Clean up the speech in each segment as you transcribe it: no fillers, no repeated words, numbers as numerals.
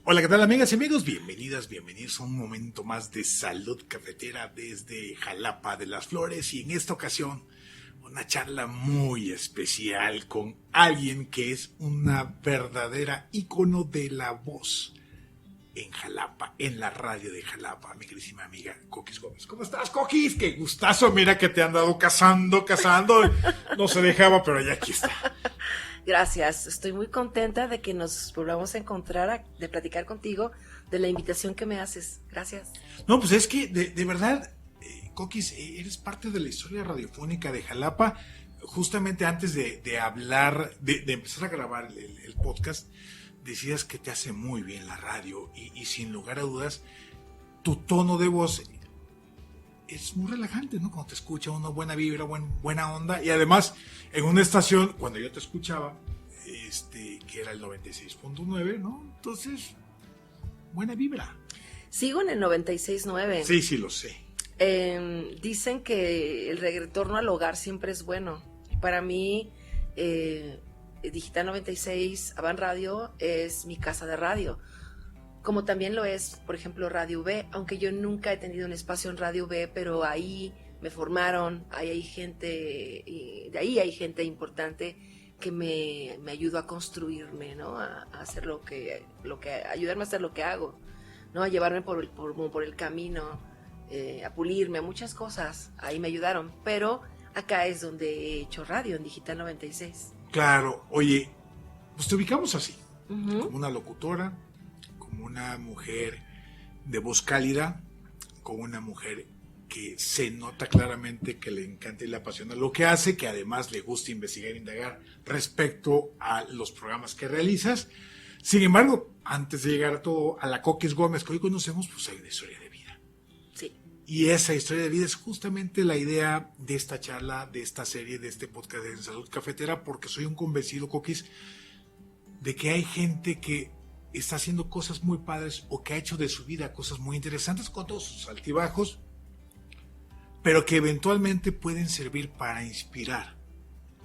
Hola, ¿qué tal, amigas y amigos? Bienvenidas, bienvenidos a un momento más de Salud Cafetera desde Jalapa de las Flores, y en esta ocasión una charla muy especial con alguien que es una verdadera ícono de la voz en Jalapa, en la radio de Jalapa, mi queridísima amiga Coquis Gómez. ¿Cómo estás, Coquis? Qué gustazo, mira que te han dado cazando, no se dejaba, pero ya aquí está. Gracias, estoy muy contenta de que nos volvamos a encontrar, de platicar contigo, de la invitación que me haces. Gracias. No, pues es que de verdad, Coquis, eres parte de la historia radiofónica de Jalapa. Justamente antes de hablar, de empezar a grabar el podcast, decías que te hace muy bien la radio y sin lugar a dudas, tu tono de voz es muy relajante, ¿no? Cuando te escucha uno, buena vibra, buena onda, y además en una estación, cuando yo te escuchaba, que era el 96.9, ¿no? Entonces, buena vibra. Sigo en el 96.9. Sí, lo sé. Dicen que el retorno al hogar siempre es bueno. Para mí, Digital 96, Avan Radio, es mi casa de radio. Como también lo es, por ejemplo, Radio V, aunque yo nunca he tenido un espacio en Radio V, pero ahí me formaron, ahí hay gente, y de ahí hay gente importante que me ayudó a construirme, ¿no? A hacer ayudarme a hacer lo que hago, ¿no? A llevarme por el camino, a pulirme, a muchas cosas, ahí me ayudaron, pero acá es donde he hecho radio, en Digital 96. Claro, oye, pues te ubicamos así, Uh-huh. como una locutora, como una mujer de voz cálida, como una mujer que se nota claramente que le encanta y le apasiona lo que hace, que además le gusta investigar e indagar respecto a los programas que realizas. Sin embargo, antes de llegar a todo, a la Coquis Gómez que hoy conocemos, pues hay una historia de vida. Sí. Y esa historia de vida es justamente la idea de esta charla, de esta serie, de este podcast de Salud Cafetera, porque soy un convencido, Coquis, de que hay gente que está haciendo cosas muy padres o que ha hecho de su vida cosas muy interesantes con todos sus altibajos, pero que eventualmente pueden servir para inspirar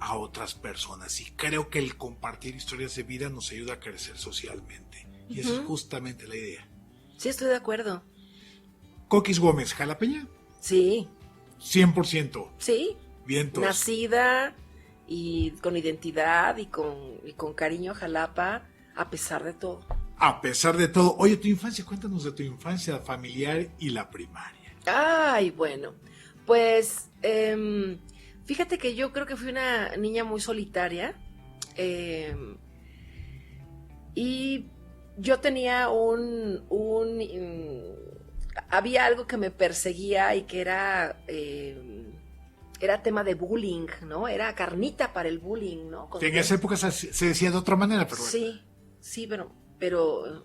a otras personas. Y creo que el compartir historias de vida nos ayuda a crecer socialmente. Y esa es justamente la idea. Sí, estoy de acuerdo. Coquis Gómez, ¿jalapeña? Sí. 100%. Sí. Vientos. Nacida y con identidad y con cariño a Jalapa, a pesar de todo. A pesar de todo. Oye, tu infancia, cuéntanos de tu infancia familiar y la primaria. Ay, bueno, pues fíjate que yo creo que fui una niña muy solitaria, y yo tenía había algo que me perseguía y que era tema de bullying, ¿no? Era carnita para el bullying, ¿no? Que en esa época se decía de otra manera, pero bueno. Sí, pero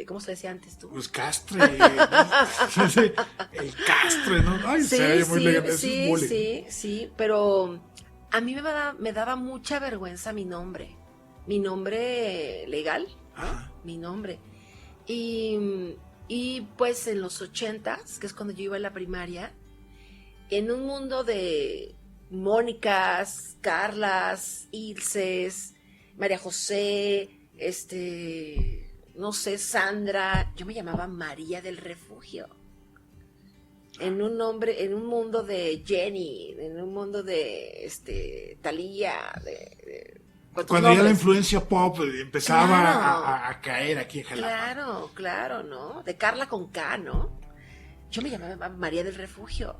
¿cómo se decía antes tú? Pues castre, el castre, ¿no? Ay, Sí, se ve muy legal, eso es bullying. sí, pero a mí me daba mucha vergüenza mi nombre legal, ¿no? Ajá. Mi nombre. Y pues en los 80s, que es cuando yo iba a la primaria, en un mundo de Mónicas, Carlas, Ilses, María José, no sé, Sandra, yo me llamaba María del Refugio. En un mundo de Jenny, en un mundo de Thalía, Cuando ya la influencia pop empezaba a caer aquí en Jalapa. Claro, ¿no? De Carla con K, ¿no? Yo me llamaba María del Refugio.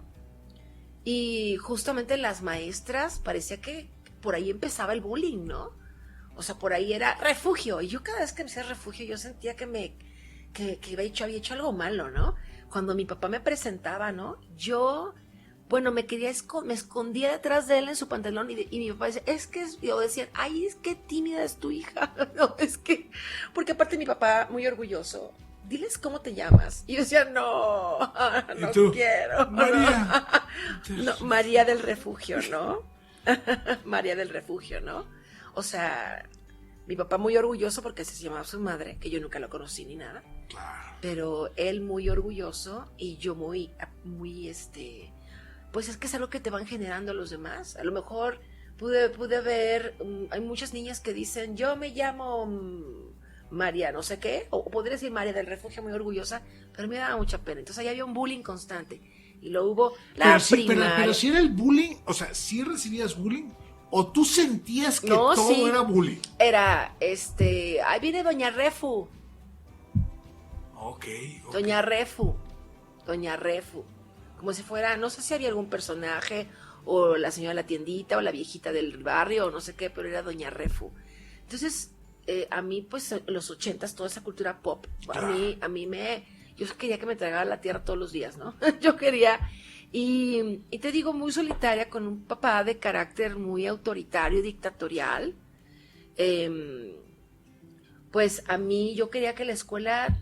Y justamente las maestras parecía que por ahí empezaba el bullying, ¿no? O sea, por ahí era refugio. Y yo cada vez que me decía refugio, yo sentía que había hecho algo malo, ¿no? Cuando mi papá me presentaba, ¿no? Me escondía detrás de él en su pantalón y mi papá decía, yo decía, ay, es que tímida es tu hija. No, porque aparte mi papá, muy orgulloso, diles cómo te llamas. Y yo decía, no quiero. María. No, María del Refugio, ¿no? María del Refugio, ¿no? O sea, mi papá muy orgulloso porque así se llamaba su madre, que yo nunca lo conocí ni nada. Claro. Pero él muy orgulloso y yo muy, pues es que es algo que te van generando los demás. A lo mejor pude ver, hay muchas niñas que dicen, yo me llamo María no sé qué, o podría decir María del Refugio, muy orgullosa, pero me daba mucha pena. Entonces ahí había un bullying constante. Y lo hubo la primaria. Pero si era el bullying, o sea, si recibías bullying, o tú sentías que No, todo sí. era bullying. Era, ahí viene Doña Refu. Ok. Doña Refu. Como si fuera, no sé si había algún personaje, o la señora de la tiendita, o la viejita del barrio, o no sé qué, pero era Doña Refu. Entonces, a mí, pues, en los 80s, toda esa cultura pop, yo quería que me tragara la tierra todos los días, ¿no? Yo quería, y te digo, muy solitaria, con un papá de carácter muy autoritario, dictatorial. Pues a mí, yo quería que en la escuela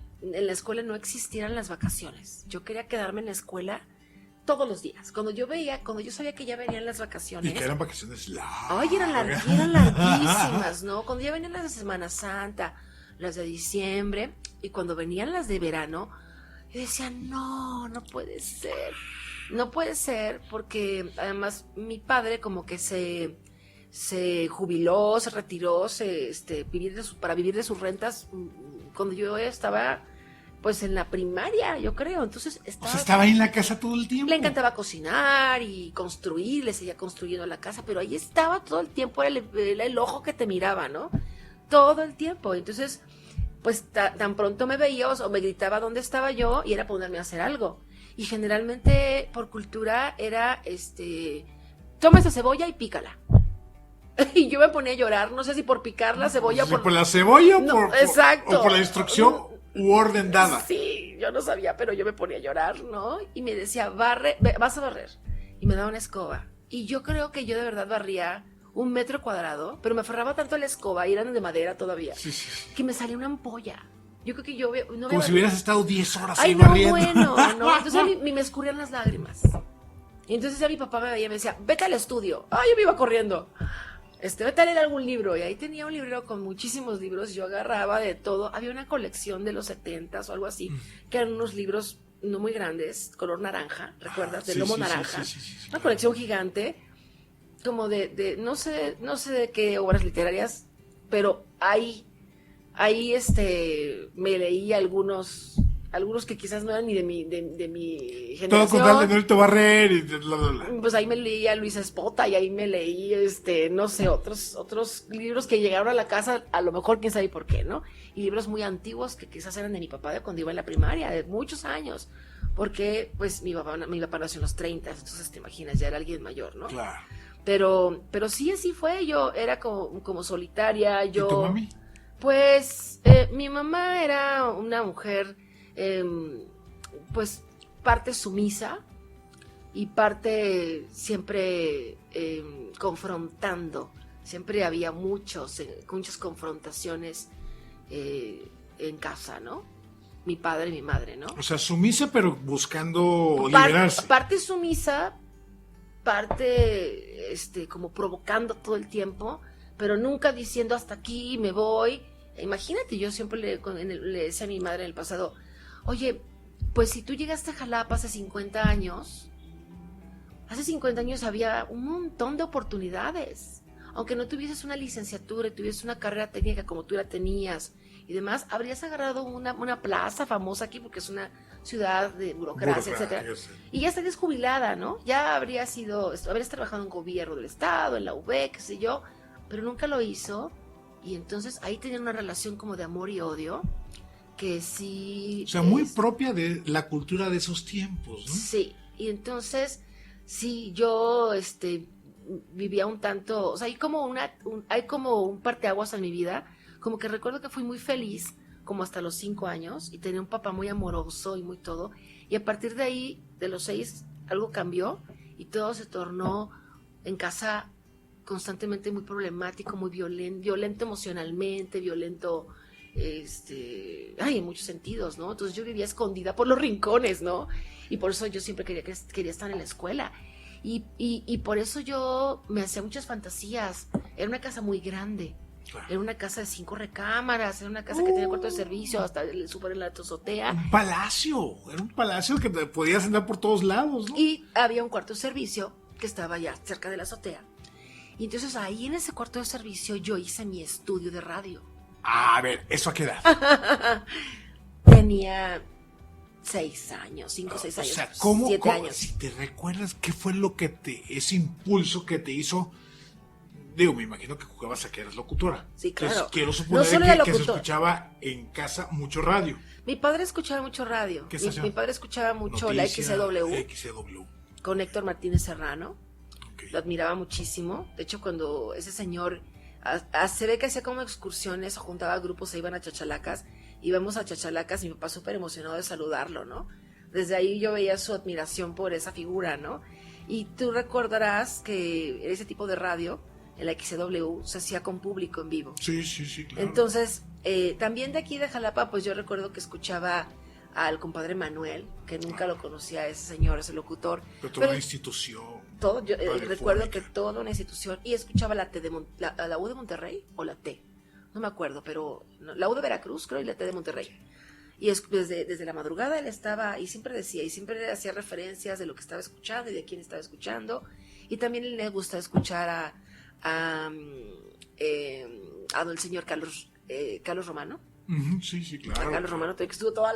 no existieran las vacaciones. Yo quería quedarme en la escuela todos los días. Cuando yo sabía que ya venían las vacaciones. Y que eran vacaciones largas. Ay, eran larguísimas, ¿no? Cuando ya venían las de Semana Santa, las de diciembre, y cuando venían las de verano, yo decía, no puede ser, porque además mi padre como que se jubiló, se retiró, para vivir de sus rentas, cuando yo estaba pues en la primaria, yo creo. Entonces estaba ahí en la casa todo el tiempo. Le encantaba cocinar y construir, le seguía construyendo la casa, pero ahí estaba todo el tiempo, era el ojo que te miraba, ¿no? Todo el tiempo. Entonces, pues tan pronto me veía o me gritaba dónde estaba yo y era ponerme a hacer algo. Y generalmente por cultura era, toma esa cebolla y pícala. Y yo me ponía a llorar, no sé si por picar la cebolla o por la cebolla exacto. o por la instrucción u orden dada. Sí, yo no sabía, pero yo me ponía a llorar, ¿no? Y me decía, vas a barrer. Y me daba una escoba. Y yo creo que yo de verdad barría 1 metro cuadrado, pero me aferraba tanto a la escoba, y eran de madera todavía, sí. que me salía una ampolla. Yo creo que yo no como si hubieras estado 10 horas ahí barriendo. Bueno, no. Entonces a mí me escurrían las lágrimas. Y entonces ya mi papá me veía y me decía, vete al estudio. Ay, yo me iba corriendo. Vete a leer algún libro. Y ahí tenía un libro con muchísimos libros. Yo agarraba de todo. Había una colección de los 70s o algo así, que eran unos libros no muy grandes, color naranja, ¿recuerdas? De lomo naranja. Sí. Una colección gigante, como no sé de qué obras literarias, pero ahí me leí algunos que quizás no eran ni de mi generación. Todo con tal de Norito Barrer y pues ahí me leí a Luisa Espota, y ahí me leí no sé, otros libros que llegaron a la casa, a lo mejor quién sabe por qué, ¿no? Y libros muy antiguos que quizás eran de mi papá de cuando iba en la primaria, de muchos años, porque pues mi papá nació en los 30, entonces te imaginas, ya era alguien mayor, ¿no? Claro. Pero sí, así fue. Yo era como solitaria. ¿Y tu mami? Pues mi mamá era una mujer, pues parte sumisa y parte siempre confrontando. Siempre había muchas confrontaciones en casa, ¿no? Mi padre y mi madre, ¿no? O sea, sumisa pero buscando liberarse. Parte sumisa, parte como provocando todo el tiempo, pero nunca diciendo hasta aquí me voy. Imagínate, yo siempre le decía a mi madre en el pasado, oye, pues si tú llegaste a Jalapa hace 50 años había un montón de oportunidades. Aunque no tuvieses una licenciatura y tuvieses una carrera técnica como tú la tenías y demás, habrías agarrado una plaza famosa aquí porque es una ciudad de burocracia, etcétera. Y ya estarías jubilada, ¿no? Ya habrías trabajado en gobierno del estado, en la UB, qué sé yo, pero nunca lo hizo. Y entonces ahí tenían una relación como de amor y odio que sí... O sea, muy propia de la cultura de esos tiempos, ¿no? Sí, y entonces sí, yo vivía un tanto, o sea, hay como un parteaguas en mi vida, como que recuerdo que fui muy feliz como hasta los 5 años y tenía un papá muy amoroso y muy todo, y a partir de ahí, de los 6, algo cambió y todo se tornó en casa constantemente muy problemático, muy violento emocionalmente, violento en muchos sentidos, ¿no? Entonces yo vivía escondida por los rincones, ¿no? Y por eso yo siempre quería estar en la escuela. Y por eso yo me hacía muchas fantasías. Era una casa muy grande. Claro. Era una casa de 5 recámaras, era una casa que tenía cuarto de servicio, hasta el súper en la azotea. Un palacio, era un palacio que te podías andar por todos lados, ¿no? Y había un cuarto de servicio que estaba ya cerca de la azotea. Y entonces ahí en ese cuarto de servicio yo hice mi estudio de radio. A ver, ¿eso a qué edad? Tenía 6 años, 5 o 6 años. O sea, ¿cómo, 7 años. si te recuerdas, qué fue lo que ese impulso que te hizo? Digo, me imagino que jugabas a que eras locutora. Sí, claro. Entonces, quiero suponer que se escuchaba en casa mucho radio. Mi padre escuchaba mucho radio. ¿Qué mi padre escuchaba mucho la XCW. Con Héctor Martínez Serrano. Okay. Lo admiraba muchísimo. De hecho, cuando ese señor se ve que hacía como excursiones o juntaba grupos, se iban a Chachalacas. Íbamos a Chachalacas y mi papá súper emocionado de saludarlo, ¿no? Desde ahí yo veía su admiración por esa figura, ¿no? Y tú recordarás que ese tipo de radio, en la XCW, se hacía con público en vivo. Sí, claro. Entonces, también de aquí de Jalapa, pues yo recuerdo que escuchaba al compadre Manuel, que nunca lo conocía a ese señor, ese locutor. Pero toda una institución. Yo recuerdo que toda una institución. Y escuchaba la U de Monterrey o la T. No me acuerdo, pero la U de Veracruz, creo, y la T de Monterrey. Y desde la madrugada él estaba, y siempre decía, y siempre hacía referencias de lo que estaba escuchando y de quién estaba escuchando. Y también le gusta escuchar a el señor Carlos Romano. Sí, claro. Carlos Romano, que estuvo toda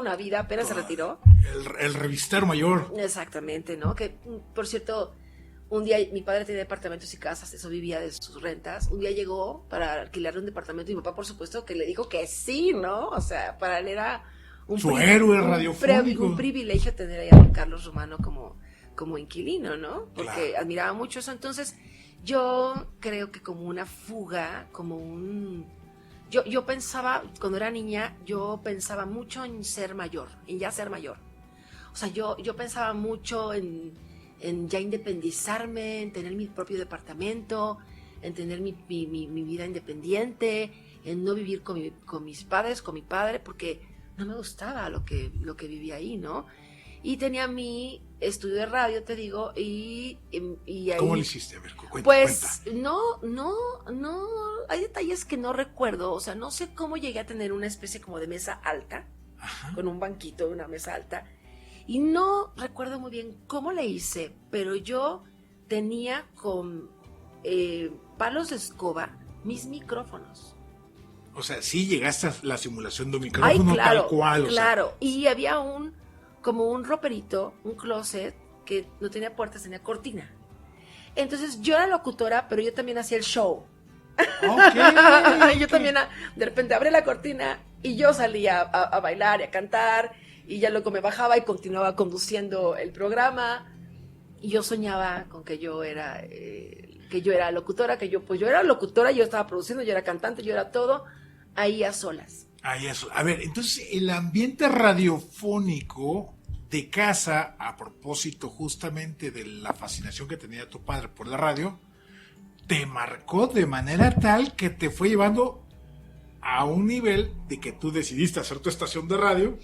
una vida, apenas se retiró. El revistero mayor. Exactamente, ¿no? Que, por cierto, un día mi padre tenía departamentos y casas, eso vivía de sus rentas. Un día llegó para alquilarle un departamento y mi papá, por supuesto, que le dijo que sí, ¿no? O sea, para él era su héroe radiofónico. Un privilegio tener ahí a don Carlos Romano como inquilino, ¿no? Porque admiraba mucho eso. Entonces, yo creo que como una fuga, como un... Yo pensaba, cuando era niña, yo pensaba mucho en ser mayor, en ya ser mayor. O sea, yo pensaba mucho en ya independizarme, en tener mi propio departamento, en tener mi vida independiente, en no vivir con mis padres, con mi padre, porque no me gustaba lo que vivía ahí, ¿no? Y tenía mi estudio de radio, te digo, y ahí... ¿Cómo lo hiciste? A ver, cuenta. Pues no, hay detalles que no recuerdo, o sea, no sé cómo llegué a tener una especie como de mesa alta, con un banquito de una mesa alta, y no recuerdo muy bien cómo le hice, pero yo tenía con palos de escoba mis micrófonos. O sea, sí llegaste a la simulación de un micrófono tal cual. Claro, y había como un roperito, un closet, que no tenía puertas, tenía cortina. Entonces yo era locutora, pero yo también hacía el show. Okay. Yo también de repente abrí la cortina y yo salía a bailar y a cantar, y ya luego me bajaba y continuaba conduciendo el programa, y yo soñaba con que yo era locutora, yo era locutora, yo estaba produciendo, yo era cantante, yo era todo, ahí a solas. A ver, entonces el ambiente radiofónico de casa, a propósito justamente de la fascinación que tenía tu padre por la radio, te marcó de manera tal que te fue llevando a un nivel de que tú decidiste hacer tu estación de radio,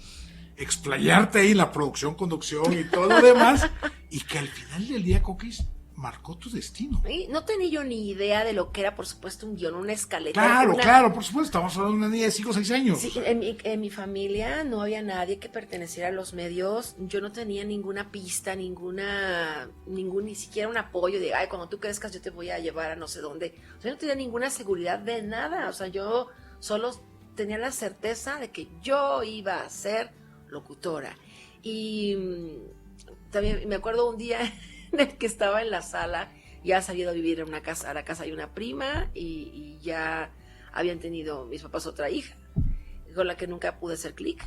explayarte ahí en la producción, conducción y todo lo demás, y que al final del día, Coquis, marcó tu destino. No tenía yo ni idea de lo que era, por supuesto, un guión, una escaleta. Claro, por supuesto, estamos hablando de una niña de 5 o 6 años. Sí, en mi familia no había nadie que perteneciera a los medios, yo no tenía ninguna pista, ni siquiera un apoyo de, cuando tú crezcas yo te voy a llevar a no sé dónde. O sea, yo no tenía ninguna seguridad de nada, o sea, yo solo tenía la certeza de que yo iba a ser locutora. Y también me acuerdo un día en el que estaba en la sala, ya se había ido a vivir a la casa de una prima, y ya habían tenido mis papás otra hija con la que nunca pude hacer clic,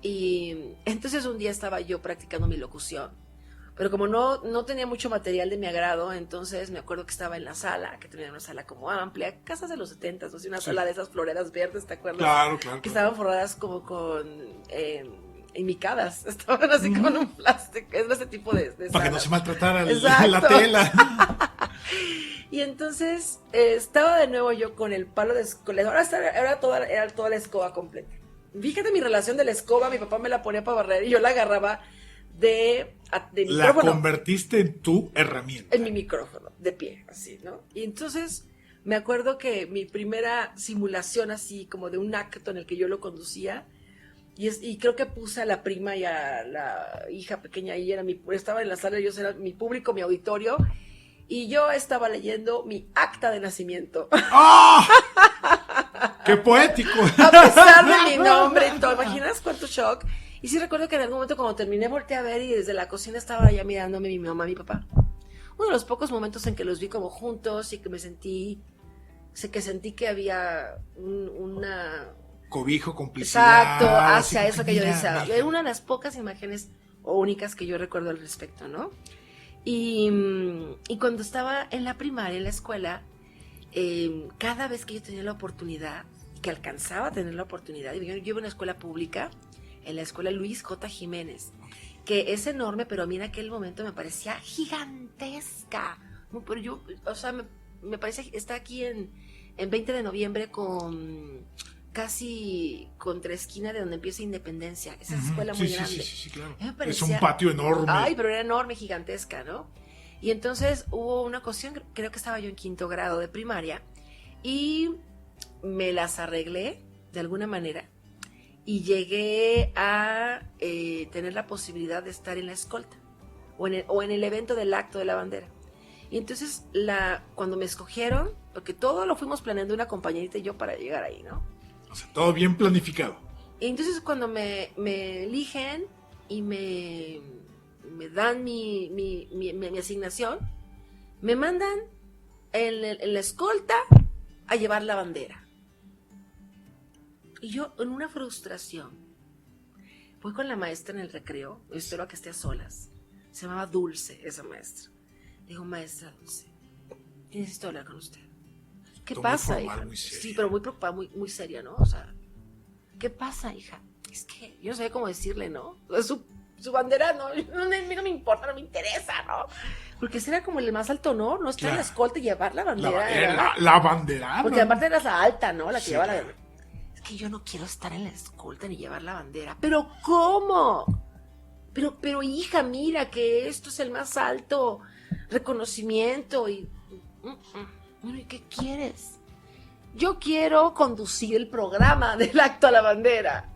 y entonces un día estaba yo practicando mi locución, pero como no tenía mucho material de mi agrado, entonces me acuerdo que estaba en la sala, que tenía una sala como amplia, casas de los 70s, ¿no? Una sala de esas floreras verdes, ¿te acuerdas? Claro. Que estaban forradas como con enmicadas, estaban así con un plástico, es ese tipo de para salas. que no se maltratara la tela. Y entonces estaba de nuevo yo con el palo de escoba, era toda la escoba completa. Fíjate mi relación de la escoba, mi papá me la ponía para barrer y yo la agarraba de micrófono. La convertiste en tu herramienta. En mi micrófono, de pie, así, ¿no? Y entonces me acuerdo que mi primera simulación así como de un acto en el que yo lo conducía, y creo que puse a la prima y a la hija pequeña ahí, estaba en la sala, yo era mi público, mi auditorio, y yo estaba leyendo mi acta de nacimiento. ¡Oh! ¡Qué poético! A pesar de mi nombre y todo. ¿Imaginas cuánto shock? Y sí recuerdo que en algún momento cuando terminé volteé a ver y desde la cocina estaba ya mirándome mi mamá y mi papá. Uno de los pocos momentos en que los vi como juntos y que sentí que había una... Cobijo, complicidad. Exacto, hacia eso que yo mira, decía. mira. Era una de las pocas imágenes o únicas que yo recuerdo al respecto, ¿no? Y cuando estaba en la primaria, en la escuela, cada vez que yo tenía la oportunidad, que alcanzaba a tener la oportunidad, yo iba a una escuela pública, en la escuela Luis J. Jiménez, que es enorme, pero a mí en aquel momento me parecía gigantesca. Pero yo, o sea, me parece, está aquí en 20 de noviembre casi contra esquina de donde empieza Independencia. Esa escuela muy grande. Sí, claro. Me parecía, es un patio enorme. Ay, pero era enorme, gigantesca, ¿no? Y entonces hubo una ocasión, creo que estaba yo en 5º grado de primaria, y me las arreglé de alguna manera y llegué a tener la posibilidad de estar en la escolta o en el evento del acto de la bandera. Y entonces cuando me escogieron, porque todo lo fuimos planeando una compañerita y yo para llegar ahí, ¿no? O sea, todo bien planificado. Y entonces cuando me eligen y me dan mi asignación, me mandan en la escolta a llevar la bandera. Y yo, en una frustración, voy con la maestra en el recreo, espero a que esté a solas. Se llamaba Dulce, esa maestra. Digo, maestra Dulce, necesito hablar con usted. ¿Qué Todo pasa, muy formal, hija? muy seria. Sí, pero muy preocupada, muy seria, ¿no? O sea, ¿qué pasa, hija? Es que yo no sabía cómo decirle, ¿no? Su bandera, no, a mí no me importa, no me interesa, ¿no? Porque ese era como el más alto honor, ¿no? Estar en la escolta y llevar la bandera. La bandera. Porque aparte eras la alta, ¿no? La que llevaba la... Claro. Es que yo no quiero estar en la escolta ni llevar la bandera. ¿Pero cómo? Pero hija, mira que esto es el más alto reconocimiento y... Bueno, ¿y qué quieres? Yo quiero conducir el programa del acto a la bandera.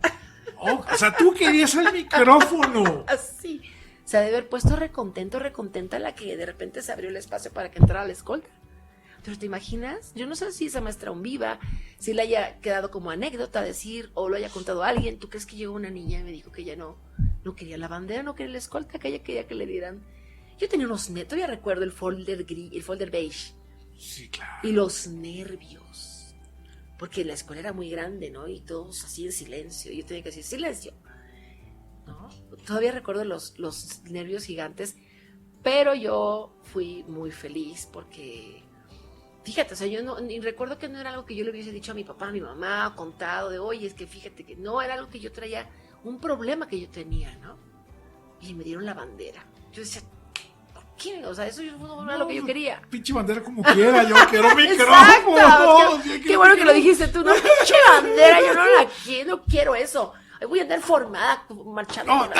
Oh, o sea, tú querías el micrófono. Así. Se ha de haber puesto recontenta la que de repente se abrió el espacio para que entrara la escolta. Pero ¿te imaginas? Yo no sé si esa maestra aún viva, si le haya quedado como anécdota decir o lo haya contado a alguien. ¿Tú crees que llegó una niña y me dijo que ella no quería la bandera, no quería la escolta, que ella quería que le dieran? Yo tenía unos netos, todavía recuerdo el folder gris, el folder beige. Sí, claro. Y los nervios. Porque la escuela era muy grande, ¿no? Y todos así en silencio. Y yo tenía que decir, silencio. ¿No? Todavía recuerdo los nervios gigantes. Pero yo fui muy feliz porque... Fíjate, o sea, yo no, ni recuerdo que no era algo que yo le hubiese dicho a mi papá, a mi mamá, contado de, oye, es que fíjate que no, era algo que yo traía, un problema que yo tenía, ¿no? Y me dieron la bandera. Yo decía, ¿por qué? O sea, eso no era lo que yo quería. Pinche bandera como quiera, yo quiero micrófono. Exacto. Qué bueno que lo dijiste tú, no, pinche bandera, yo no quiero eso. Ahí voy a andar formada, marchando. No,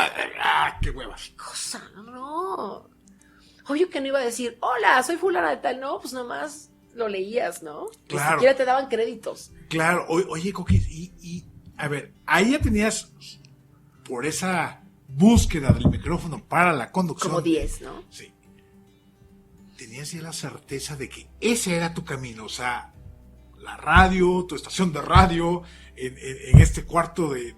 qué huevas. ¿Qué cosa? No. Obvio que no iba a decir, hola, soy fulana de tal, no, pues nomás lo leías, ¿no? Claro. Ni siquiera te daban créditos. Claro, oye, Coquis, y a ver, ahí ya tenías, por esa búsqueda del micrófono para la conducción. Como 10, ¿no? Sí. Tenías ya la certeza de que ese era tu camino, o sea, la radio, tu estación de radio, en este cuarto de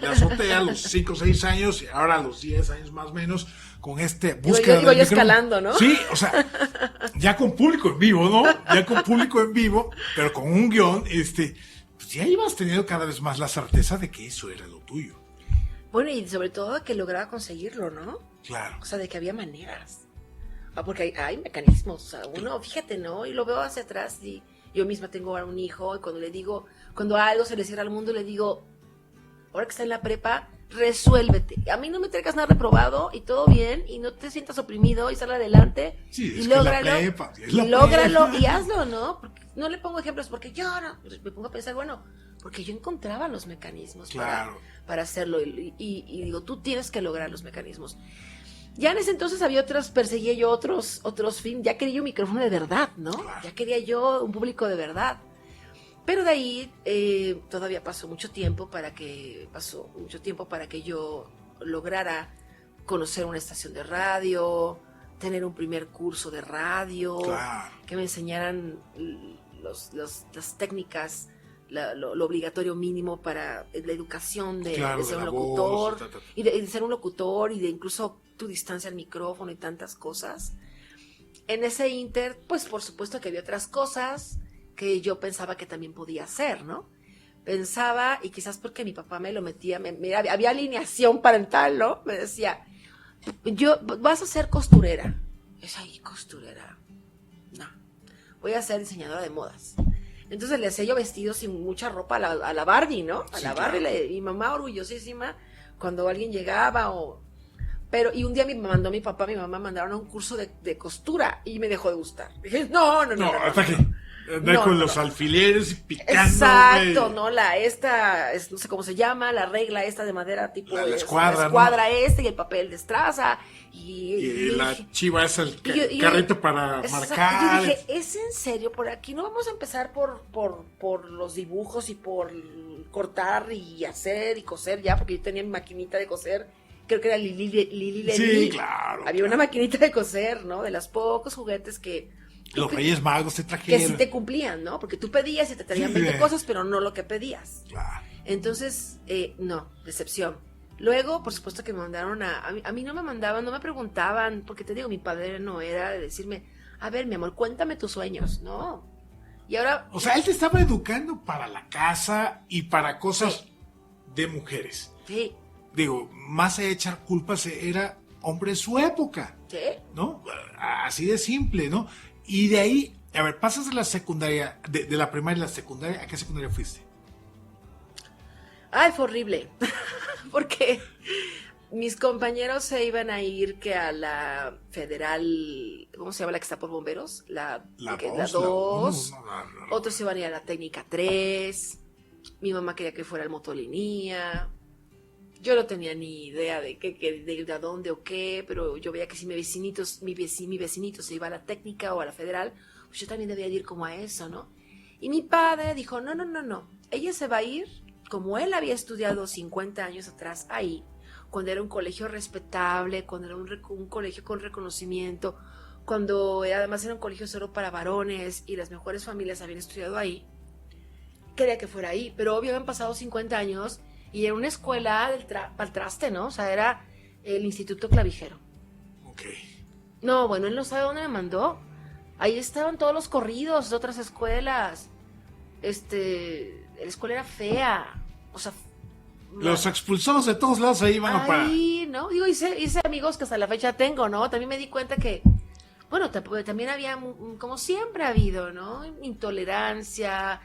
la azotea a los 5 o 6 años, y ahora a los 10 años más o menos, con este búsqueda Iba del yo micrófono. escalando, ¿no? Sí, o sea, ya con público en vivo, ¿no? Ya con público en vivo, pero con un guión, pues ya ibas teniendo cada vez más la certeza de que eso era lo tuyo. Bueno, y sobre todo que lograba conseguirlo, ¿no? Claro. O sea, de que había maneras. Porque hay mecanismos, o sea, uno, fíjate, ¿no? Y lo veo hacia atrás y yo misma tengo ahora un hijo y cuando a algo se le cierra al mundo, le digo, ahora que está en la prepa, resuélvete. A mí no me traigas nada reprobado y todo bien y no te sientas oprimido y sal adelante Sí, y lógralo. Y hazlo, ¿no? Porque no le pongo ejemplos porque yo no, me pongo a pensar, bueno, porque yo encontraba los mecanismos para hacerlo y digo, tú tienes que lograr los mecanismos. Ya en ese entonces perseguía yo otros fines, ya quería yo un micrófono de verdad, ¿no? Claro. Ya quería yo un público de verdad. Pero de ahí todavía pasó mucho tiempo para que yo lograra conocer una estación de radio, tener un primer curso de radio, Claro. que me enseñaran las técnicas, lo obligatorio mínimo para la educación de Claro, ser de un la locutor, voz, y de ser un locutor, y de incluso tu distancia al micrófono y tantas cosas. En ese inter, pues por supuesto que había otras cosas que yo pensaba que también podía hacer, ¿no? Pensaba, y quizás porque mi papá me lo metía, había alineación parental, ¿no? Me decía, vas a ser costurera. Es ahí, costurera. No, voy a ser diseñadora de modas. Entonces le hacía yo vestidos y mucha ropa a la Barbie, ¿no? A Sí, la Barbie, claro. mi mamá orgullosísima cuando alguien llegaba y un día mi papá, mi mamá mandaron a un curso de costura y me dejó de gustar. Dije, no. Hasta que andar No, con no, los no. alfileres y picando. Exacto, güey. ¿no? No sé cómo se llama, la regla esta de madera tipo La la escuadra, escuadra y el papel de estraza Y yo la dije, chiva es el y yo- carrito para y marcar. yo dije, ¿es en serio? Por aquí no vamos a empezar por los dibujos y por cortar y hacer y coser ya, porque yo tenía mi maquinita de coser, creo que era Lili Sí, Ledi. claro. Había una maquinita de coser, ¿no? De los pocos juguetes que Los Reyes Magos te sí trajeron. te cumplían, ¿no? Porque tú pedías y te traían Sí. 20 cosas, pero no lo que pedías. Claro. Entonces, no, decepción. Luego, por supuesto que me mandaron a mí no me mandaban, no me preguntaban, porque te digo, mi padre no era de decirme, a ver, mi amor, cuéntame tus sueños, ¿no? Y ahora, O sea, él te estaba educando para la casa y para cosas de mujeres. sí, Digo, más allá de echar culpas, era hombre de su época, sí, ¿no? Así de simple, ¿no? Y de ahí, a ver, pasas de la secundaria, de la primaria a la secundaria, ¿a qué secundaria fuiste? ay, fue horrible, porque mis compañeros se iban a ir que a la federal, ¿cómo se llama la que está por bomberos? La La 2, uno, otros iban a ir a la técnica 3, mi mamá quería que fuera el motolinía, yo no tenía ni idea de a dónde o qué, pero yo veía que si mi vecinito se iba a la técnica o a la federal, pues yo también debía ir como a eso, ¿no? Y mi padre dijo, no, ella se va a ir como él había estudiado 50 años atrás ahí, cuando era un colegio respetable, cuando era un colegio con reconocimiento, cuando además era un colegio solo para varones y las mejores familias habían estudiado ahí, quería que fuera ahí, pero obvio habían pasado 50 años y era una escuela para el traste, ¿no? O sea, era el Instituto Clavijero. Ok. No, bueno, él no sabe dónde me mandó. Ahí estaban todos los corridos de otras escuelas. La escuela era fea. O sea, Los expulsados de todos lados ahí van a parar. ahí, ¿no? Digo, hice amigos que hasta la fecha tengo, ¿no? También me di cuenta que, bueno, también había, como siempre ha habido, ¿no? Intolerancia.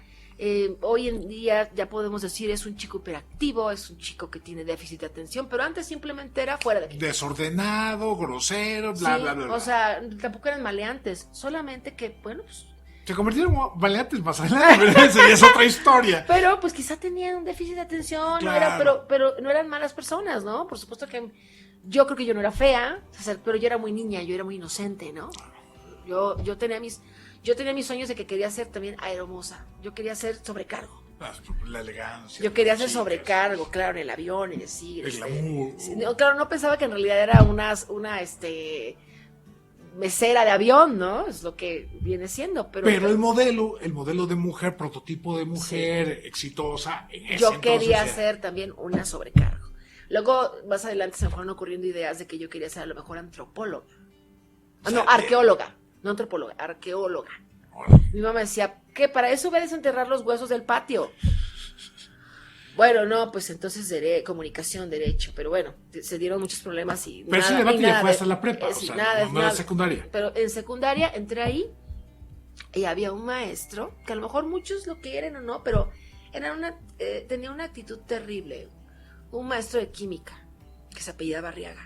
Hoy en día ya podemos decir es un chico hiperactivo, es un chico que tiene déficit de atención, pero antes simplemente era fuera de aquí. Desordenado, grosero, bla, Sí, bla, bla, bla. o sea, tampoco eran maleantes, solamente que, bueno, pues, Se convirtieron en valientes más adelante, pero esa ya es otra historia. pero pues quizá tenían un déficit de atención, no era, Claro. pero no eran malas personas, ¿no? Por supuesto que yo creo que yo no era fea, o sea, pero yo era muy niña, yo era muy inocente, ¿no? Yo tenía mis sueños de que quería ser también aeromoza, yo quería ser sobrecargo. La elegancia. Yo quería hacer Sí, sobrecargo, claro, en el avión, es decir, el glamour. sí, no, claro, no pensaba que en realidad era una mesera de avión, ¿no? Es lo que viene siendo, pero el modelo de mujer, prototipo de mujer exitosa. En ese yo quería entonces, ser también una sobrecargo. Luego, más adelante se me fueron ocurriendo ideas de que yo quería ser a lo mejor antropóloga. O No, sea, arqueóloga, no antropóloga, arqueóloga. Órale. Mi mamá decía, ¿qué? Para eso voy a desenterrar los huesos del patio. Bueno, no, pues entonces comunicación, derecho, pero bueno, se dieron muchos problemas y Pero ese debate ya fue hasta la prepa, o sí, sea, nada, no era secundaria. Pero en secundaria entré ahí y había un maestro, que a lo mejor muchos lo quieren o no, pero tenía una actitud terrible. Un maestro de química, que se apellidaba Arriaga,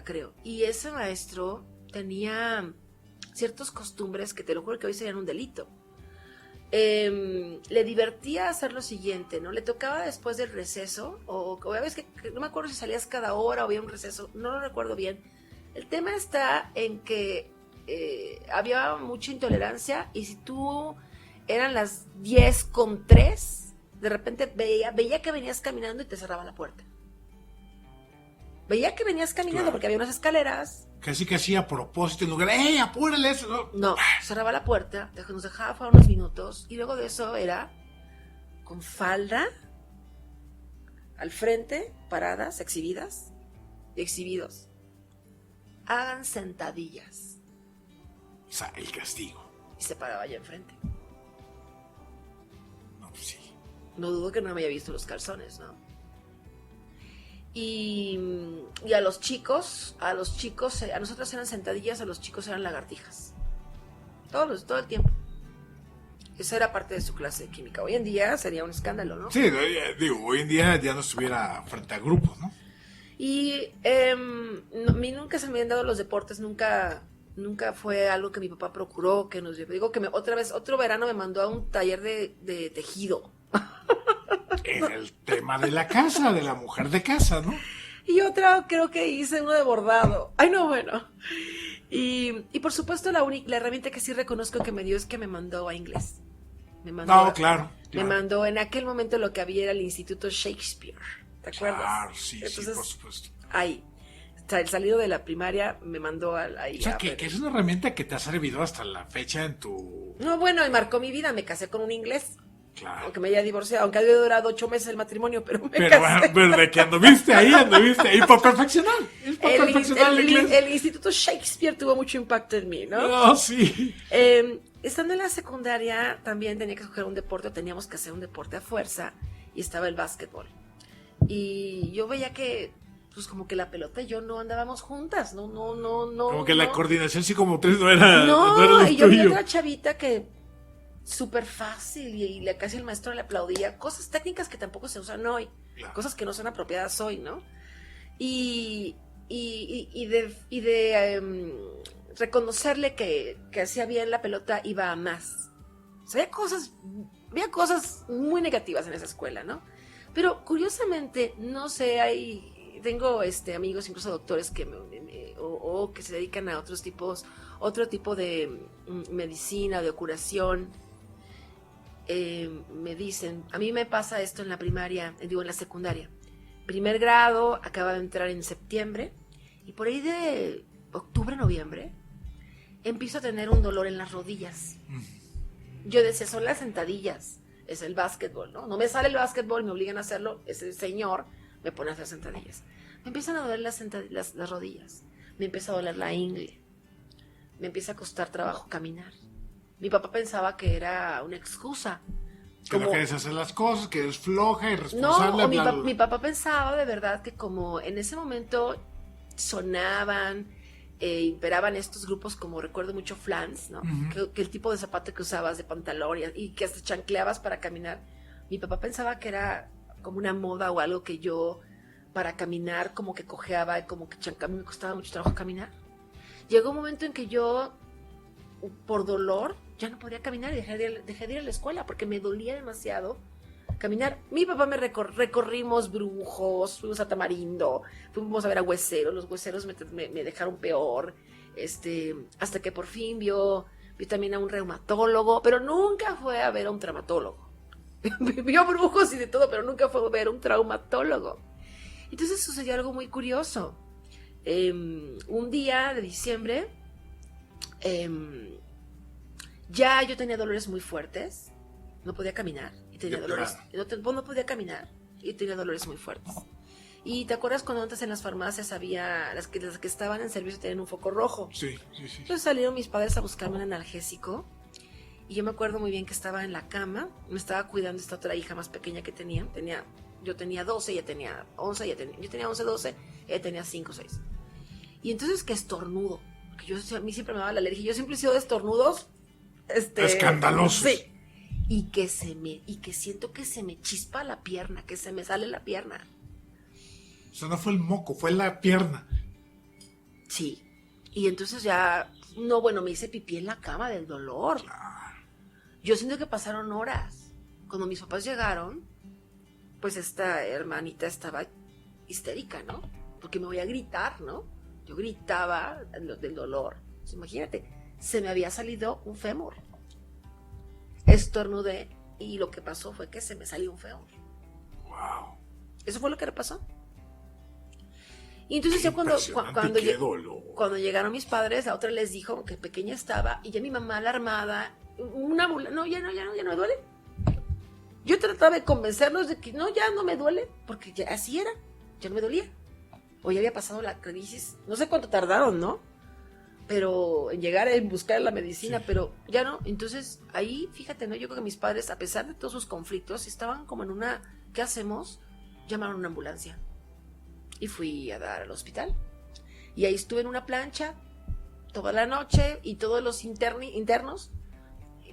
creo. Y ese maestro tenía ciertas costumbres que te lo juro que hoy serían un delito. Le divertía hacer lo siguiente, ¿no? Le tocaba después del receso, o a veces que no me acuerdo si salías cada hora o había un receso, no lo recuerdo bien. El tema está en que había mucha intolerancia y si tú eran las 10:03, de repente veía que venías caminando y te cerraba la puerta. Veía que venías caminando Claro. porque había unas escaleras Casi a propósito, en lugar de, ¡ey, apúrale eso! No, cerraba la puerta, nos dejaba fuera unos minutos y luego de eso era con falda, al frente, paradas, exhibidas y exhibidos. Hagan sentadillas. O sea, el castigo. Y se paraba allá enfrente. No, pues sí. No dudo que no me haya visto los calzones, ¿no? Y a los chicos, a nosotros eran sentadillas, a los chicos eran lagartijas. Todo el tiempo. Esa era parte de su clase de química. Hoy en día sería un escándalo, ¿no? Sí, digo, hoy en día ya no estuviera frente a grupos, ¿no? Y a mí nunca se me habían dado los deportes, nunca fue algo que mi papá procuró, que nos llevó. Digo que otro verano me mandó a un taller de tejido. Era el tema de la casa, de la mujer de casa, ¿no? Y otra creo que hice uno de bordado. Ay, no, bueno. Y por supuesto la herramienta que sí reconozco que me dio es que me mandó a inglés. Claro. Me mandó, en aquel momento lo que había era el Instituto Shakespeare. ¿Te acuerdas? Claro, sí, entonces, por supuesto. Ahí. El salido de la primaria me mandó ahí. O sea, que es una herramienta que te ha servido hasta la fecha en tu... No, bueno, y marcó mi vida. Me casé con un inglés. Claro. Aunque me haya divorciado, aunque había durado 8 meses el matrimonio, pero me Pero casé. bueno, desde que anduviste ahí por perfeccionar. Es por perfeccionar el inglés. El Instituto Shakespeare tuvo mucho impacto en mí, ¿no? No, sí. Estando en la secundaria, también tenía que escoger un deporte, teníamos que hacer un deporte a fuerza, y estaba el básquetbol. Y yo veía que, pues como que la pelota y yo no andábamos juntas, no. Como que la coordinación sí como tres no era lo y yo vi tuyo. otra chavita que súper fácil y casi el maestro le aplaudía, cosas técnicas que tampoco se usan hoy, Claro. cosas que no son apropiadas hoy, ¿no? Y de reconocerle que hacía bien la pelota iba a más. O sea, había cosas muy negativas en esa escuela, ¿no? Pero curiosamente, no sé, tengo amigos, incluso doctores que o que se dedican a otro tipo de medicina, de curación. Me dicen, a mí me pasa esto en la primaria, en la secundaria. Primer grado, acaba de entrar en septiembre, y por ahí de octubre, noviembre, empiezo a tener un dolor en las rodillas. Yo decía, son las sentadillas, es el básquetbol, ¿no? No me sale el básquetbol, me obligan a hacerlo, ese señor me pone a hacer sentadillas. Me empiezan a doler las rodillas, me empieza a doler la ingle, me empieza a costar trabajo caminar. Mi papá pensaba que era una excusa. Que no quieres hacer las cosas, que eres floja, irresponsable. No, mi papá pensaba de verdad que como en ese momento sonaban, imperaban estos grupos, como recuerdo mucho Flans, ¿no? Uh-huh. Que el tipo de zapato que usabas, de pantalón, y que hasta chancleabas para caminar. Mi papá pensaba que era como una moda o algo que yo, para caminar, como que cojeaba, como que a mí me costaba mucho trabajo caminar. Llegó un momento en que yo, por dolor, ya no podía caminar y dejé de ir a la escuela porque me dolía demasiado caminar. Mi papá me recorrimos Brujos, fuimos a Tamarindo, fuimos a ver a Hueseros. Los Hueseros me dejaron peor, hasta que por fin vio también a un reumatólogo, pero nunca fue a ver a un traumatólogo. Vio Brujos y de todo, pero nunca fue a ver a un traumatólogo. Entonces sucedió algo muy curioso. Un día de diciembre, ya yo tenía dolores muy fuertes, no podía caminar y tenía dolores, no podía caminar y tenía dolores muy fuertes. Y te acuerdas cuando antes en las farmacias había las que estaban en servicio tenían un foco rojo. Sí. Entonces salieron mis padres a buscarme un analgésico y yo me acuerdo muy bien que estaba en la cama, me estaba cuidando esta otra hija más pequeña que yo tenía 12, ella tenía 11, yo tenía 11, 12, ella tenía 5, 6. Y entonces que estornudo, que a mí siempre me daba la alergia, yo siempre he sido de estornudos escandalosos. Sí. Y que siento que se me chispa la pierna, que se me sale la pierna. O sea, no fue el moco, fue la pierna. Sí. Y entonces ya, me hice pipí en la cama del dolor. Claro. Yo siento que pasaron horas. Cuando mis papás llegaron, pues esta hermanita estaba histérica, ¿no? Porque me voy a gritar, ¿no? Yo gritaba del dolor. Pues imagínate, se me había salido un fémur. Estornudé y lo que pasó fue que se me salió un fémur. Wow. Eso fue lo que le pasó. Y entonces Qué ya impresionante, qué dolor. cuando llegaron mis padres, la otra les dijo que pequeña estaba y ya mi mamá alarmada, no, ya no me duele. Yo trataba de convencerlos de que no, ya no me duele, porque ya así era, ya no me dolía. O ya había pasado la crisis, no sé cuánto tardaron, ¿no? Pero en llegar a buscar la medicina, Sí. pero ya no. Entonces ahí, fíjate, ¿no? Yo creo que mis padres, a pesar de todos sus conflictos, estaban como en una, ¿qué hacemos? Llamaron una ambulancia. Y fui a dar al hospital. Y ahí estuve en una plancha toda la noche y todos los internos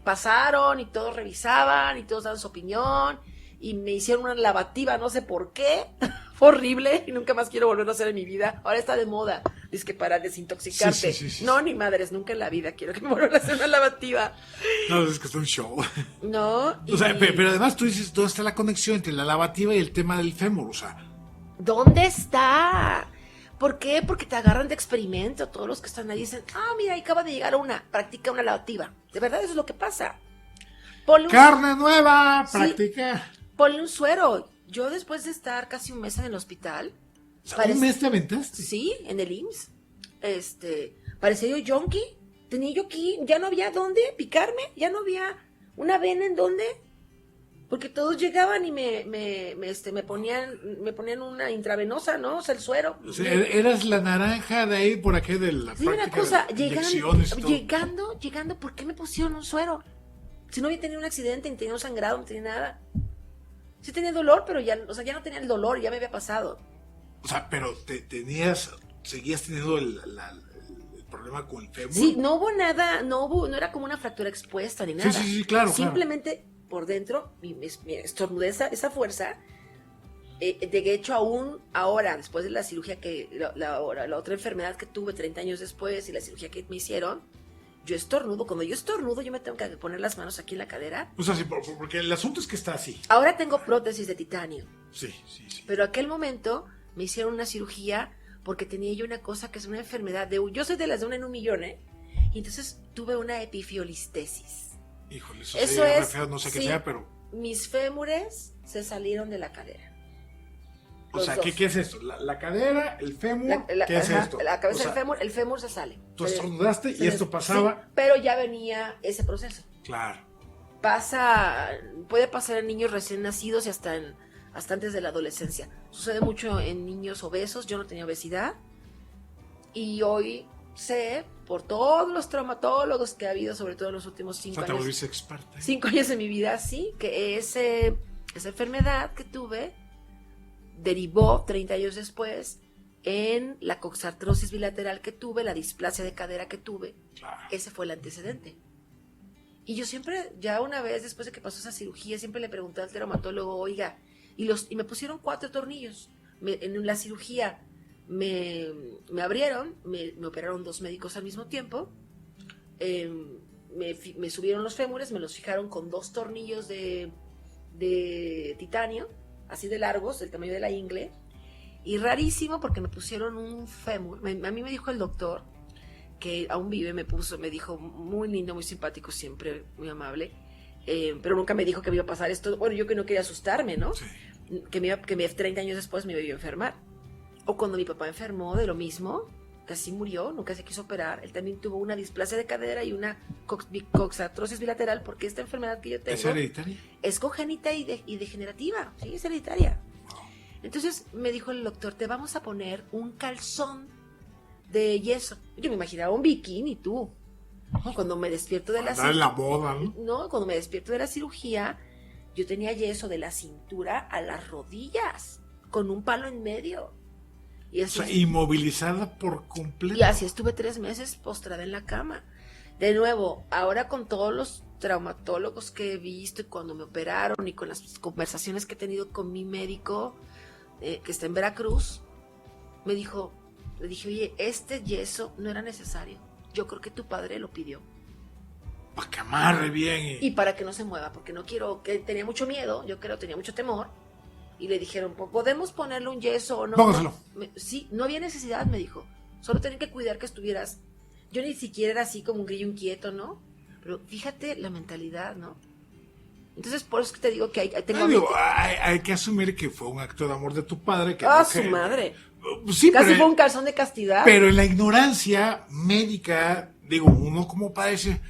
pasaron y todos revisaban y todos daban su opinión y me hicieron una lavativa, no sé por qué. Fue horrible y nunca más quiero volverlo a hacer en mi vida. Ahora está de moda, dice que para desintoxicarte. Sí. No, ni madres, nunca en la vida quiero que me vuelvan a hacer una lavativa. No, es que es un show. No. O sea, pero además tú dices, ¿dónde está la conexión entre la lavativa y el tema del fémur? O sea, ¿dónde está? ¿Por qué? Porque te agarran de experimento. Todos los que están ahí dicen, mira, ahí acaba de llegar practica una lavativa. De verdad, eso es lo que pasa. Ponle ¡carne nueva! Sí. ¡Practica! Ponle un suero. Yo después de estar casi un mes en el hospital. O sea, ¿un mes te aventaste? Sí, en el IMSS. Parecía yo yonki. Tenía yo aquí, ya no había dónde picarme, ya no había una vena en dónde. Porque todos llegaban y me ponían una intravenosa, ¿no? O sea, el suero. O sea, eras la naranja de ahí por aquí de la Dime una práctica cosa, de inyecciones y todo. llegando, ¿por qué me pusieron un suero? Si no había tenido un accidente, ni tenía un sangrado, no tenía nada. Sí tenía dolor, pero ya, o sea, ya no tenía el dolor, ya me había pasado. O sea, pero seguías teniendo el problema con el fémur. Sí, no hubo nada, no era como una fractura expuesta ni nada. Sí, claro. Simplemente por dentro, me estornudé esa fuerza. De hecho, aún ahora, después de la cirugía la otra enfermedad que tuve 30 años después y la cirugía que me hicieron, yo estornudo. Cuando yo estornudo, yo me tengo que poner las manos aquí en la cadera. O sea, sí, porque el asunto es que está así. Ahora tengo prótesis de titanio. Sí. Pero aquel momento me hicieron una cirugía porque tenía yo una cosa que es una enfermedad yo soy de las de una en un millón, y entonces tuve una epifiolistesis. Híjole, Eso es, feo, no sé qué sí, sea, pero... mis fémures se salieron de la cadera. O sea, ¿qué es esto? La cadera, el fémur, ¿qué es esto? La cabeza o sea, el fémur se sale. Tú estornudaste y esto pasaba... Sí, pero ya venía ese proceso. Claro. Puede pasar en niños recién nacidos y hasta antes de la adolescencia. Sucede mucho en niños obesos. Yo no tenía obesidad. Y hoy sé, por todos los traumatólogos que ha habido, sobre todo en los últimos 5 años. Te volviste experta. 5 años de mi vida, sí, que esa enfermedad que tuve derivó 30 años después en la coxartrosis bilateral que tuve, la displasia de cadera que tuve. Claro. Ese fue el antecedente. Y yo siempre, ya una vez después de que pasó esa cirugía, siempre le pregunté al traumatólogo, oiga, y me pusieron 4 tornillos. En la cirugía me abrieron, me operaron 2 médicos al mismo tiempo, me subieron los fémures, me los fijaron con 2 tornillos de titanio, así de largos, del tamaño de la ingle, y rarísimo porque me pusieron un fémur. A mí me dijo el doctor, que aún vive, me dijo, muy lindo, muy simpático, siempre muy amable, pero nunca me dijo que me iba a pasar esto. Bueno, yo que no quería asustarme, ¿no? Sí. Que 30 años después me iba a enfermar. O cuando mi papá enfermó de lo mismo, casi murió, nunca se quiso operar. Él también tuvo una displasia de cadera y una coxartrosis bilateral, porque esta enfermedad que yo tengo ¿Es hereditaria? es congénita y degenerativa, sí, es hereditaria. Entonces me dijo el doctor, te vamos a poner un calzón de yeso. Yo me imaginaba un bikini, tú. Cuando me despierto de la moda, ¿no? No, cuando me despierto de la cirugía, yo tenía yeso de la cintura a las rodillas, con un palo en medio. Y así, o sea, inmovilizada por completo. Y así estuve 3 meses postrada en la cama. De nuevo, ahora con todos los traumatólogos que he visto y cuando me operaron y con las conversaciones que he tenido con mi médico, que está en Veracruz, le dije, oye, este yeso no era necesario. Yo creo que tu padre lo pidió. Para que amarre bien. Y para que no se mueva, porque no quiero, que tenía mucho miedo, tenía mucho temor. Y le dijeron, ¿podemos ponerle un yeso o no? Póngaselo. Sí, no había necesidad, me dijo. Solo tenían que cuidar que estuvieras. Yo ni siquiera era así como un grillo inquieto, ¿no? Pero fíjate la mentalidad, ¿no? Entonces, por eso es que te digo que hay que asumir que fue un acto de amor de tu padre. Que su madre. Sí, Casi pero, fue un calzón de castidad. pero en la ignorancia médica, digo, uno como padre,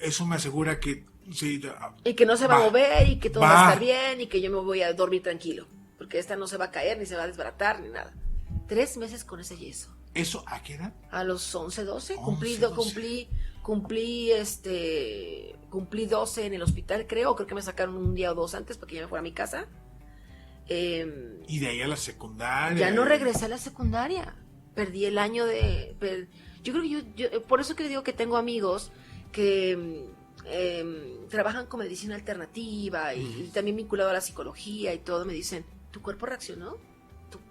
eso me asegura que sí, Y que no se va a mover y que todo va a estar bien y que yo me voy a dormir tranquilo. Porque esta no se va a caer, ni se va a desbaratar, ni nada. 3 meses con ese yeso. ¿Eso a qué edad? A los 11, 12. 11, 12. Cumplí 12 en el hospital, creo que me sacaron un día o dos antes para que yo me fuera a mi casa. Y de ahí a la secundaria. Ya no regresé a la secundaria. Perdí el año de... yo creo que yo por eso que le digo que tengo amigos que trabajan con medicina alternativa y también vinculado a la psicología y todo. Me dicen, ¿tu cuerpo reaccionó?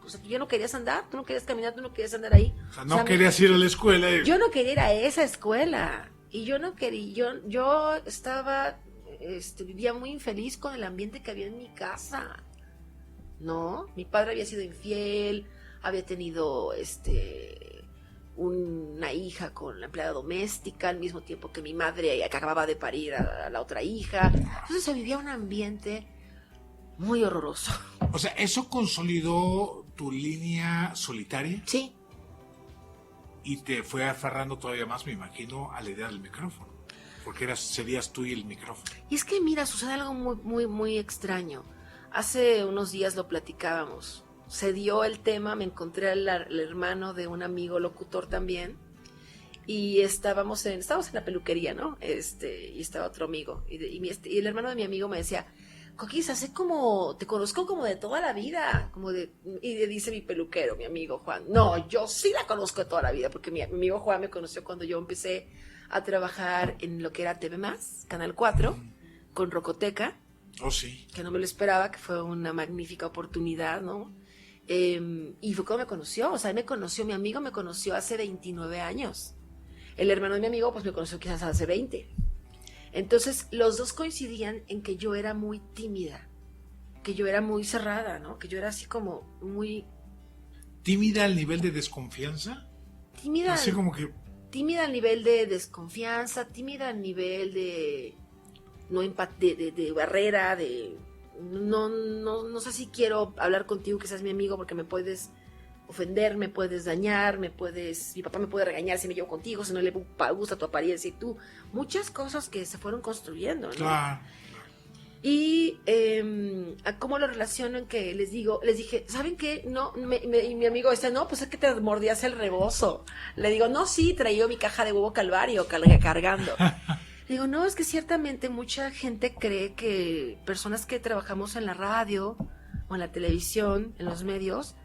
O sea, tú ya no querías andar, tú no querías caminar, tú no querías andar ahí. O sea, no querías ir a la escuela. Yo no quería ir a esa escuela. Y yo no quería, yo estaba, vivía muy infeliz con el ambiente que había en mi casa. ¿No? Mi padre había sido infiel, había tenido, una hija con la empleada doméstica al mismo tiempo que mi madre que acababa de parir a la otra hija. Entonces se vivía un ambiente muy horroroso. O sea, ¿eso consolidó tu línea solitaria? Sí. Y te fue aferrando todavía más, me imagino, a la idea del micrófono. Porque serías tú y el micrófono. Y es que, mira, sucede algo muy, muy, muy extraño. Hace unos días lo platicábamos. Se dio el tema, me encontré al hermano de un amigo locutor también. Y estábamos en la peluquería, ¿no? Y estaba otro amigo. Y el hermano de mi amigo me decía, Coquis, te conozco como de toda la vida. Y le dice mi peluquero, mi amigo Juan, no, yo sí la conozco de toda la vida, porque mi amigo Juan me conoció cuando yo empecé a trabajar en lo que era TV+, Canal 4, con Rocoteca. Oh, sí. Que no me lo esperaba, que fue una magnífica oportunidad, ¿no? Y fue como me conoció, o sea, mi amigo me conoció hace 29 años. El hermano de mi amigo, pues me conoció quizás hace 20. Entonces, los dos coincidían en que yo era muy tímida, que yo era muy cerrada, ¿no? Que yo era así como muy... ¿Tímida al nivel de desconfianza? Tímida. Así como que... Tímida al nivel de desconfianza, tímida al nivel de... de barrera, no sé si quiero hablar contigo que seas mi amigo porque me puedes ofender, me puedes dañar, mi papá me puede regañar si me llevo contigo, si no le gusta tu apariencia y tú, muchas cosas que se fueron construyendo, ¿no? Claro. Y cómo lo relaciono en que les dije, ¿saben qué? No, y mi amigo decía, no, pues es que te mordías el rebozo. Le digo, no, sí, traía mi caja de huevo calvario cargando. Digo, no, es que ciertamente mucha gente cree que personas que trabajamos en la radio o en la televisión, en los medios,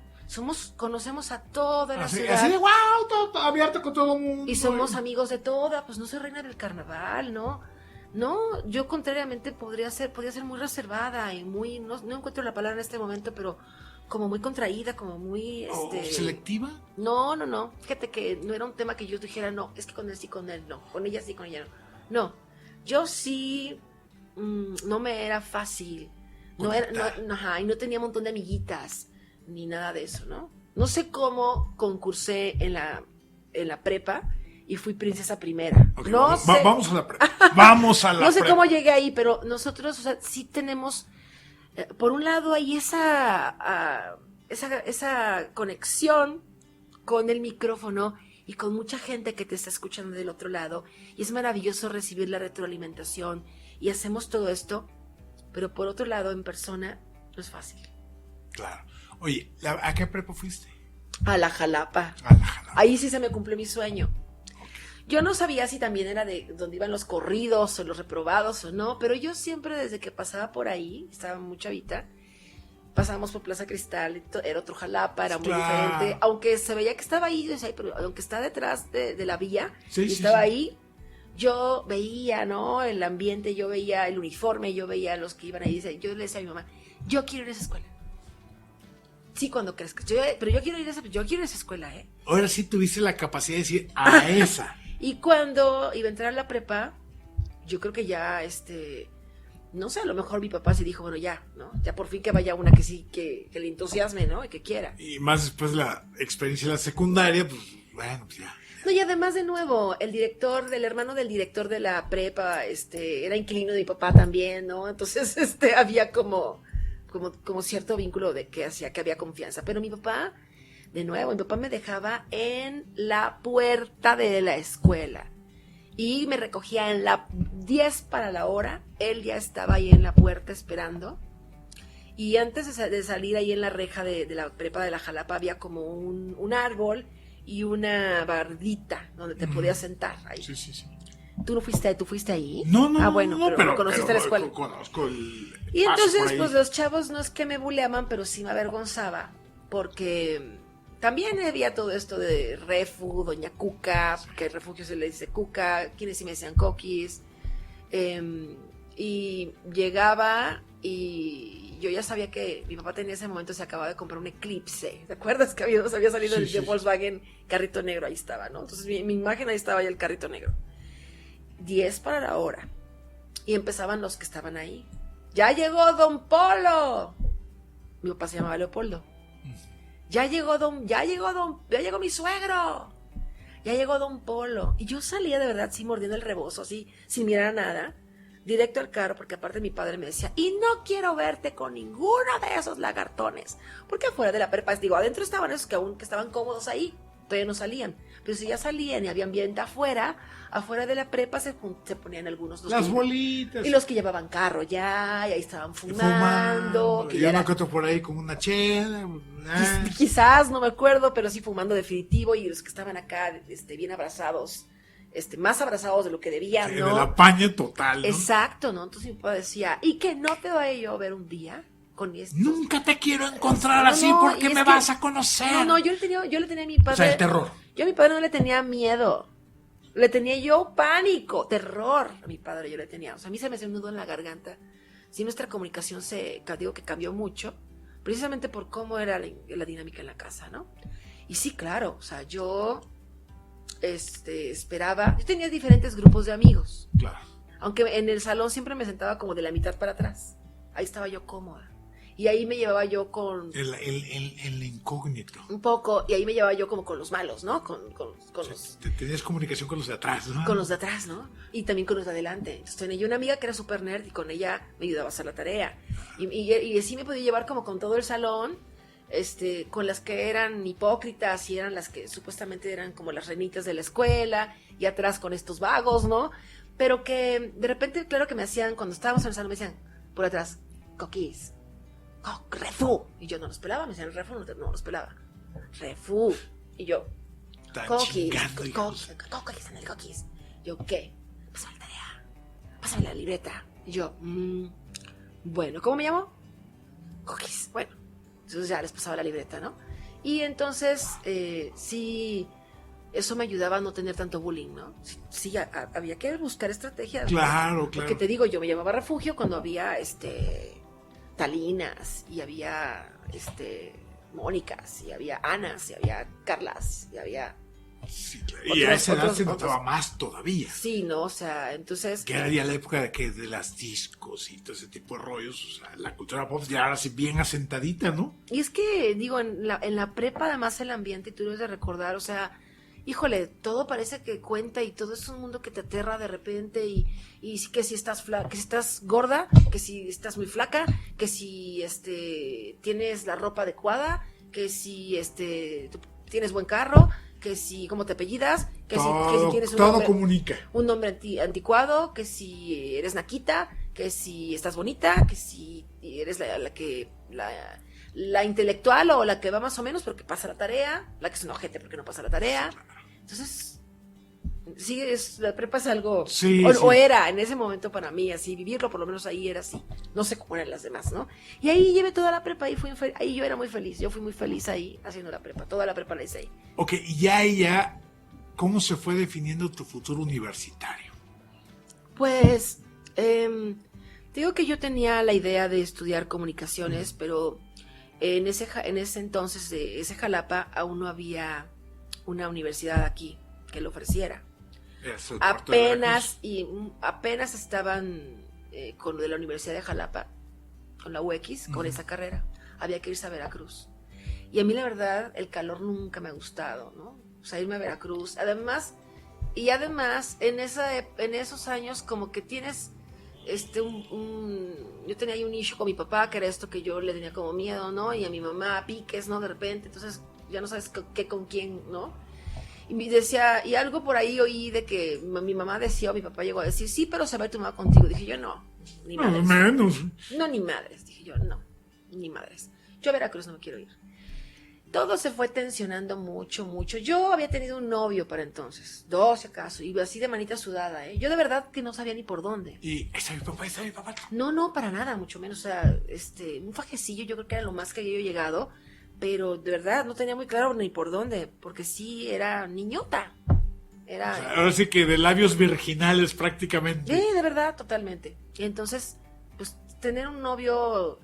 conocemos a toda la ciudad. Así de wow, todo abierto con todo el mundo. Y somos amigos de toda, pues no soy reina del carnaval, ¿no? No, yo contrariamente podría ser muy reservada y muy, no encuentro la palabra en este momento, pero como muy contraída, como muy... ¿Selectiva? No. Fíjate que no era un tema que yo dijera, no, es que con él sí, con él no. Con ella sí, con ella no. No, yo sí, no me era fácil, y no tenía un montón de amiguitas, ni nada de eso, ¿no? No sé cómo concursé en la prepa y fui princesa primera. Okay, no sé. Vamos a la prepa. Vamos a la No sé prepa. cómo llegué ahí, pero nosotros, o sea, sí tenemos, por un lado hay esa conexión con el micrófono y con mucha gente que te está escuchando del otro lado, y es maravilloso recibir la retroalimentación y hacemos todo esto, pero por otro lado en persona no es fácil. Claro. Oye, ¿a qué prepa fuiste? A la Jalapa. Ahí sí se me cumplió mi sueño. Yo no sabía si también era de donde iban los corridos o los reprobados o no, pero yo siempre desde que pasaba por ahí, estaba muy chavita, pasábamos por Plaza Cristal, era otro Jalapa, era muy diferente, aunque se veía que estaba ahí, pero aunque está detrás de la vía, estaba ahí, yo veía, ¿no? El ambiente, yo veía el uniforme, yo veía a los que iban ahí, yo le decía a mi mamá, yo quiero ir a esa escuela. Sí, cuando crezcas, pero yo quiero ir a esa escuela, ¿eh? Ahora sí tuviste la capacidad de decir a esa. Y cuando iba a entrar a la prepa, yo creo que ya, no sé, a lo mejor mi papá sí dijo, bueno, ya, ¿no? Ya por fin que vaya una que sí, que le entusiasme, ¿no? Y que quiera. Y más después la experiencia de la secundaria, pues, bueno, pues ya. No, y además, de nuevo, el hermano del director de la prepa, era inquilino de mi papá también, ¿no? Entonces, había como cierto vínculo de que hacía que había confianza. Pero mi papá De nuevo, mi papá me dejaba en la puerta de la escuela y me recogía en la 10 para la hora. Él ya estaba ahí en la puerta esperando. Y antes de salir ahí en la reja de la prepa de la Jalapa había como un árbol y una bardita donde te podías sentar ahí. Sí, sí, sí. ¿Tú fuiste ahí? No, no, Ah, bueno, no, pero conociste la escuela. Conozco el Y paso entonces, por ahí. pues los chavos no es que me buleaban, pero sí me avergonzaba, porque también había todo esto de Refu, Doña Cuca, porque el refugio se le dice Cuca, quienes sí me decían Coquis, y llegaba y yo ya sabía que mi papá tenía ese momento, se acababa de comprar un Eclipse, ¿te acuerdas que había salido Sí, de sí. Volkswagen, carrito negro, ahí estaba, ¿no? Entonces mi imagen ahí estaba ya el carrito negro. 10 para la hora. Y empezaban los que estaban ahí. ¡Ya llegó Don Polo! Mi papá se llamaba Leopoldo. Ya llegó mi suegro. Ya llegó Don Polo. Y yo salía de verdad, sí, mordiendo el rebozo, así, sin mirar a nada, directo al carro, porque aparte mi padre me decía, y no quiero verte con ninguno de esos lagartones. Porque afuera de la prepa, digo, adentro estaban esos que estaban cómodos ahí, todavía no salían. Pero si ya salían y había ambiente afuera de la prepa se ponían algunos. Las bolitas. Y los que llevaban carro ya, y ahí estaban fumando. Y uno que otro por ahí con una chela. Quizás, no me acuerdo, pero sí fumando definitivo. Y los que estaban acá, bien abrazados, más abrazados de lo que debían, Sí, ¿no? de la paña total, ¿no? Exacto, ¿no? Entonces mi papá decía, ¿y que no te vaya yo a ver un día con esto? Nunca te quiero encontrar así porque me vas a conocer. No, yo le tenía a mi padre. O sea, el terror. Yo a mi padre no le tenía miedo. Le tenía yo pánico, terror. A mi padre yo le tenía. O sea, a mí se me hacía un nudo en la garganta. Sí, nuestra comunicación digo que cambió mucho, precisamente por cómo era la dinámica en la casa, ¿no? Y sí, claro, o sea, yo esperaba. Yo tenía diferentes grupos de amigos. Claro. Aunque en el salón siempre me sentaba como de la mitad para atrás. Ahí estaba yo cómoda. Y ahí me llevaba yo con... El incógnito. Un poco, y ahí me llevaba yo como con los malos, ¿no? Con los... Tenías comunicación con los de atrás, ¿no? Con los de atrás, ¿no? Y también con los de adelante. Entonces tenía yo una amiga que era súper nerd y con ella me ayudaba a hacer la tarea. Y así me podía llevar como con todo el salón, con las que eran hipócritas y eran las que supuestamente eran como las renitas de la escuela, y atrás con estos vagos, ¿no? Pero que de repente, claro que me hacían, cuando estábamos en el salón, me decían, por atrás, Coquis, Refu. Y yo no los pelaba, me decían Refu, no los pelaba. Refu. Y yo, Coquis, en el Coquis. Yo, ¿qué? Pásame la tarea, pásame la libreta. Y yo, bueno, ¿cómo me llamo? Coquis. Bueno, entonces ya les pasaba la libreta, ¿no? Y entonces, sí, eso me ayudaba a no tener tanto bullying, ¿no? Sí, había que buscar estrategias. Claro, claro. Porque te digo, yo me llamaba refugio cuando había, Talinas, y había, Mónicas, y había Anas, y había Carlas, y había... Sí, claro. Y a esa edad se notaba más todavía. Sí, ¿no? O sea, entonces... Que era ya la época de las discos y todo ese tipo de rollos. O sea, la cultura pop ya era así bien asentadita, ¿no? Y es que, digo, en la prepa además el ambiente, y tú debes de recordar, o sea... Híjole, todo parece que cuenta y todo es un mundo que te aterra de repente y que si estás que si estás gorda, que si estás muy flaca, que si tienes la ropa adecuada, que si tienes buen carro, que si cómo te apellidas, que si tienes un nombre anticuado, que si eres naquita, que si estás bonita, que si eres la intelectual o la que va más o menos porque pasa la tarea, la que es un ojete porque no pasa la tarea. Entonces, sí, la prepa es algo, sí, o era en ese momento para mí, así, vivirlo por lo menos ahí era así, no sé cómo eran las demás, ¿no? Y ahí llevé toda la prepa, ahí yo era muy feliz, yo fui muy feliz ahí haciendo la prepa, toda la prepa la hice ahí. Ok, y ya, ¿cómo se fue definiendo tu futuro universitario? Pues, digo que yo tenía la idea de estudiar comunicaciones, pero en ese entonces, ese Jalapa, aún no había una universidad aquí que lo ofreciera. Apenas estaban con lo de la Universidad de Jalapa, con la UX, con esa carrera. Había que irse a Veracruz. Y a mí la verdad el calor nunca me ha gustado, ¿no? O sea, irme a Veracruz. Además, en esos años como que tienes yo tenía ahí un issue con mi papá, que era esto que yo le tenía como miedo, ¿no? Y a mi mamá piques, ¿no? De repente, entonces ya no sabes qué con quién, ¿no? Y me decía, y algo por ahí oí de que mi mamá decía, o mi papá llegó a decir, sí, pero se va a ir tu mamá contigo. Dije yo, no, ni madres. Menos. No, ni madres. Dije yo, no, ni madres. Yo a Veracruz no me quiero ir. Todo se fue tensionando mucho, mucho. Yo había tenido un novio para entonces, 2 si acaso, y así de manita sudada, ¿eh? Yo de verdad que no sabía ni por dónde. ¿Y está mi papá? No, para nada, mucho menos. O sea, un fajecillo yo creo que era lo más que había yo llegado, pero de verdad no tenía muy claro ni por dónde, porque sí era niñota. Era... O sea, ahora sí que de labios virginales prácticamente. Sí, de verdad, totalmente. Y entonces, pues tener un novio,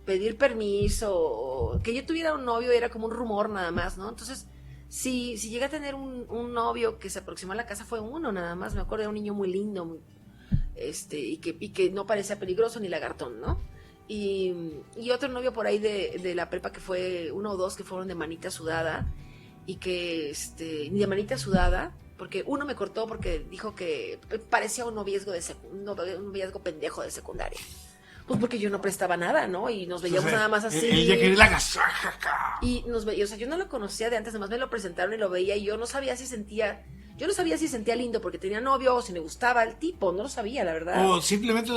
pedir permiso, que yo tuviera un novio era como un rumor nada más, ¿no? Entonces, si llegué a tener un novio que se aproximó a la casa, fue uno nada más. Me acuerdo de un niño muy lindo, y que no parecía peligroso ni lagartón, ¿no? Y otro novio por ahí de la prepa que fue 1 o 2 que fueron de manita sudada, y que, ni de manita sudada, porque uno me cortó porque dijo que parecía un noviazgo un noviazgo pendejo de secundaria. Pues porque yo no prestaba nada, ¿no? Y nos veíamos nada más así. Ella quería la gasaja acá. Y nos veía, o sea, yo no lo conocía de antes, nomás me lo presentaron y lo veía y yo no sabía si sentía lindo porque tenía novio o si me gustaba el tipo, no lo sabía, la verdad. O simplemente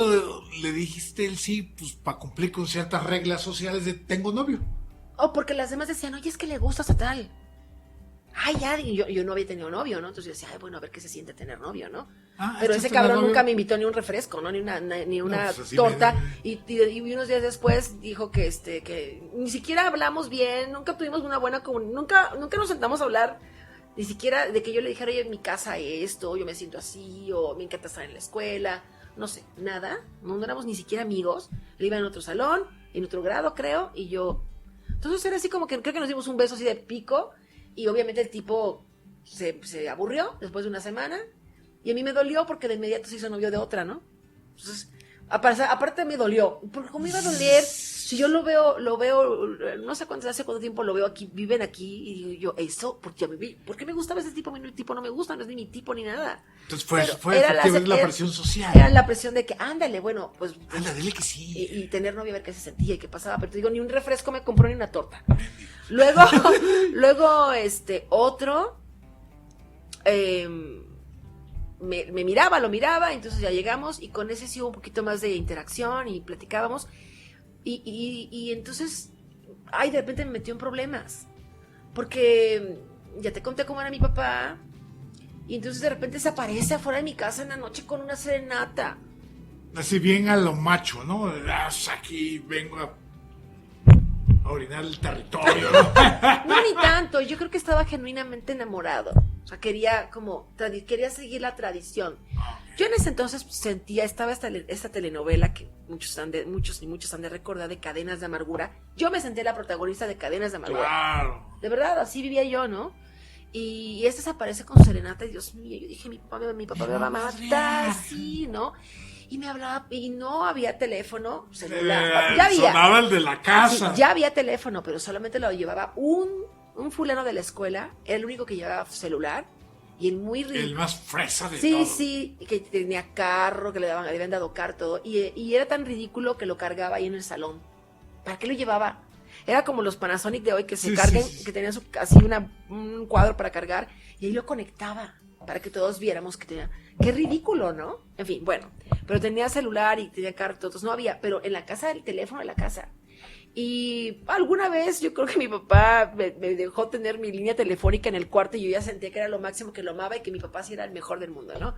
le dijiste el sí, pues para cumplir con ciertas reglas sociales de tengo novio. O porque las demás decían, oye, es que le gustas a tal. Ay, ya, y yo no había tenido novio, ¿no? Entonces yo decía, ay, bueno, a ver qué se siente tener novio, ¿no? Pero ese cabrón nunca me invitó ni un refresco, ¿no? Ni una pues torta. Y unos días después dijo que ni siquiera hablamos bien, nunca tuvimos una buena comunicación, nunca nos sentamos a hablar, ni siquiera de que yo le dijera, oye, en mi casa esto, yo me siento así, o me encanta estar en la escuela, no sé, nada. No éramos ni siquiera amigos. Él iba en otro salón, en otro grado, creo, y yo... Entonces era así como que creo que nos dimos un beso así de pico. Y obviamente el tipo se aburrió después de una semana. Y a mí me dolió porque de inmediato se hizo novio de otra, ¿no? Entonces, aparte me dolió. ¿Por cómo iba a doler? Si yo lo veo, no sé hace cuánto tiempo lo veo aquí, viven aquí. Y digo yo, eso, ¿por qué me gustaba ese tipo? El tipo no me gusta, no es ni mi tipo ni nada. Entonces fue efectivamente la presión social. Era la presión de que, ándale, bueno, pues... Anda, dile que sí. Y tener novia, a ver qué se sentía y qué pasaba. Pero te digo, ni un refresco me compró ni una torta. Luego, otro, me miraba, lo miraba, entonces ya llegamos y con ese sí hubo un poquito más de interacción y platicábamos. Y entonces, de repente me metió en problemas. Porque ya te conté cómo era mi papá. Y entonces de repente se aparece afuera de mi casa en la noche con una serenata. Así bien a lo macho, ¿no? Aquí vengo a orinar el territorio, ¿no? No, ni tanto. Yo creo que estaba genuinamente enamorado. O sea, quería seguir la tradición. Yo en ese entonces estaba esta telenovela que muchos han de recordar, de Cadenas de Amargura. Yo me sentía la protagonista de Cadenas de Amargura. Claro. De verdad, así vivía yo, ¿no? Y este se aparece con serenata y Dios mío, yo dije, mi papá me va a matar, sí, ¿no? Y me hablaba, y no había teléfono celular. Ya había. Sonaba el de la casa. Sí, ya había teléfono, pero solamente lo llevaba un fulano de la escuela, era el único que llevaba celular, y el más fresa de todo. Sí, que tenía carro, que le habían dado carro, todo, y era tan ridículo que lo cargaba ahí en el salón. ¿Para qué lo llevaba? Era como los Panasonic de hoy que se carguen, que tenían así un cuadro para cargar, y ahí lo conectaba para que todos viéramos que tenía. Qué ridículo, ¿no? En fin, bueno, pero tenía celular y tenía carro, todos no había, pero en la casa, el teléfono de la casa. Y alguna vez yo creo que mi papá me dejó tener mi línea telefónica en el cuarto y yo ya sentía que era lo máximo, que lo amaba y que mi papá sí era el mejor del mundo, ¿no?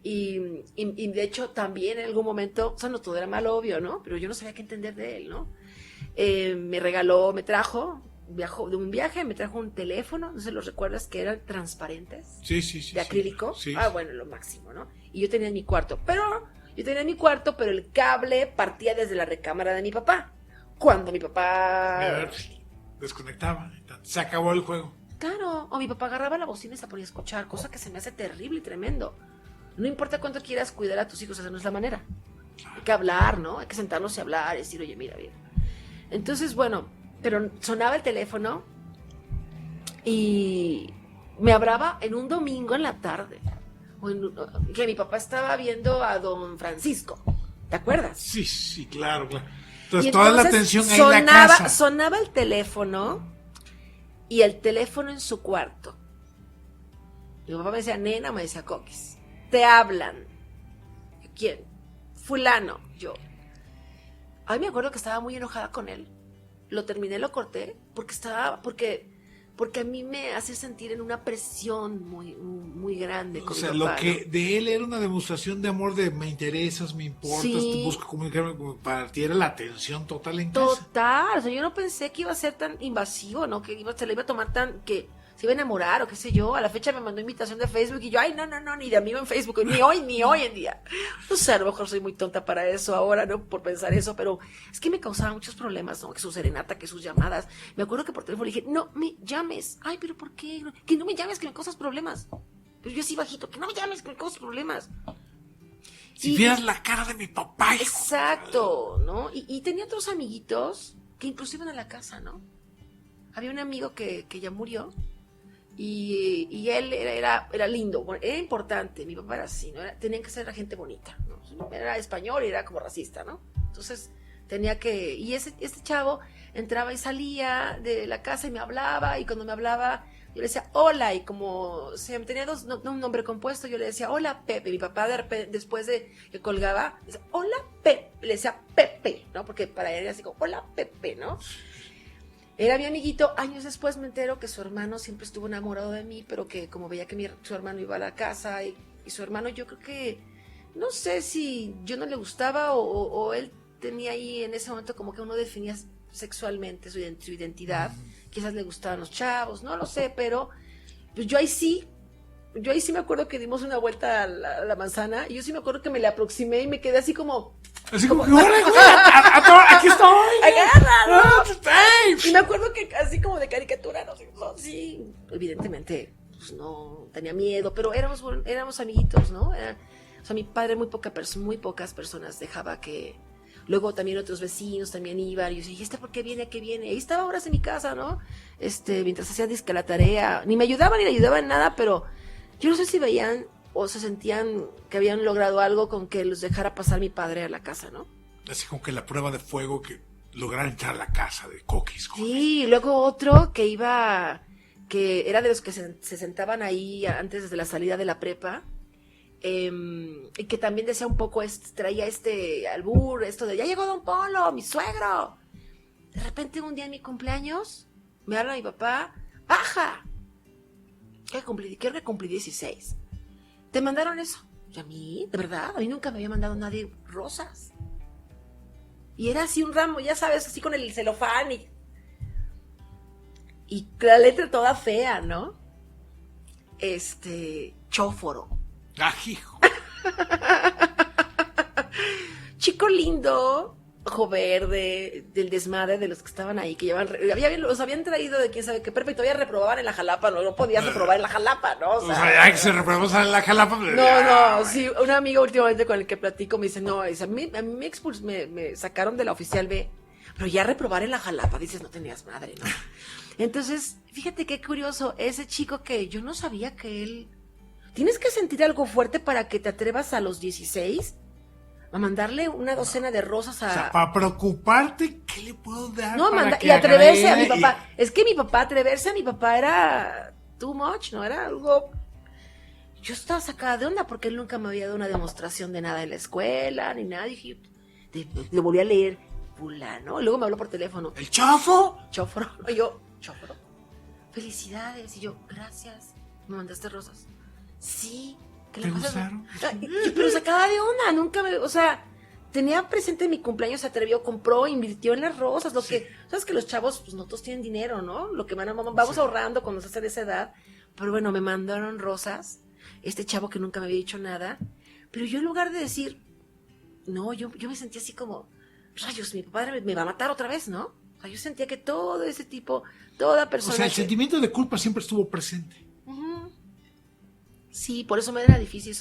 Y de hecho también en algún momento, o sea, no todo era malo, obvio, ¿no? Pero yo no sabía qué entender de él, ¿no? Viajó de un viaje, me trajo un teléfono, no sé, ¿los recuerdas? Que eran transparentes. Sí. De acrílico. Sí. Bueno, lo máximo, ¿no? Y yo tenía en mi cuarto, pero el cable partía desde la recámara de mi papá. Cuando mi papá... desconectaba, se acabó el juego. Claro, o mi papá agarraba la bocina y se ponía a escuchar, cosa que se me hace terrible y tremendo. No importa cuánto quieras cuidar a tus hijos, esa no es la manera. Hay que hablar, ¿no? Hay que sentarnos y hablar y decir, oye, mira. Entonces, bueno, pero sonaba el teléfono y me hablaba en un domingo en la tarde, que mi papá estaba viendo a don Francisco, ¿te acuerdas? Sí, claro. Entonces toda la atención ahí en la casa. Sonaba el teléfono y el teléfono en su cuarto. Mi papá me decía, nena, me decía, Coquis, te hablan. ¿Quién? Fulano. Yo. Ay, me acuerdo que estaba muy enojada con él. Lo terminé, lo corté, porque a mí me hace sentir en una presión muy grande con o sea, mi papá, lo que ¿no? de él era una demostración de amor, de me interesas, me importas, Sí. te busco comunicarme, como para ti era la atención total en casa. Total, o sea, yo no pensé que iba a ser tan invasivo, ¿no? Que se le iba a tomar tan, que se iba a enamorar o qué sé yo. A la fecha me mandó invitación de Facebook y yo, ay, no, ni de amigo en Facebook, ni hoy en día. No sé, a lo mejor soy muy tonta para eso ahora, ¿no? Por pensar eso, pero es que me causaba muchos problemas, ¿no? Que su serenata, que sus llamadas. Me acuerdo que por teléfono le dije, no me llames. Ay, pero ¿por qué? Que no me llames, que me causas problemas. Pero yo así bajito, que no me llames, que me causas problemas. Si vieras la cara de mi papá, hijo. Exacto, ¿no? Y tenía otros amiguitos que incluso iban a la casa, ¿no? Había un amigo que ya murió y él era lindo, bueno, era importante, mi papá era así, ¿no? Tenían que ser la gente bonita, ¿no? Era español y era como racista, ¿no? Entonces tenía que... Y este chavo entraba y salía de la casa y me hablaba, y cuando me hablaba yo le decía hola, y como tenía un nombre compuesto, yo le decía hola Pepe. Mi papá de repente, después de que colgaba, decía hola Pepe, le decía Pepe, ¿no? Porque para él era así como hola Pepe, ¿no? Era mi amiguito. Años después me entero que su hermano siempre estuvo enamorado de mí, pero que como veía que su hermano iba a la casa y su hermano, yo creo que, no sé si yo no le gustaba o él tenía ahí en ese momento como que uno definía sexualmente su identidad, quizás le gustaban los chavos, no lo sé, pero pues yo ahí sí me acuerdo que dimos una vuelta a la manzana y yo sí me acuerdo que me le aproximé y me quedé así como... Así como que, ¡órale, güey! ¡Aquí estoy! ¡Agarra, no! ¡Hey! Y me acuerdo que así como de caricatura, no sé, sí, evidentemente, pues no, tenía miedo, pero éramos amiguitos, ¿no? O sea, mi padre muy pocas personas dejaba que... Luego también otros vecinos también iban, y yo decía, ¿y por qué viene? ¿Qué viene? Ahí estaba horas en mi casa, ¿no? Mientras hacía disque la tarea, ni me ayudaban ni le ayudaban en nada, pero yo no sé si veían o se sentían que habían logrado algo con que los dejara pasar mi padre a la casa, ¿no? Así como que la prueba de fuego que lograron entrar a la casa de Coquis. Sí, y luego otro que era de los que se sentaban ahí antes de la salida de la prepa, y que también decía un poco, traía albur, esto de, ya llegó Don Polo, mi suegro. De repente un día en mi cumpleaños, me habla mi papá, baja. Creo que cumplí 16. ¿Te mandaron eso? Y a mí, de verdad, a mí nunca me había mandado nadie rosas. Y era así un ramo, ya sabes, así con el celofán y la letra toda fea, ¿no? Chóforo. ¡Ah, hijo! Chico lindo, ojo verde, del desmadre de los que estaban ahí, que los habían traído de quién sabe qué, perfecto, todavía reprobaban en la Jalapa, no podías reprobar en la Jalapa, ¿no? O sea, ya que se reprobamos en la Jalapa. No, sí, un amigo últimamente con el que platico me dice, no, a mí me sacaron de la oficial B, pero ya reprobar en la Jalapa, dices, no tenías madre, ¿no? Entonces, fíjate qué curioso, ese chico que yo no sabía que él... ¿Tienes que sentir algo fuerte para que te atrevas a los 16 a mandarle una docena de rosas a... O sea, para preocuparte, ¿qué le puedo dar? No, para y atreverse a mi agrade? papá. Es que atreverse a mi papá era too much, ¿no? Era algo... Yo estaba sacada de onda porque él nunca me había dado una demostración de nada en la escuela, ni nada. Dije, le volví a leer, fulano. Y luego me habló por teléfono. ¿El chofo? Chóforo. Y yo, chóforo. Felicidades. Y yo, gracias. Me mandaste rosas. Sí. ¿Te gustaron? Pero sacada de onda, nunca o sea, tenía presente mi cumpleaños, se atrevió, compró, invirtió en las rosas, sabes que los chavos, pues no todos tienen dinero, ¿no? Lo que vamos ahorrando cuando se hace de esa edad, pero bueno, me mandaron rosas, este chavo que nunca me había dicho nada, pero yo en lugar de decir, no, yo me sentía así como, rayos, mi papá me va a matar otra vez, ¿no? O sea, yo sentía que todo ese tipo, toda persona... O sea, el sentimiento de culpa siempre estuvo presente. Sí, por eso me era difícil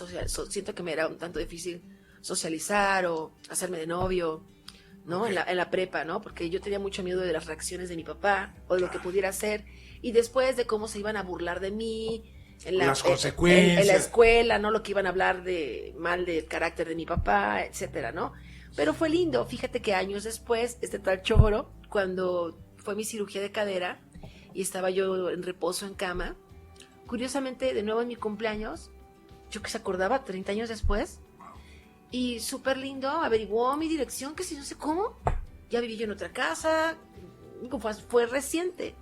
siento que me era un tanto difícil socializar o hacerme de novio, ¿no? Okay. En la prepa, ¿no? Porque yo tenía mucho miedo de las reacciones de mi papá o de lo que pudiera hacer y después de cómo se iban a burlar de mí las consecuencias en la escuela, ¿no? Lo que iban a hablar mal del carácter de mi papá, etcétera, ¿no? Pero fue lindo, fíjate que años después, tal Chóforo, cuando fue mi cirugía de cadera, y estaba yo en reposo en cama. Curiosamente, de nuevo en mi cumpleaños, yo que se acordaba 30 años después, y súper lindo, averiguó mi dirección, que si no sé cómo, ya viví yo en otra casa, fue reciente,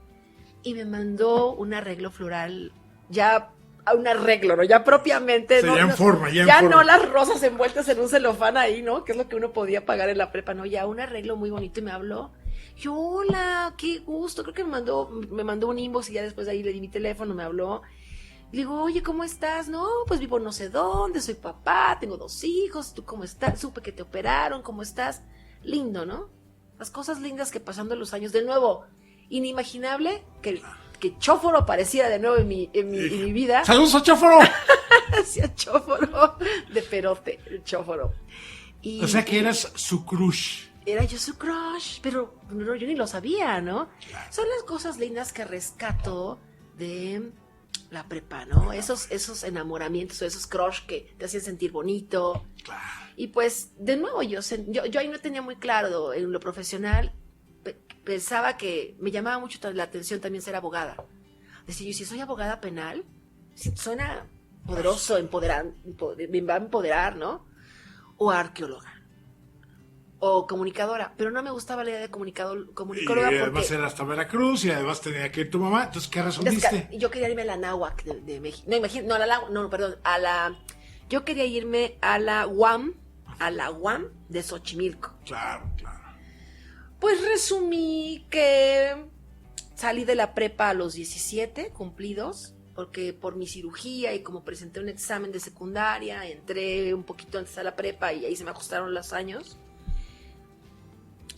y me mandó un arreglo floral, ya un arreglo, ¿no? Ya propiamente, o sea, no, ya en no, forma, ya en no forma. las rosas envueltas en un celofán ahí, ¿no? Que es lo que uno podía pagar en la prepa, ¿no? Ya un arreglo muy bonito, y me habló. Yo, hola, qué gusto, creo que me mandó un inbox y ya después de ahí le di mi teléfono, me habló. Le digo, oye, ¿cómo estás? No, pues vivo no sé dónde, soy papá, tengo 2 hijos, ¿tú cómo estás? Supe que te operaron, ¿cómo estás? Lindo, ¿no? Las cosas lindas que pasando los años. De nuevo, inimaginable que Chóforo apareciera de nuevo en mi vida. ¡Saludos a Chóforo! Hacía Chóforo de Perote, el Chóforo. Y O sea que eras su crush. era yo su crush, pero no, yo ni lo sabía, ¿no? Claro. Son las cosas lindas que rescato de la prepa, ¿no? Esos enamoramientos o esos crush que te hacían sentir bonito. Claro. Y pues, de nuevo, yo ahí no tenía muy claro en lo profesional. Pensaba que me llamaba mucho la atención también ser abogada. Decía yo, si soy abogada penal, suena poderoso, me va a empoderar, ¿no? O arqueóloga. O comunicadora, pero no me gustaba la idea de comunicóloga Y además porque era hasta Veracruz y además tenía que ir tu mamá. Entonces, ¿qué resolviste? yo quería irme a la Náhuac de México. Yo quería irme a la UAM de Xochimilco. Claro, claro. Pues resumí que salí de la prepa a los 17 cumplidos, porque por mi cirugía y como presenté un examen de secundaria, entré un poquito antes a la prepa y ahí se me ajustaron los años.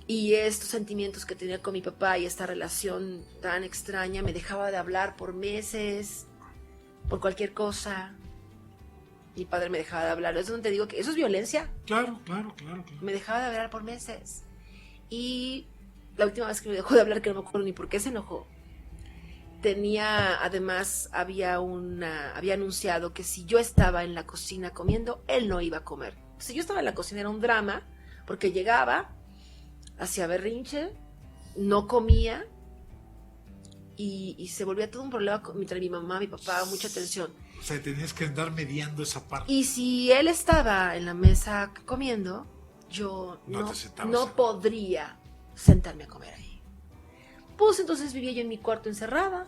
Y estos sentimientos que tenía con mi papá y esta relación tan extraña, me dejaba de hablar por meses, por cualquier cosa. Mi padre me dejaba de hablar. Es donde te digo que eso es violencia. Claro. Me dejaba de hablar por meses. Y la última vez que me dejó de hablar, que no me acuerdo ni por qué se enojó, había anunciado que si yo estaba en la cocina comiendo, él no iba a comer. Si yo estaba en la cocina era un drama, porque llegaba, hacía berrinche, no comía y se volvía todo un problema entre mi mamá, mi papá, mucha tensión. O sea, tenías que andar mediando esa parte. Y si él estaba en la mesa comiendo, yo no podría sentarme a comer ahí. Pues entonces vivía yo en mi cuarto encerrada.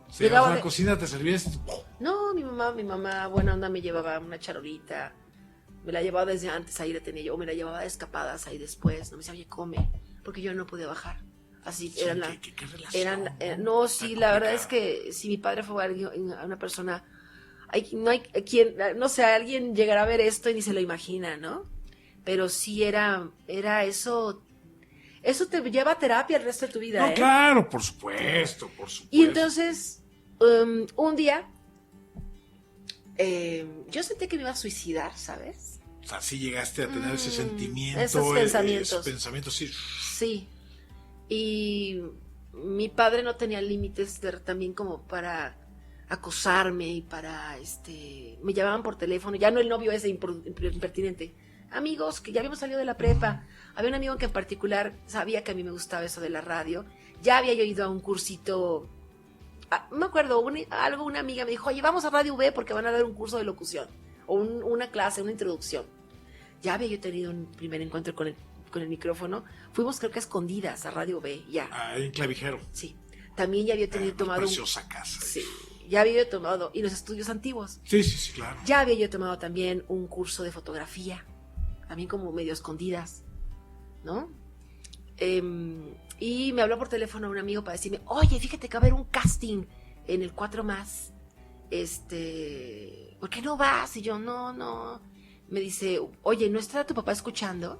Si llegabas a la cocina, te servías. No, mi mamá, buena onda, me llevaba una charolita. Me la llevaba desde antes, ahí la tenía yo. O me la llevaba de escapadas ahí después. No me decía, oye, come. Porque yo no podía bajar. Así Sí, eran ¿qué relación? no, sí, la verdad es que si mi padre fue una persona, alguien llegará a ver esto y ni se lo imagina, ¿no? Pero sí era eso te lleva a terapia el resto de tu vida, No, claro, por supuesto. Y entonces, un día, yo sentí que me iba a suicidar, ¿sabes? O sea, sí llegaste a tener ese sentimiento. Esos pensamientos. Esos pensamientos, sí. Sí. Y mi padre no tenía límites también como para acosarme y para, me llamaban por teléfono, ya no el novio ese impertinente, amigos que ya habíamos salido de la prepa. Había un amigo que en particular sabía que a mí me gustaba eso de la radio, ya había yo ido a un cursito, me acuerdo, una amiga me dijo, oye, vamos a Radio V porque van a dar un curso de locución, o una clase, una introducción. Ya había yo tenido un primer encuentro con el micrófono, fuimos creo que a escondidas a Radio V, ya. En Clavijero. Sí, también ya había tomado preciosa casa. Sí, ya había yo tomado, y los estudios antiguos. Sí, claro. Ya había yo tomado también un curso de fotografía, también como medio escondidas, ¿no? Y me habló por teléfono un amigo para decirme, oye, fíjate que va a haber un casting en el 4 más, ¿por qué no vas? Y yo, no. Me dice, oye, ¿no está tu papá escuchando?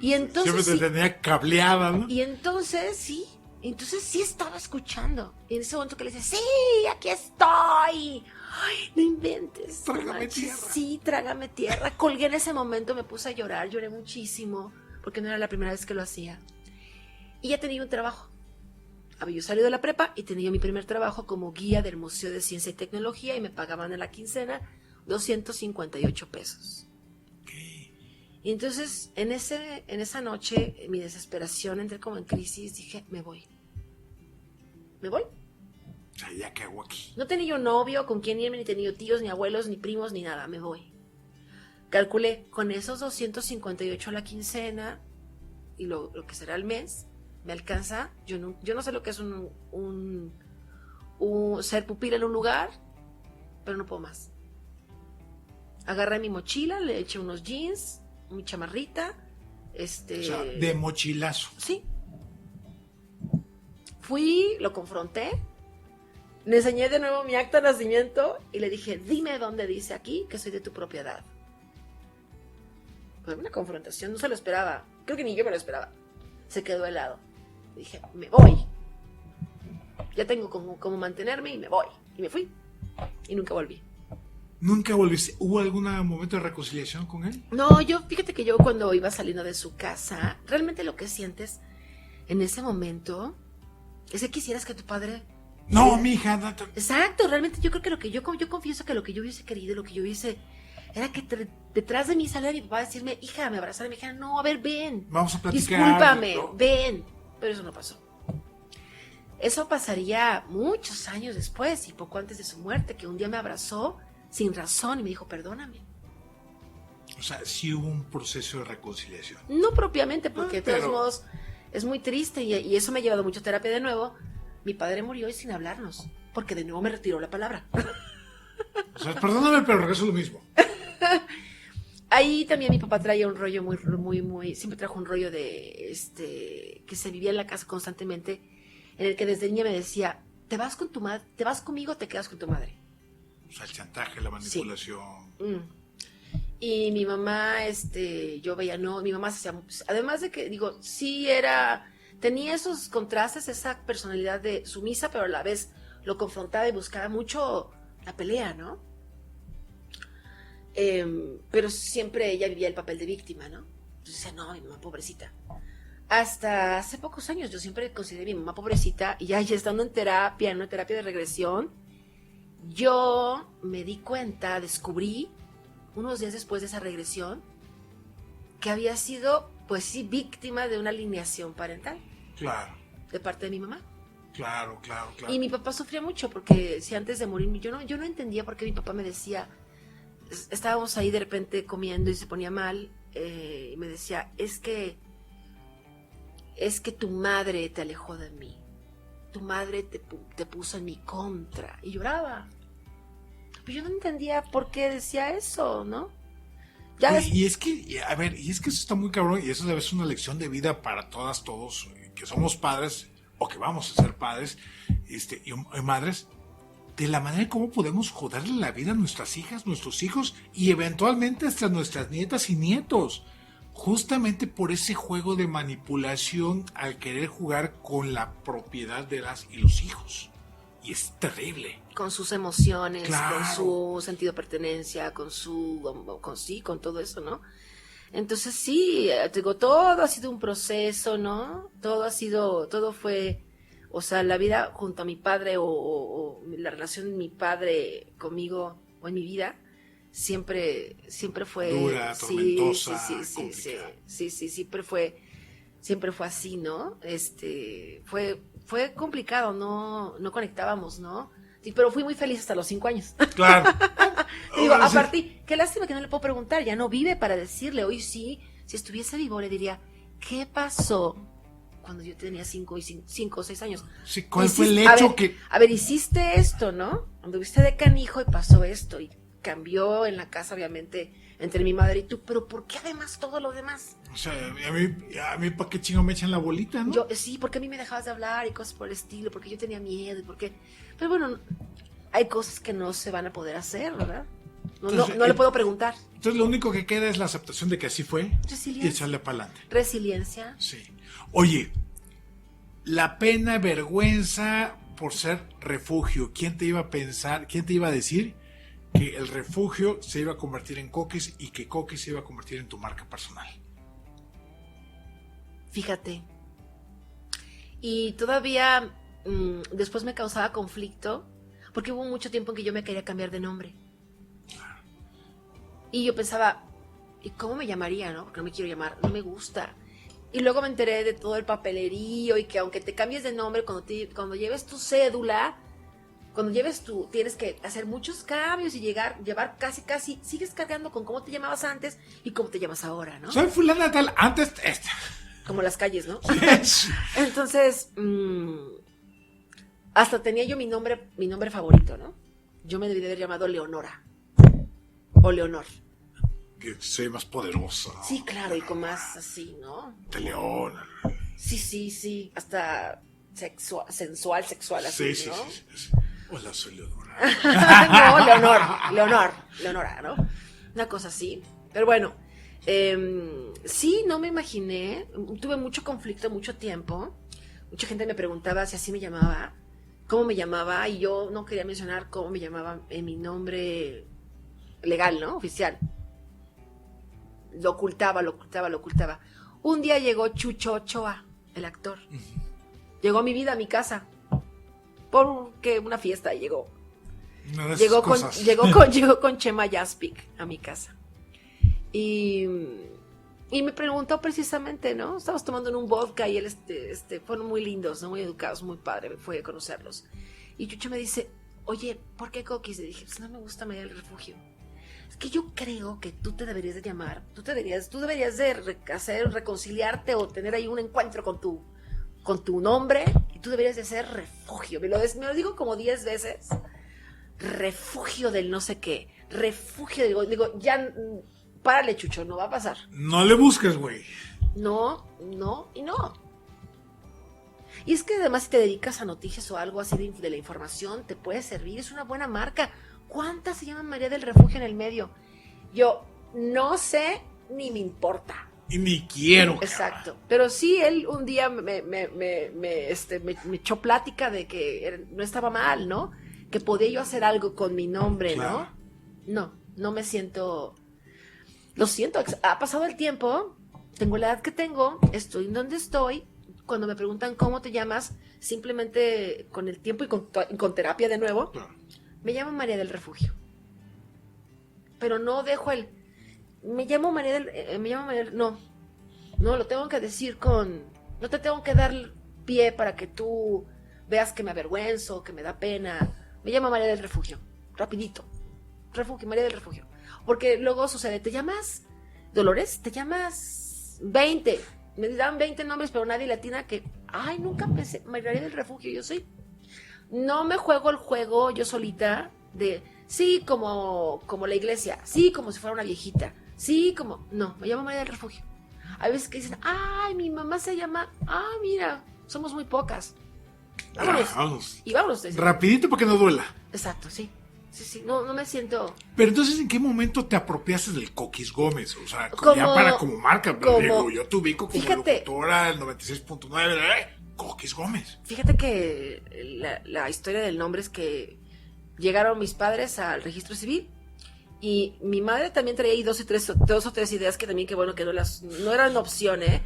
Y entonces siempre te tenía cableada, ¿no? Y entonces sí estaba escuchando. Y en ese momento que le dice, sí, aquí estoy. Ay, no inventes. Trágame tierra. Sí, trágame tierra. Colgué en ese momento, me puse a llorar, lloré muchísimo, porque no era la primera vez que lo hacía. Y ya tenía un trabajo. Había yo salido de la prepa y tenía mi primer trabajo como guía del Museo de Ciencia y Tecnología y me pagaban a la quincena 258 pesos. Y entonces, en esa noche, en mi desesperación, entré como en crisis, dije, me voy. me voy. O sea, ¿ya qué hago aquí? No tenía yo novio con quien irme, ni tenía tíos, ni abuelos, ni primos, ni nada, me voy. Calculé, con esos 258 a la quincena y lo que será el mes, me alcanza. Yo no sé lo que es un ser pupila en un lugar, pero no puedo más. Agarré mi mochila, le eché unos jeans, mi chamarrita, O sea, de mochilazo. Sí. Fui, lo confronté, le enseñé de nuevo mi acta de nacimiento y le dije, dime dónde dice aquí que soy de tu propiedad. Fue una confrontación, no se lo esperaba. Creo que ni yo me lo esperaba. Se quedó helado. Dije, me voy. Ya tengo como mantenerme y me voy. Y me fui. Y nunca volví. ¿Nunca volviste? ¿Hubo algún momento de reconciliación con él? No, fíjate que yo cuando iba saliendo de su casa, realmente lo que sientes en ese momento es que quisieras que tu padre... No, mija. No. Exacto, realmente yo creo que yo confieso que lo que yo hubiese querido, lo que yo hubiese... Era que detrás de mí saliera mi papá a decirme, hija, me abrazara, me dijera, no, a ver, ven. Vamos a platicar. Discúlpame, ¿no? ven. Pero eso no pasó. Eso pasaría muchos años después y poco antes de su muerte, que un día me abrazó sin razón y me dijo, perdóname. O sea, sí hubo un proceso de reconciliación. No propiamente, porque de pero... todos modos es muy triste y eso me ha llevado mucha terapia de nuevo. Mi padre murió y sin hablarnos, porque de nuevo me retiró la palabra. O sea, perdóname, pero regreso lo mismo. Ahí también mi papá traía un rollo muy, siempre trajo un rollo de, que se vivía en la casa constantemente, en el que desde niña me decía, te vas con tu madre, te vas conmigo, te quedas con tu madre. O sea, el chantaje, la manipulación. Sí. Y mi mamá, yo veía, no, mi mamá se hacía, además de que, digo, sí tenía esos contrastes, esa personalidad de sumisa, pero a la vez lo confrontaba y buscaba mucho la pelea, ¿no? Pero siempre ella vivía el papel de víctima, ¿no? Entonces decía, no, mi mamá pobrecita. Hasta hace pocos años yo siempre consideré a mi mamá pobrecita y ya estando en una terapia de regresión, yo me di cuenta, descubrí, unos días después de esa regresión, que había sido, pues sí, víctima de una alineación parental. Claro. De parte de mi mamá. Claro. Y mi papá sufría mucho porque si antes de morir, yo no entendía por qué mi papá me decía, estábamos ahí de repente comiendo y se ponía mal, y me decía, es que tu madre te alejó de mí, tu madre te puso en mi contra, y lloraba. Pero yo no entendía por qué decía eso, ¿no? Y es que eso está muy cabrón, y eso debe ser una lección de vida para todos, que somos padres, o que vamos a ser padres, y madres, de la manera en cómo podemos joderle la vida a nuestras hijas, nuestros hijos, y eventualmente hasta nuestras nietas y nietos. Justamente por ese juego de manipulación al querer jugar con la propiedad de las y los hijos. Y es terrible. Con sus emociones, claro. Con su sentido de pertenencia, con todo eso, ¿no? Entonces sí, digo, todo ha sido un proceso, ¿no? Todo fue, o sea, la vida junto a mi padre o la relación de mi padre conmigo o en mi vida siempre fue dura, tormentosa, sí, siempre fue así, ¿no? Fue complicado, no conectábamos, ¿no? Sí, pero fui muy feliz hasta los 5 años. Claro. Digo, a partir, qué lástima que no le puedo preguntar, ya no vive para decirle. Hoy sí, si estuviese vivo le diría, ¿qué pasó cuando yo tenía 5 o 6 años? Sí, ¿cuál fue el hecho A ver, hiciste esto, ¿no? Anduviste de canijo y pasó esto, y cambió en la casa, obviamente, entre mi madre y tú, pero ¿por qué además todo lo demás? O sea, a mí ¿para qué chingo me echan la bolita, no? Sí, ¿por qué a mí me dejabas de hablar y cosas por el estilo? Porque yo tenía miedo y porque... Pero bueno, hay cosas que no se van a poder hacer, ¿verdad? No le puedo preguntar. Entonces lo único que queda es la aceptación de que así fue y echarle para adelante. Resiliencia. Sí. Oye, la pena, vergüenza por ser refugio. ¿Quién te iba a decir que el refugio se iba a convertir en Coquis y que Coquis se iba a convertir en tu marca personal? Fíjate. Y todavía después me causaba conflicto porque hubo mucho tiempo en que yo me quería cambiar de nombre. Y yo pensaba, ¿y cómo me llamaría, no? Porque no me quiero llamar, no me gusta. Y luego me enteré de todo el papelerío y que aunque te cambies de nombre, cuando lleves tu cédula, tienes que hacer muchos cambios y llevar casi, sigues cargando con cómo te llamabas antes y cómo te llamas ahora, ¿no? Soy fulana tal, antes esta. Como las calles, ¿no? Entonces, hasta tenía yo mi nombre favorito, ¿no? Yo me debí de haber llamado Leonora. O Leonor. Que soy más poderosa. Sí, claro, y con más así, ¿no? De león. Sí. Hasta sensual, sexual, así, Sí. ¿no? Sí. Hola, soy Leonora. No, Leonora, ¿no? Una cosa así. Pero bueno, sí, no me imaginé. Tuve mucho conflicto, mucho tiempo. Mucha gente me preguntaba si así me llamaba, cómo me llamaba, y yo no quería mencionar cómo me llamaba en mi nombre legal, ¿no? Oficial. Lo ocultaba. Un día llegó Chucho Ochoa, el actor. Llegó a mi vida, a mi casa. Porque una fiesta llegó. Llegó con Chema Jaspic a mi casa. Y me preguntó precisamente, ¿no? Estábamos tomando en un vodka y él, fueron muy lindos, ¿no? Muy educados, muy padre, me fue a conocerlos. Y Chucho me dice, oye, ¿por qué Coquis? Le dije, pues no me gusta María del Refugio. Es que yo creo que tú te deberías de llamar, tú deberías de reconciliarte o tener ahí un encuentro con tu nombre, y tú deberías de ser Refugio. Me lo digo como 10 veces. Refugio del no sé qué. Refugio, digo, ya, párale, Chucho, no va a pasar. No le busques, güey. No. Y es que además si te dedicas a noticias o algo así de la información, te puede servir, es una buena marca. ¿Cuántas se llaman María del Refugio en el medio? Yo no sé ni me importa. Y ni quiero. Exacto. Pero sí, él un día me echó plática de que no estaba mal, ¿no? Que podía yo hacer algo con mi nombre, claro. ¿no? No me siento... Lo siento, ha pasado el tiempo, tengo la edad que tengo, estoy en donde estoy. Cuando me preguntan cómo te llamas, simplemente con el tiempo y con terapia de nuevo, Claro. Me llamo María del Refugio. Pero no dejo me llamo María del... No, lo tengo que decir no te tengo que dar pie para que tú veas que me avergüenzo, que me da pena. Me llamo María del Refugio, rapidito. Refugio, María del Refugio. Porque luego sucede, ¿te llamas Dolores? ¿Te llamas 20? Me dan 20 nombres, pero nadie le atina que... Ay, nunca pensé, María del Refugio, yo soy... No me juego el juego yo solita de... Sí, como la iglesia. Sí, como si fuera una viejita. Sí, como... No, me llamo María del Refugio. Hay veces que dicen, ay, mi mamá se llama... Ah, mira, somos muy pocas. Vámonos. Y vámonos. Rapidito para que no duela. Exacto, sí. Sí, no me siento... Pero entonces, ¿en qué momento te apropiaste del Coquis Gómez? O sea, como marca. Pero digo, yo te ubico como locutora, el 96.9, Coquis Gómez. Fíjate que la historia del nombre es que llegaron mis padres al registro civil y mi madre también traía ahí dos o tres ideas que también, que bueno, que no eran opción, ¿eh?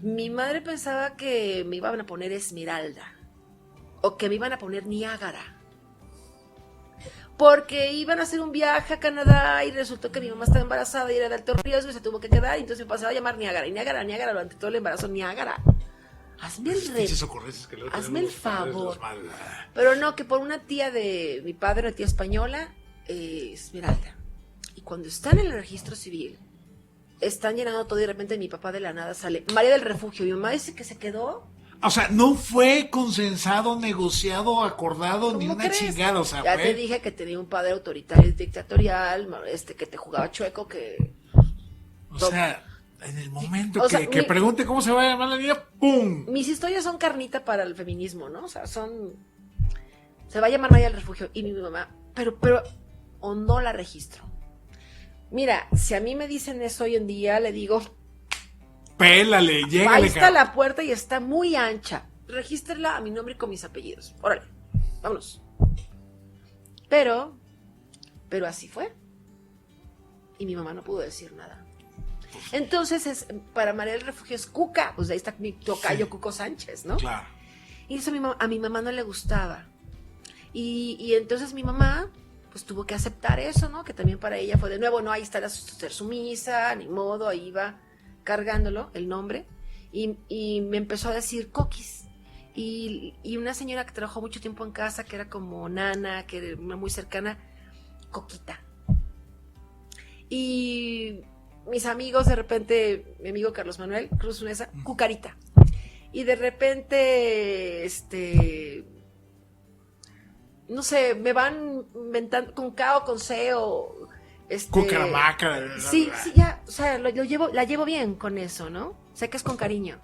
Mi madre pensaba que me iban a poner Esmeralda o que me iban a poner Niágara. Porque iban a hacer un viaje a Canadá y resultó que mi mamá estaba embarazada y era de alto riesgo y se tuvo que quedar, y entonces me pasaba a llamar Niágara. Y Niágara durante todo el embarazo, Niágara. Hazme el favor. Pero no, que por una tía de mi padre, una tía española, Esmeralda. Y cuando están en el registro civil, están llenando todo y de repente mi papá de la nada sale María del Refugio. Mi mamá dice que se quedó. O sea, no fue consensado, negociado, acordado, ni una chingada. O sea, ya te dije que tenía un padre autoritario y dictatorial, que te jugaba chueco, que... O sea, en el momento que pregunte cómo se va a llamar la niña, ¡pum! Mis historias son carnita para el feminismo, ¿no? O sea, se va a llamar María del Refugio. Y mi mamá, pero, o no la registro. Mira, si a mí me dicen eso hoy en día, le digo... Pélale, llégale. Ahí está la puerta y está muy ancha. Regístrela a mi nombre y con mis apellidos. Órale, vámonos. Pero así fue. Y mi mamá no pudo decir nada. Entonces, para María del Refugio es Cuca. Pues ahí está mi tocayo, sí. Cuco Sánchez, ¿no? Claro. Y eso a mi mamá no le gustaba. Y entonces mi mamá, pues tuvo que aceptar eso, ¿no? Que también para ella fue de nuevo, no, ahí está la ser sumisa, ni modo, ahí va cargándolo, el nombre. y me empezó a decir Coquis. Y una señora que trabajó mucho tiempo en casa, que era como nana, que era muy cercana, Coquita. Y mis amigos, de repente, mi amigo Carlos Manuel Cruz Unesa, Cucarita. Y de repente, no sé, me van inventando con K o con C o... Cucaramaca. Sí, ya, o sea, la llevo bien con eso, ¿no? Sé que es con cariño.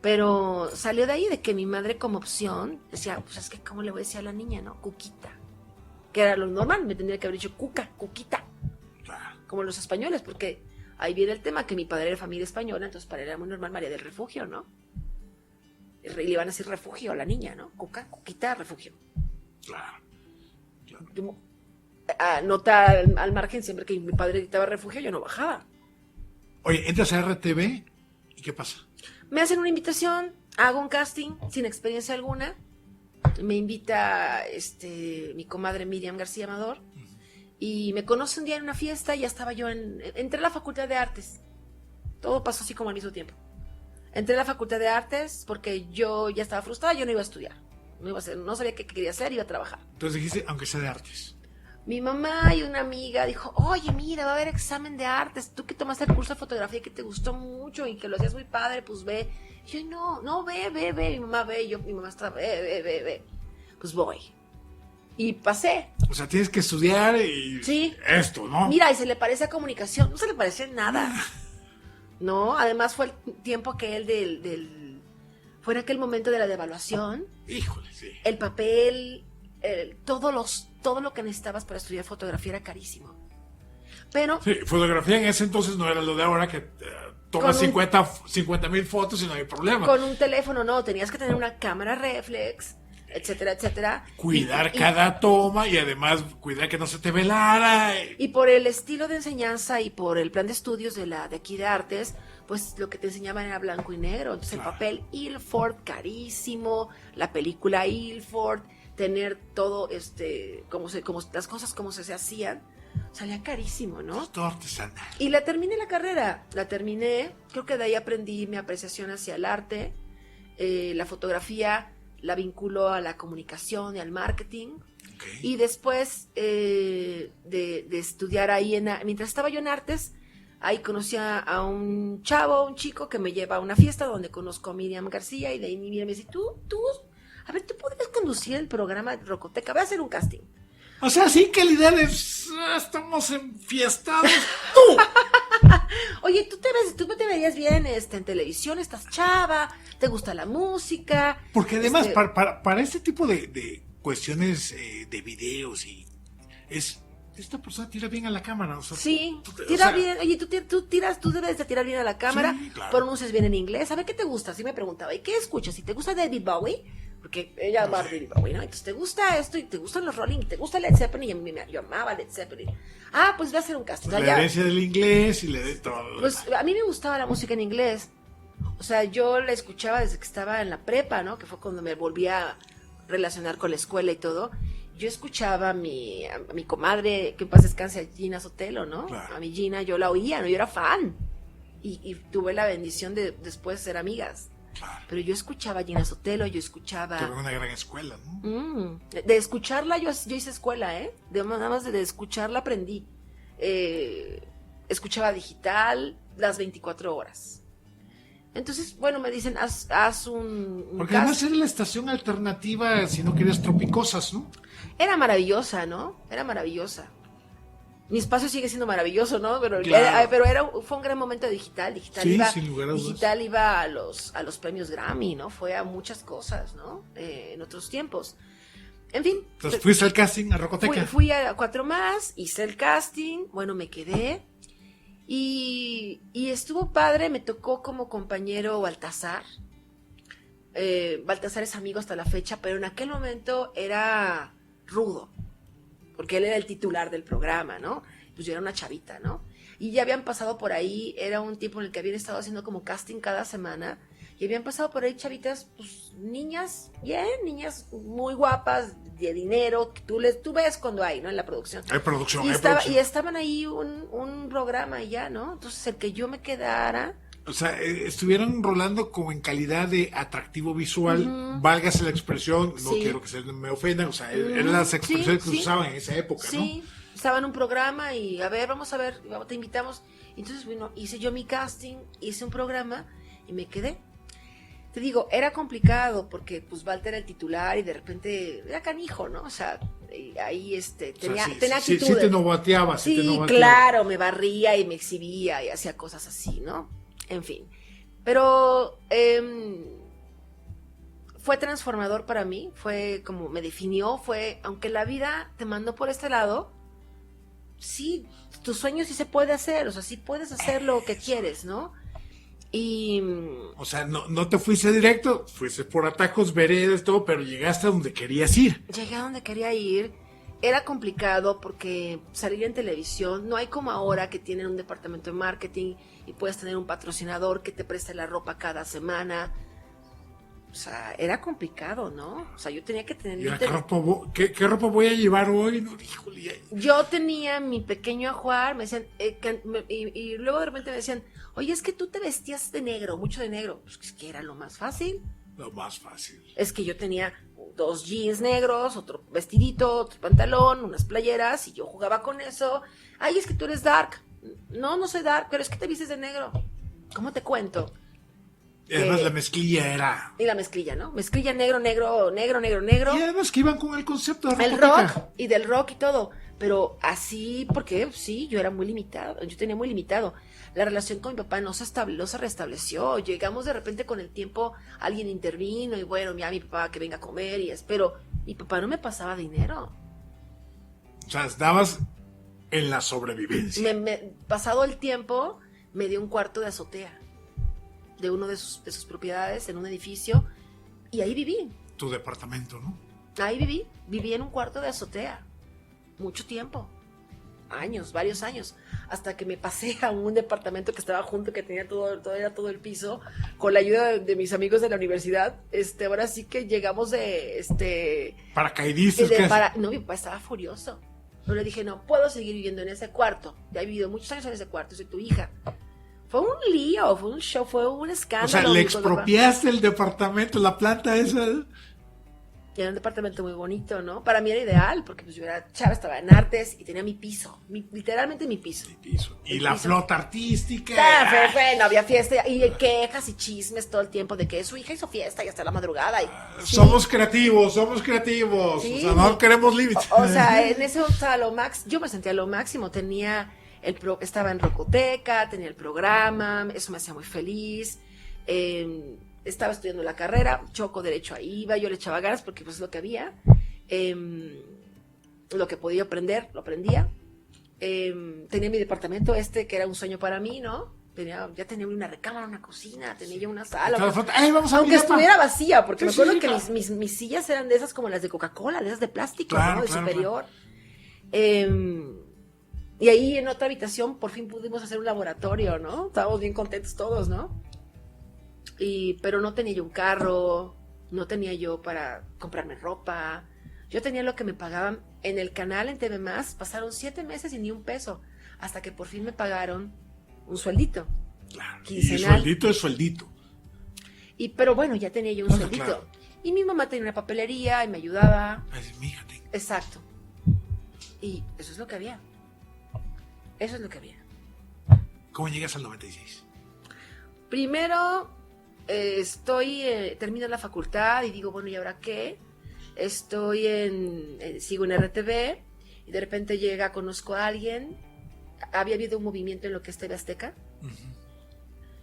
Pero salió de ahí de que mi madre como opción decía, pues es que ¿cómo le voy a decir a la niña, no? Cuquita. Que era lo normal, me tendría que haber dicho Cuquita. Como los españoles, porque ahí viene el tema que mi padre era de familia española, entonces para él era muy normal María del Refugio, ¿no? Y le iban a decir refugio a la niña, ¿no? Cuquita, refugio. Claro. Nota al margen, siempre que mi padre gritaba refugio, yo no bajaba. Oye, entras a RTV y ¿qué pasa? Me hacen una invitación, hago un casting sin experiencia alguna. Me invita mi comadre Miriam García Amador y me conoce un día en una fiesta y ya estaba yo entré a la Facultad de Artes. Todo pasó así como al mismo tiempo. Entré a la Facultad de Artes porque yo ya estaba frustrada, yo no iba a estudiar. No sabía qué quería hacer, iba a trabajar. Entonces dijiste, aunque sea de artes. Mi mamá y una amiga dijo, oye, mira, va a haber examen de artes, tú que tomaste el curso de fotografía que te gustó mucho y que lo hacías muy padre, pues ve. Y yo, no, ve, mi mamá ve, mi mamá está, ve. Pues voy. Y pasé. O sea, tienes que estudiar y sí. Esto, ¿no? Mira, y se le parece a comunicación, no se le parece nada. No, además fue el tiempo que él fue en aquel momento de la devaluación. Híjole, sí. El papel, todo lo que necesitabas para estudiar fotografía era carísimo. Pero... Sí, fotografía en ese entonces no era lo de ahora que tomas 50,000 fotos y no hay problema. Con un teléfono no, tenías que tener una cámara reflex, etcétera, etcétera. Cuidar cada toma y además cuidar que no se te velara. Y por el estilo de enseñanza y por el plan de estudios de aquí de artes, pues lo que te enseñaban era blanco y negro. Entonces claro. El papel Ilford, carísimo, la película Ilford, tener todo como las cosas como se hacían, salía carísimo, ¿no? Todo artesanal. Y la terminé, creo que de ahí aprendí mi apreciación hacia el arte, la fotografía la vinculo a la comunicación y al marketing. Okay. Y después de estudiar ahí, mientras estaba yo en artes, ahí conocí a un chico que me lleva a una fiesta donde conozco a Miriam García y de ahí Miriam me dice, tú podrías conducir el programa de Rocoteca, voy a hacer un casting. O sea, sí que la idea es, estamos enfiestados. ¡Tú! Oye, tú te verías bien en televisión, estás chava, te gusta la música. Porque además, para este tipo de cuestiones de videos y esta persona tira bien a la cámara. O sea, sí, tira bien. Oye, tú debes de tirar bien a la cámara, sí, claro. Pronuncias bien en inglés. A ver, ¿qué te gusta? Así me preguntaba, ¿y qué escuchas? Si te gusta David Bowie, porque ella va a David Bowie, ¿no? Entonces, ¿te gusta esto? Y te gustan los Rolling, y te gusta Led Zeppelin, y yo amaba Led Zeppelin. Ah, pues voy a hacer un casting. Pues la herencia del inglés y le de todo. Pues a mí me gustaba la música en inglés. O sea, yo la escuchaba desde que estaba en la prepa, ¿no? Que fue cuando me volví a relacionar con la escuela y todo. Yo escuchaba a mi comadre, que en paz descanse, a Gina Sotelo, ¿no? Claro. A mi Gina, yo la oía, ¿no? Yo era fan. Y tuve la bendición de después ser amigas. Claro. Pero yo escuchaba a Gina Sotelo, yo escuchaba... Tuve una gran escuela, ¿no? De escucharla, yo hice escuela, ¿eh? Nada más de escucharla aprendí. Escuchaba digital las 24 horas. Entonces, bueno, me dicen, haz un porque además era la estación alternativa si no querías tropicosas, ¿no? Era maravillosa, ¿no? Era maravillosa. Mi espacio sigue siendo maravilloso, ¿no? Pero, claro. Fue un gran momento de digital. Sí, sin lugar a dudas. Digital iba a los premios Grammy, ¿no? Fue a muchas cosas, ¿no? En otros tiempos. En fin. Entonces, ¿fuiste al casting a Rocoteca? Fui a 4 más, hice el casting, bueno, me quedé. Y estuvo padre, me tocó como compañero Baltasar. Baltasar es amigo hasta la fecha, pero en aquel momento era rudo, porque él era el titular del programa, ¿no? Pues yo era una chavita, ¿no? Y ya habían pasado por ahí, era un tiempo en el que habían estado haciendo como casting cada semana, y habían pasado por ahí chavitas, pues niñas muy guapas, de dinero, que tú ves cuando hay, ¿no? En la producción. Hay producción, y estaban ahí un programa y ya, ¿no? Entonces el que yo me quedara, O sea, estuvieron rolando como en calidad de atractivo visual, válgase la expresión, no quiero que se me ofendan, o sea, eran las expresiones que se usaban en esa época, sí, ¿no? Estaba en un programa y a ver, vamos a ver, te invitamos. Entonces, bueno, hice yo mi casting, hice un programa y me quedé. Te digo, era complicado porque pues Walter era el titular y de repente era canijo, ¿no? O sea, ahí tenía actitudes. Sí te novateaba, sí, te novateaba. Claro, me barría y me exhibía y hacía cosas así, ¿no? En fin. Pero fue transformador para mí, fue como me definió, aunque la vida te mandó por este lado, sí, tus sueños sí se puede hacer, o sea, sí puedes hacer lo que quieres, ¿no? Y... O sea, no te fuiste directo, fuiste por atajos, veredas, todo, pero llegaste a donde querías ir. Llegué a donde quería ir. Era complicado porque salir en televisión, no hay como ahora que tienen un departamento de marketing y puedes tener un patrocinador que te preste la ropa cada semana. O sea, era complicado, ¿no? O sea, yo tenía que tener... ¿Qué ropa voy a llevar hoy? No, híjole. Yo tenía mi pequeño ajuar, me decían, y luego de repente me decían, oye, es que tú te vestías de negro, mucho de negro. Pues es que era lo más fácil. Lo más fácil. Es que yo tenía 2 jeans negros, otro vestidito, otro pantalón, unas playeras, y yo jugaba con eso. Ay, es que tú eres dark. No soy dark, pero es que te vistes de negro. ¿Cómo te cuento? Y además la mezclilla era... Y la mezclilla, ¿no? Mezclilla negro. Y además que iban con el concepto de el rock y del rock y todo. Pero así, porque sí, yo era muy limitado. Yo tenía muy limitado. La relación con mi papá no se restableció. Llegamos de repente con el tiempo, alguien intervino y bueno, ya mi papá que venga a comer y espero. Mi papá no me pasaba dinero. O sea, estabas en la sobrevivencia. Pasado el tiempo, me dio un cuarto de azotea de uno de sus propiedades en un edificio y ahí viví. Tu departamento, ¿no? Ahí viví en un cuarto de azotea mucho tiempo, varios años, hasta que me pasé a un departamento que estaba junto, que tenía todo el piso, con la ayuda de mis amigos de la universidad. Ahora sí que llegamos paracaidistas. No, mi papá estaba furioso. Yo le dije, no puedo seguir viviendo en ese cuarto, ya he vivido muchos años en ese cuarto, soy tu hija. Fue un lío, fue un show, fue un escándalo. O sea, le expropiaste el departamento, la planta esa. Era un departamento muy bonito, ¿no? Para mí era ideal, porque pues yo era chava, estaba en artes y tenía mi piso, literalmente mi piso. Y la flota artística. No había fiesta y quejas y chismes todo el tiempo de que su hija hizo fiesta y hasta la madrugada. Somos creativos. Sí, o sea, no queremos límites. O sea, en eso estaba lo máximo. Yo me sentía lo máximo, estaba en Rocoteca, tenía el programa, eso me hacía muy feliz. Estaba estudiando la carrera, Choco derecho ahí iba, yo le echaba ganas porque pues es lo que había. Lo que podía aprender, lo aprendía. Tenía mi departamento que era un sueño para mí, ¿no? Ya tenía una recámara, una cocina, tenía ya una sala. Aunque estuviera vacía, porque me acuerdo que mis sillas eran de esas como las de Coca-Cola, de esas de plástico, claro, ¿no? De superior. Y ahí en otra habitación por fin pudimos hacer un laboratorio, ¿no? Estábamos bien contentos todos, ¿no? Pero no tenía yo un carro, no tenía yo para comprarme ropa. Yo tenía lo que me pagaban en el canal, en TV+, pasaron 7 meses y ni un peso, hasta que por fin me pagaron un sueldito. Claro, quincenal. Y sueldito es sueldito. Pero bueno, ya tenía yo un sueldito. Claro. Y mi mamá tenía una papelería y me ayudaba. Fíjate. Exacto. Y eso es lo que había. ¿Cómo llegas al 96? Primero, termino la facultad y digo, bueno, ¿y ahora qué? Sigo en RTV y de repente conozco a alguien. Había habido un movimiento en lo que es TV Azteca,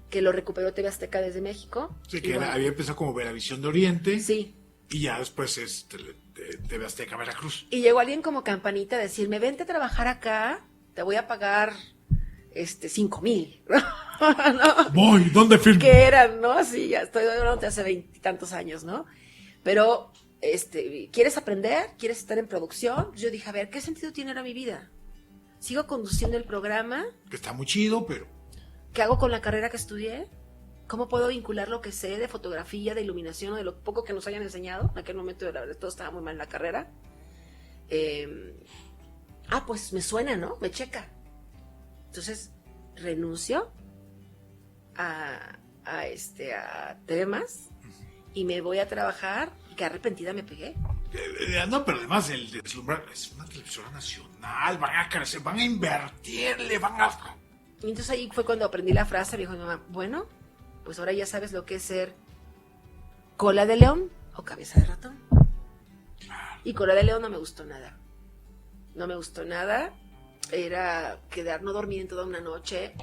que lo recuperó TV Azteca desde México. Sí, que había empezado como Veravisión de Oriente. Sí. Y ya después es TV Azteca Veracruz. Y llegó alguien como campanita a decirme, vente a trabajar acá, te voy a pagar 5,000. ¿No? Voy, ¿dónde firmo? Que eran, ¿no? Sí, ya estoy hablando de hace 20 y tantos años, ¿no? Pero, ¿quieres aprender? ¿Quieres estar en producción? Yo dije, a ver, ¿qué sentido tiene ahora mi vida? ¿Sigo conduciendo el programa? Que está muy chido, pero... ¿Qué hago con la carrera que estudié? ¿Cómo puedo vincular lo que sé de fotografía, de iluminación o de lo poco que nos hayan enseñado? En aquel momento, la verdad, todo estaba muy mal en la carrera. Pues me suena, ¿no? Me checa. Entonces, renuncio a TV Más y me voy a trabajar y que arrepentida me pegué. No, pero además el deslumbrar es una televisora nacional, van a crecer, van a invertirle, van a... Y entonces ahí fue cuando aprendí la frase, me dijo mi mamá, bueno, pues ahora ya sabes lo que es ser cola de león o cabeza de ratón. Y cola de león no me gustó nada. No me gustó nada. Era no dormir en toda una noche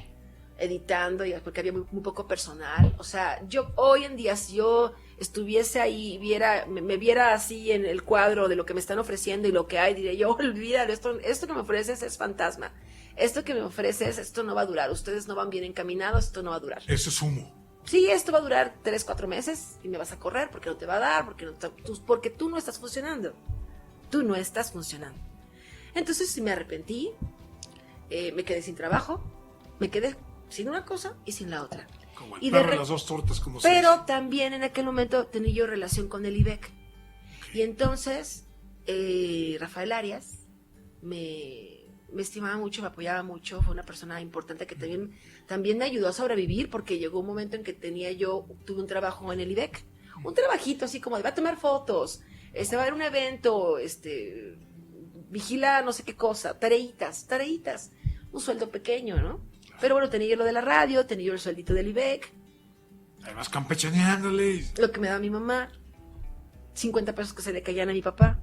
editando, y porque había muy poco personal. O sea, yo hoy en día, si yo estuviese ahí y me viera así en el cuadro de lo que me están ofreciendo y lo que hay, diré yo, olvídalo, esto que me ofreces es fantasma. Esto que me ofreces, esto no va a durar. Ustedes no van bien encaminados, esto no va a durar. Eso es humo. Sí, esto va a durar 3-4 meses y me vas a correr porque no te va a dar, porque tú no estás funcionando. Tú no estás funcionando. Entonces me arrepentí, me quedé sin trabajo, me quedé sin una cosa y sin la otra. Como el perro de las dos tortas, como se Pero dice. también en aquel momento tenía yo relación con el IBEC. Y entonces Rafael Arias me estimaba mucho, me apoyaba mucho, fue una persona importante que también me ayudó a sobrevivir, porque llegó un momento en que tuve un trabajo en el IBEC, un trabajito así como de va a tomar fotos, va a haber un evento, vigila no sé qué cosa, tareitas, un sueldo pequeño, ¿no? Pero bueno, tenía yo lo de la radio, tenía yo el sueldito del IBEC. Además campechaneándole. Lo que me daba mi mamá, 50 pesos que se le caían a mi papá,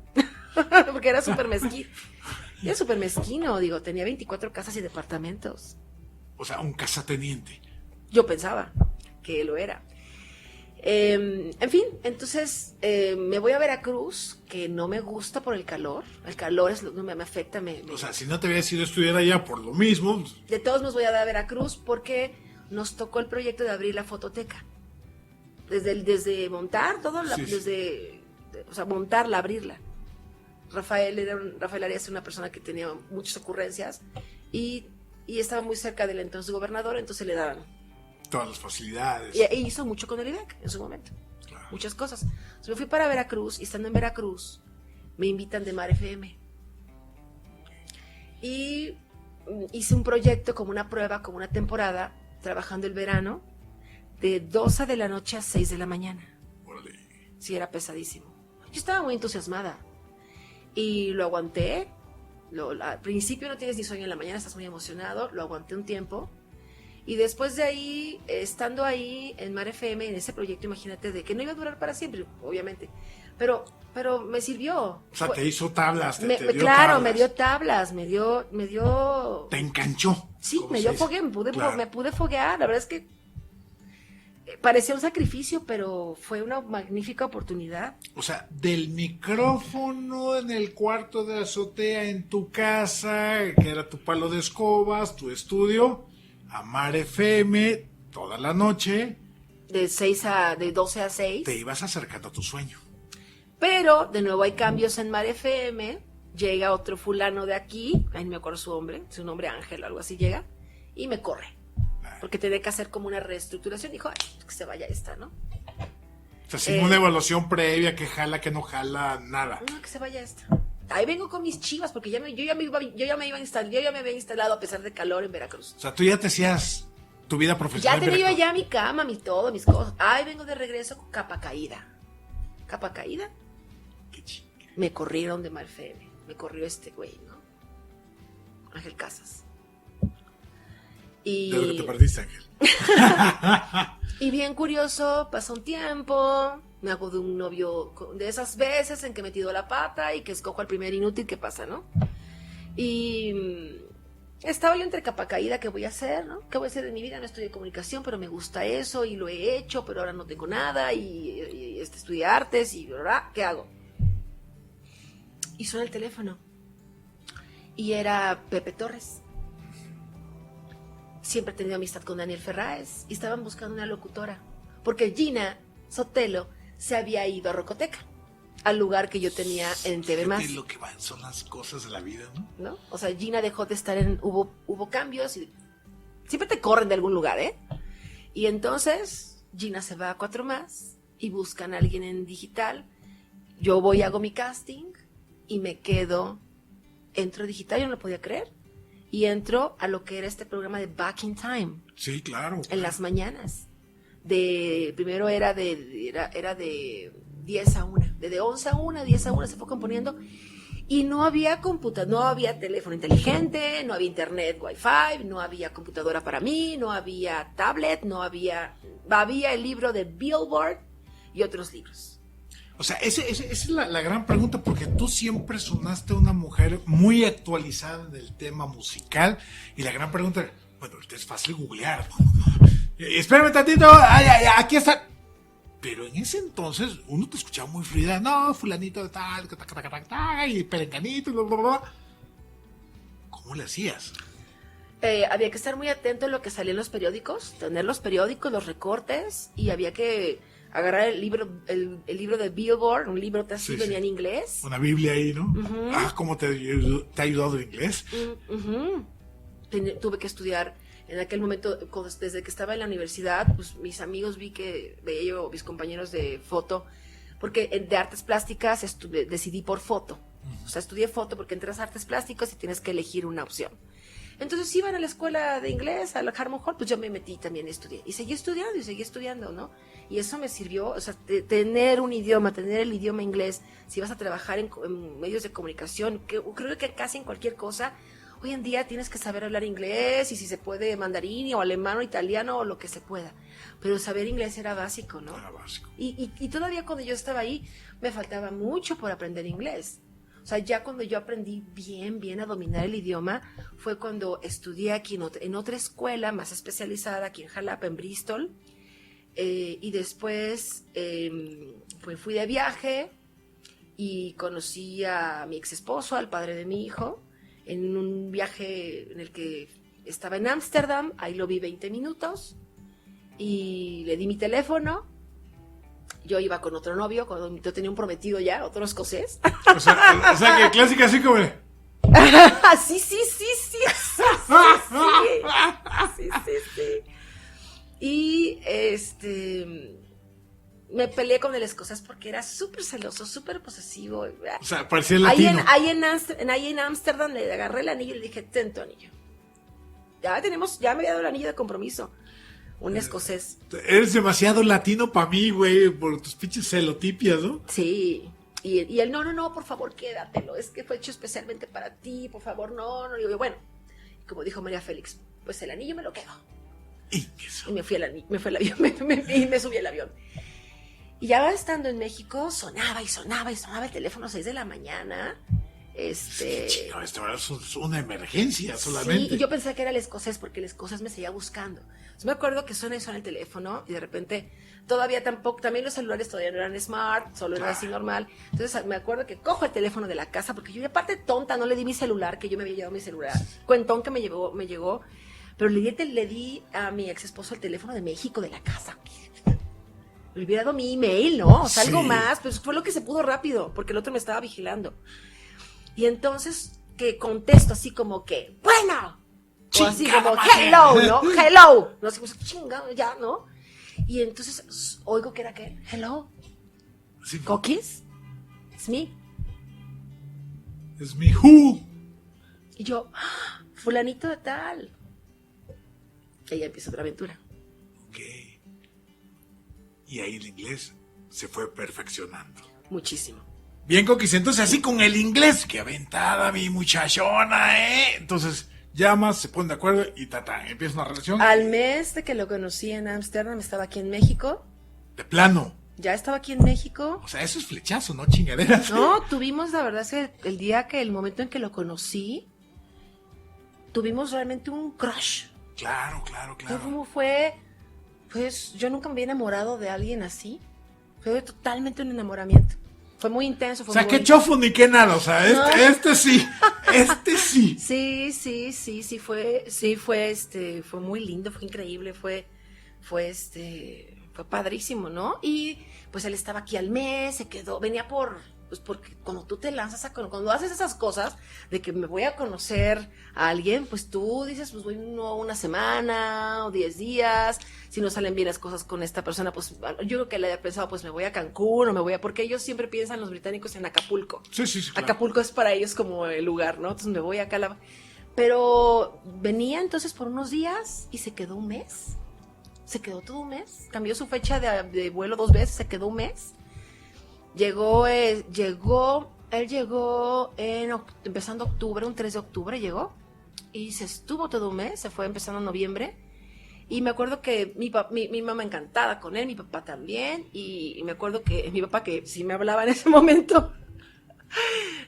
porque era súper mezquino. Era súper mezquino, digo, tenía 24 casas y departamentos. O sea, un casateniente. Yo pensaba que lo era. En fin, entonces me voy a Veracruz, que no me gusta por el calor. El calor es lo que me afecta. O sea, si no te habías ido a estudiar allá por lo mismo. De todos nos voy a dar a Veracruz porque nos tocó el proyecto de abrir la fototeca. Desde montar todo, o sea, montarla, abrirla. Rafael Arias es una persona que tenía muchas ocurrencias y estaba muy cerca del entonces gobernador, entonces le daban todas las facilidades. Y hizo mucho con el IBEC en su momento. Claro. Muchas cosas. Entonces me fui para Veracruz y estando en Veracruz me invitan de Mar FM. Y hice un proyecto como una prueba, como una temporada, trabajando el verano, de 12 de la noche a 6 de la mañana. Órale. Sí, era pesadísimo. Yo estaba muy entusiasmada. Y lo aguanté. Al principio no tienes ni sueño en la mañana, estás muy emocionado. Lo aguanté un tiempo. Y después de ahí, estando ahí en Mar FM, en ese proyecto, imagínate, de que no iba a durar para siempre, obviamente. Pero me sirvió. O sea, te hizo tablas. Te dio claro, tablas. me dio tablas, me dio... Te enganchó. Sí, me dio fogueo, me pude foguear. La verdad es que parecía un sacrificio, pero fue una magnífica oportunidad. O sea, del micrófono en el cuarto de azotea en tu casa, que era tu palo de escobas, tu estudio, a Mar FM toda la noche. De 12 a 6. Te ibas acercando a tu sueño. Pero, de nuevo, hay cambios en Mar FM. Llega otro fulano de aquí, ahí no me acuerdo su nombre Ángel o algo así, llega y me corre. Porque tenía que hacer como una reestructuración. Dijo, que se vaya esta, ¿no? O sea, sin una evaluación previa, que jala, que no jala, nada. No, que se vaya esta. Ahí vengo con mis chivas, porque yo ya me había instalado a pesar de calor en Veracruz. O sea, tú ya te hacías tu vida profesional. Ya tenía yo ya mi cama, mis cosas. Ahí vengo de regreso con capa caída. ¿Capa caída? Qué chinga. Me corrieron de Mar FM. Me corrió este güey, ¿no? Ángel Casas. De lo que te perdiste, Ángel. Y bien curioso, pasó un tiempo, me hago de un novio de esas veces en que he metido la pata y que escojo al primer inútil que pasa, ¿no? Y estaba yo entre capa caída, ¿qué voy a hacer, no? ¿Qué voy a hacer de mi vida? No estudié comunicación, pero me gusta eso y lo he hecho, pero ahora no tengo nada y estudié artes y ¿verdad? ¿Qué hago? Y suena el teléfono y era Pepe Torres. Siempre he tenido amistad con Daniel Ferráez y estaban buscando una locutora, porque Gina Sotelo se había ido a Rocoteca, al lugar que yo tenía en TV Más. Lo que van son las cosas de la vida, ¿no? O sea, Gina dejó de estar hubo cambios y siempre te corren de algún lugar, ¿eh? Y entonces Gina se va a 4 Más y buscan a alguien en digital. Yo voy, hago mi casting y me quedo, entro a digital, yo no lo podía creer. y entro a lo que era este programa de Back in Time. Sí, claro. En las mañanas. Primero era de 10 a 1. De 11 a 1, 10 a 1 se fue componiendo. Y no había no había teléfono inteligente, no había internet, wifi, no había computadora para mí, no había tablet, había el libro de Billboard y otros libros. O sea, esa es la gran pregunta, porque tú siempre sonaste una mujer muy actualizada en el tema musical, y la gran pregunta, bueno, ahorita es fácil googlear. Espérame tantito, aquí está. Pero en ese entonces uno te escuchaba muy fluida, no, fulanito de tal, y perenganito, bla, bla, bla. ¿Cómo le hacías? Había que estar muy atento a lo que salía en los periódicos, tener los periódicos, los recortes, y había que agarrar el libro de Billboard, un libro así, Sí, venía sí. en inglés. Una Biblia ahí, ¿no? Uh-huh. ¿Cómo te ha ayudado el inglés? Uh-huh. Tuve que estudiar. En aquel momento, desde que estaba en la universidad, pues mis amigos veía yo, mis compañeros de foto, porque de artes plásticas decidí por foto. O sea, estudié foto porque entras a artes plásticas y tienes que elegir una opción. Entonces iban a la escuela de inglés, a la Harmon Hall, pues yo me metí también a estudiar. Y seguí estudiando, ¿no? Y eso me sirvió, o sea, tener un idioma, tener el idioma inglés, si vas a trabajar en medios de comunicación, creo que casi en cualquier cosa. Hoy en día tienes que saber hablar inglés, y si se puede mandarín o alemán o italiano o lo que se pueda. Pero saber inglés era básico, ¿no? Era básico. Y todavía cuando yo estaba ahí, me faltaba mucho por aprender inglés. O sea, ya cuando yo aprendí bien a dominar el idioma, fue cuando estudié aquí en otra escuela más especializada, aquí en Jalapa, en Bristol. Y después fui de viaje y conocí a mi ex esposo, al padre de mi hijo, en un viaje en el que estaba en Ámsterdam. Ahí lo vi 20 minutos y le di mi teléfono. Yo iba con otro novio, cuando yo tenía un prometido ya, otro escocés. O sea que clásica así como de... Sí. Y me peleé con el escocés porque era súper celoso, súper posesivo. O sea, parecía el latino. Ahí en Ámsterdam le agarré el anillo y le dije, ten tu anillo. Ya me había dado el anillo de compromiso. Un escocés. Eres demasiado latino para mí, güey, por tus pinches celotipias, ¿no? Sí. Y él, no, por favor, quédatelo. Es que fue hecho especialmente para ti, por favor, no. Y yo, bueno, como dijo María Félix, pues el anillo me lo quedo. Y me fui al avión, me subí al avión. Y ya estando en México, sonaba el teléfono a 6 de la mañana. Chico, esto es una emergencia solamente. Sí, y yo pensé que era el escocés porque el escocés me seguía buscando. Entonces me acuerdo que suena el teléfono y de repente también los celulares todavía no eran smart, solo era así normal. Entonces me acuerdo que cojo el teléfono de la casa porque yo, aparte tonta, no le di mi celular, que yo me había llevado mi celular. Cuentón que me llegó, pero le di a mi ex esposo el teléfono de México, de la casa. Le hubiera dado mi email, ¿no? O sea, algo más, pero fue lo que se pudo rápido, porque el otro me estaba vigilando. Y entonces que contesto así como que, bueno, o así como, hello, ¿no? Hello. No sé, pues chingado, ya, ¿no? Y entonces oigo que era que, hello, Sí. ¿Cookies? It's me. Es mi who. Y yo, fulanito de tal. Y ahí empieza otra aventura. Ok. Y ahí el inglés se fue perfeccionando. Muchísimo. Bien, Coquis, entonces así con el inglés, que aventada mi muchachona, ¿eh? Entonces llamas, se ponen de acuerdo y empieza una relación. Al mes de que lo conocí en Ámsterdam, estaba aquí en México. De plano. Ya estaba aquí en México. O sea, eso es flechazo, ¿no? Chingaderas. No, tuvimos, la verdad es que el momento en que lo conocí, tuvimos realmente un crush. Claro. ¿Cómo fue? Pues yo nunca me había enamorado de alguien así. Fue totalmente un enamoramiento. Fue muy intenso. O sea, qué chofo ni qué nada. O sea, este sí. Sí, fue muy lindo, fue increíble, fue padrísimo, ¿no? Y pues él estaba aquí al mes, se quedó, pues porque cuando tú te lanzas cuando haces esas cosas de que me voy a conocer a alguien, pues tú dices, pues voy una semana o 10 días, si no salen bien las cosas con esta persona, pues yo creo que le había pensado, pues me voy a Cancún porque ellos siempre piensan, los británicos, en Acapulco. Sí, claro. Acapulco es para ellos como el lugar, ¿no? Entonces me voy acá Pero venía entonces por unos días y se quedó un mes. Se quedó todo un mes. Cambió su fecha de vuelo 2 veces, se quedó un mes. Él llegó empezando octubre, un 3 de octubre llegó. Y se estuvo todo un mes, se fue empezando en noviembre. Y me acuerdo que mi mamá encantada con él, mi papá también. Y me acuerdo que mi papá, que sí me hablaba en ese momento,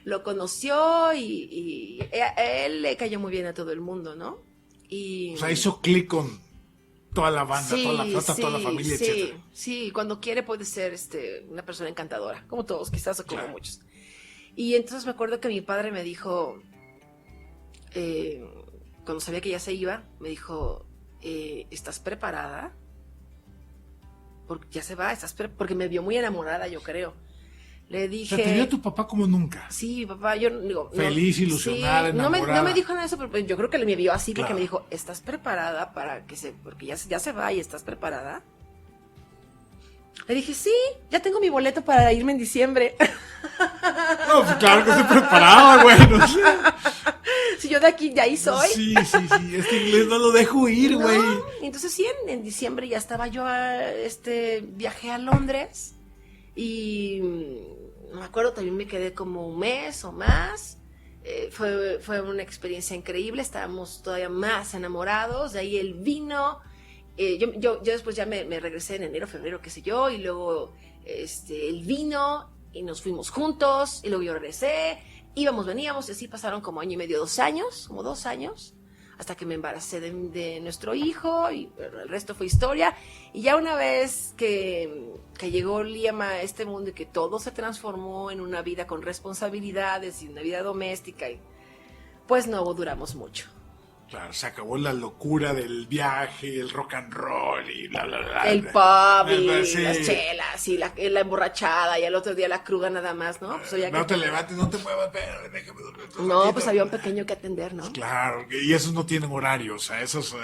lo conoció y a él le cayó muy bien a todo el mundo, ¿no? O sea, hizo clic con toda la banda, sí, toda la flota, sí, toda la familia, sí, etcétera. Sí, cuando quiere puede ser una persona encantadora, como todos, quizás, o como Claro. muchos. Y entonces me acuerdo que mi padre me dijo, cuando sabía que ya se iba, me dijo, ¿estás preparada? Porque ya se va, porque me vio muy enamorada, yo creo. Le O dije... sea, te vio tu papá como nunca. Sí, papá, yo digo... Feliz, ilusionada, sí, enamorada. no me dijo nada de eso, pero yo creo que me vio así, Claro. porque me dijo, ¿estás preparada para que porque ya se va y estás preparada? Le dije, sí, ya tengo mi boleto para irme en diciembre. No, pues claro que estoy preparado, güey. No sé. Si yo de ahí soy. Sí. Este inglés no lo dejo ir, güey. No, entonces sí, en diciembre ya estaba yo, viajé a Londres y no me acuerdo, también me quedé como un mes o más. Fue una experiencia increíble, estábamos todavía más enamorados, de ahí él vino. Yo después ya me regresé en enero, febrero, qué sé yo, y luego él vino y nos fuimos juntos, y luego yo regresé, veníamos, y así pasaron como año y medio, 2 años, como 2 años, hasta que me embaracé de nuestro hijo, y el resto fue historia. Y ya una vez que llegó Liam a este mundo y que todo se transformó en una vida con responsabilidades y una vida doméstica, pues no duramos mucho. Claro, se acabó la locura del viaje, el rock and roll y bla, bla, bla. El pub y Sí. las chelas y la emborrachada y al otro día la cruda nada más, ¿no? Pues, No te levantes, no te muevas, pero déjame dormir. No, pues había un pequeño que atender, ¿no? Claro, y esos no tienen horario, o sea, esos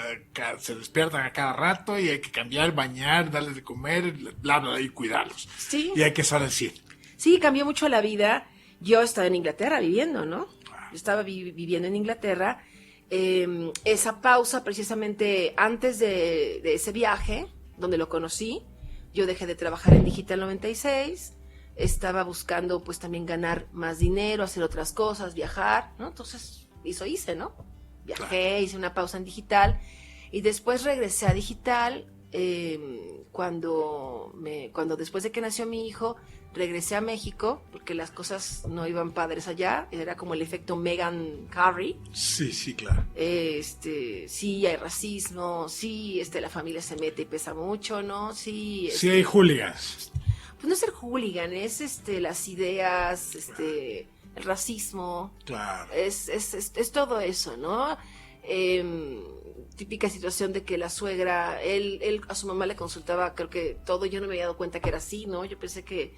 se despiertan a cada rato y hay que cambiar, bañar, darles de comer, bla, bla, y cuidarlos. Sí. Y hay que estar al 100. Sí, cambió mucho la vida. Yo estaba en Inglaterra viviendo, ¿no? Yo estaba viviendo en Inglaterra. Esa pausa, precisamente antes de ese viaje, donde lo conocí, yo dejé de trabajar en Digital 96, estaba buscando pues también ganar más dinero, hacer otras cosas, viajar, ¿no? Entonces hice, ¿no? Viajé, hice una pausa en Digital y después regresé a Digital cuando después de que nació mi hijo, regresé a México porque las cosas no iban padres allá, era como el efecto Meghan Carey. Sí, claro. Sí hay racismo, sí, la familia se mete y pesa mucho, ¿no? Sí, Sí hay hooligans. pues no es ser hooligan, es las ideas, el racismo, Claro. es todo eso, ¿no? Típica situación de que la suegra, él a su mamá le consultaba, creo que todo, yo no me había dado cuenta que era así, ¿no? Yo pensé que,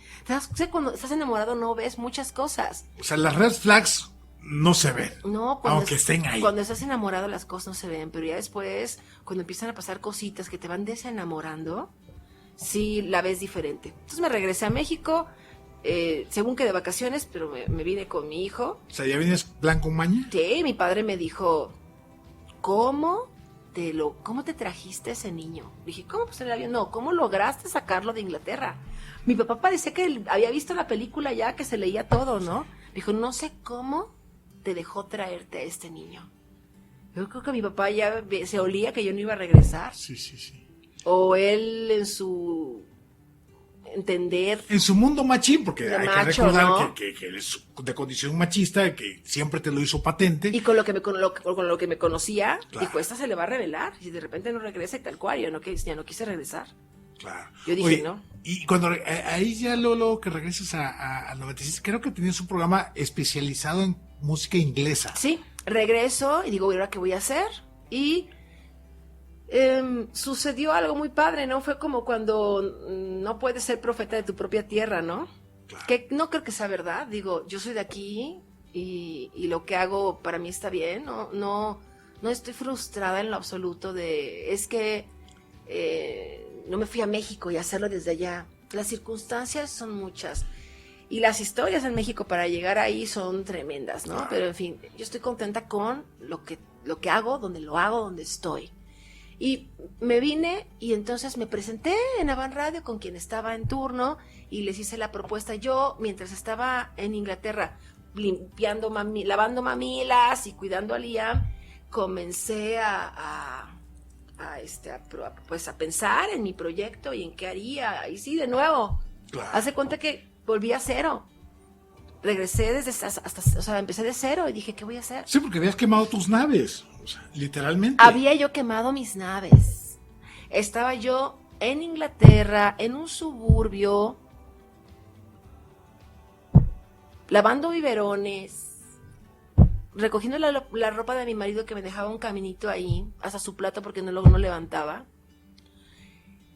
cuando estás enamorado no ves muchas cosas. O sea, las red flags no se ven, No, aunque estén ahí. Cuando estás enamorado las cosas no se ven, pero ya después, cuando empiezan a pasar cositas que te van desenamorando, sí la ves diferente. Entonces me regresé a México, según que de vacaciones, pero me vine con mi hijo. O sea, ¿ya vienes blanco maña? Sí, mi padre me dijo, ¿cómo te trajiste a ese niño? Dije, ¿cómo? Pues en el avión. No, ¿cómo lograste sacarlo de Inglaterra? Mi papá parecía que él había visto la película ya, que se leía todo, ¿no? Me dijo, no sé cómo te dejó traerte a este niño. Yo creo que mi papá ya se olía que yo no iba a regresar. Sí. O él en su entender. En su mundo machín, porque De hay macho, que recordar ¿no? que él es de condición machista, que siempre te lo hizo patente. Y con lo que me conocía, Claro. dijo, esta se le va a revelar. Y de repente no regresa y tal cual. Ya no quise regresar. Claro. Yo dije, no. Y cuando ahí ya luego que regresas al 96, creo que tenías un programa especializado en música inglesa. Sí, regreso y digo, ¿ahora qué voy a hacer? Y sucedió algo muy padre, ¿no? Fue como cuando no puedes ser profeta de tu propia tierra, ¿no? Claro. Que no creo que sea verdad. Digo, yo soy de aquí y lo que hago para mí está bien. No estoy frustrada en lo absoluto es que no me fui a México y hacerlo desde allá. Las circunstancias son muchas. Y las historias en México para llegar ahí son tremendas, ¿no? Pero en fin, yo estoy contenta con lo que hago, donde estoy. Y me vine y entonces me presenté en Avan Radio con quien estaba en turno y les hice la propuesta. Yo, mientras estaba en Inglaterra lavando mamilas y cuidando a Liam, comencé a pensar en mi proyecto y en qué haría. Y sí, de nuevo, hace cuenta que volví a cero. Regresé empecé de cero y dije, ¿qué voy a hacer? Sí, porque habías quemado tus naves, o sea, literalmente. Había yo quemado mis naves. Estaba yo en Inglaterra, en un suburbio, lavando biberones, recogiendo la ropa de mi marido que me dejaba un caminito ahí, hasta su plato porque no levantaba.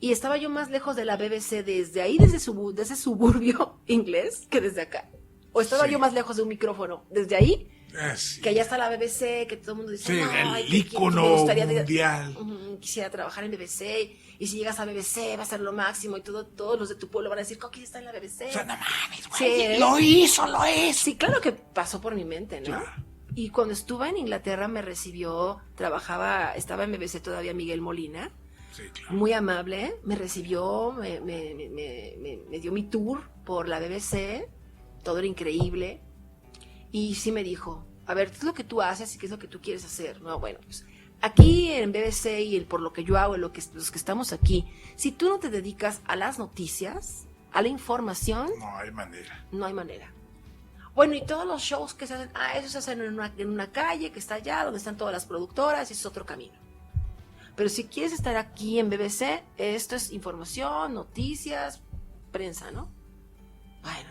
Y estaba yo más lejos de la BBC desde ahí, desde ese suburbio inglés, que desde acá. O estaba yo más lejos de un micrófono desde ahí, que allá está la BBC, que todo el mundo dice, el ícono mundial. Quisiera trabajar en BBC, y si llegas a BBC va a ser lo máximo, y todos los de tu pueblo van a decir, Coquis está en la BBC. O sea, no mames, güey, lo hizo. Sí, claro que pasó por mi mente, ¿no? Claro. Y cuando estuve en Inglaterra me recibió, estaba en BBC todavía Miguel Molina, sí, claro. Muy amable, me recibió, me dio mi tour por la BBC, todo era increíble, y sí me dijo, a ver, ¿qué es lo que tú haces y qué es lo que tú quieres hacer? No, bueno, pues aquí en BBC y por lo que yo hago, los que estamos aquí, si tú no te dedicas a las noticias, a la información, no hay manera. No hay manera. Bueno, y todos los shows que se hacen, esos se hacen en una calle que está allá, donde están todas las productoras, y es otro camino. Pero si quieres estar aquí en BBC, esto es información, noticias, prensa, ¿no? Bueno,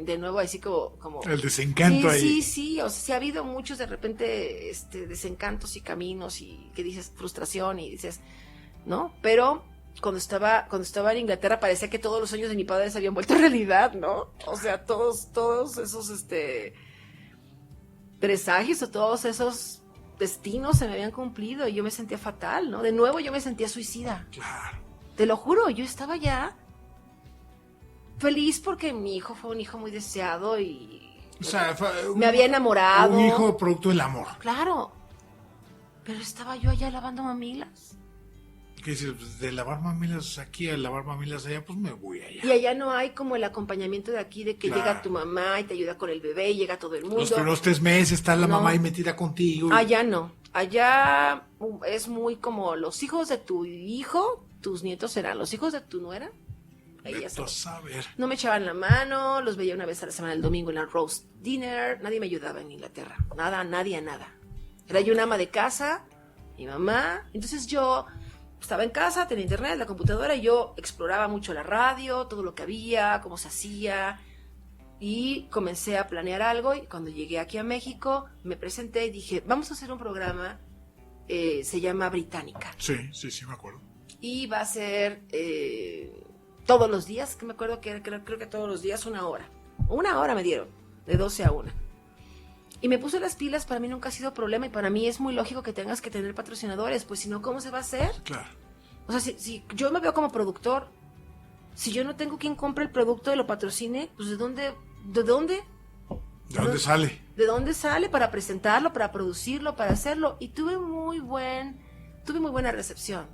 de nuevo así como el desencanto ahí. Sí, o sea, sí ha habido muchos de repente desencantos y caminos y que dices frustración y dices, ¿no? Pero cuando estaba en Inglaterra parecía que todos los sueños de mi padre se habían vuelto realidad, ¿no? O sea, todos esos presagios o todos esos destinos se me habían cumplido y yo me sentía fatal, ¿no? De nuevo yo me sentía suicida. Claro. Te lo juro, yo estaba ya feliz porque mi hijo fue un hijo muy deseado y o sea, me había enamorado. Un hijo producto del amor. Claro. Pero estaba yo allá lavando mamilas. ¿Qué dices? Pues de lavar mamilas aquí a lavar mamilas allá, pues me voy allá. Y allá no hay como el acompañamiento de aquí, de que claro. Llega tu mamá y te ayuda con el bebé y llega todo el mundo. Los primeros 3 meses está la mamá ahí metida contigo. Allá no. Allá es muy como los hijos de tu hijo, tus nietos serán los hijos de tu nuera. No me echaban la mano, los veía una vez a la semana el domingo en la roast dinner. Nadie me ayudaba en Inglaterra. Nada. Era yo una ama de casa, mi mamá. Entonces yo estaba en casa, tenía internet, la computadora, y yo exploraba mucho la radio, todo lo que había, cómo se hacía, y comencé a planear algo. Y cuando llegué aquí a México, me presenté y dije, vamos a hacer un programa, se llama Británica. Sí, me acuerdo. Y va a ser todos los días, que me acuerdo que creo que todos los días 1 hora. 1 hora me dieron, de 12 a 1. Y me puse las pilas, para mí nunca ha sido problema, y para mí es muy lógico que tengas que tener patrocinadores, pues si no, ¿cómo se va a hacer? Claro. O sea, si yo me veo como productor, si yo no tengo quien compre el producto y lo patrocine, pues ¿de dónde sale? ¿De dónde sale para presentarlo, para producirlo, para hacerlo? Y tuve muy buena recepción.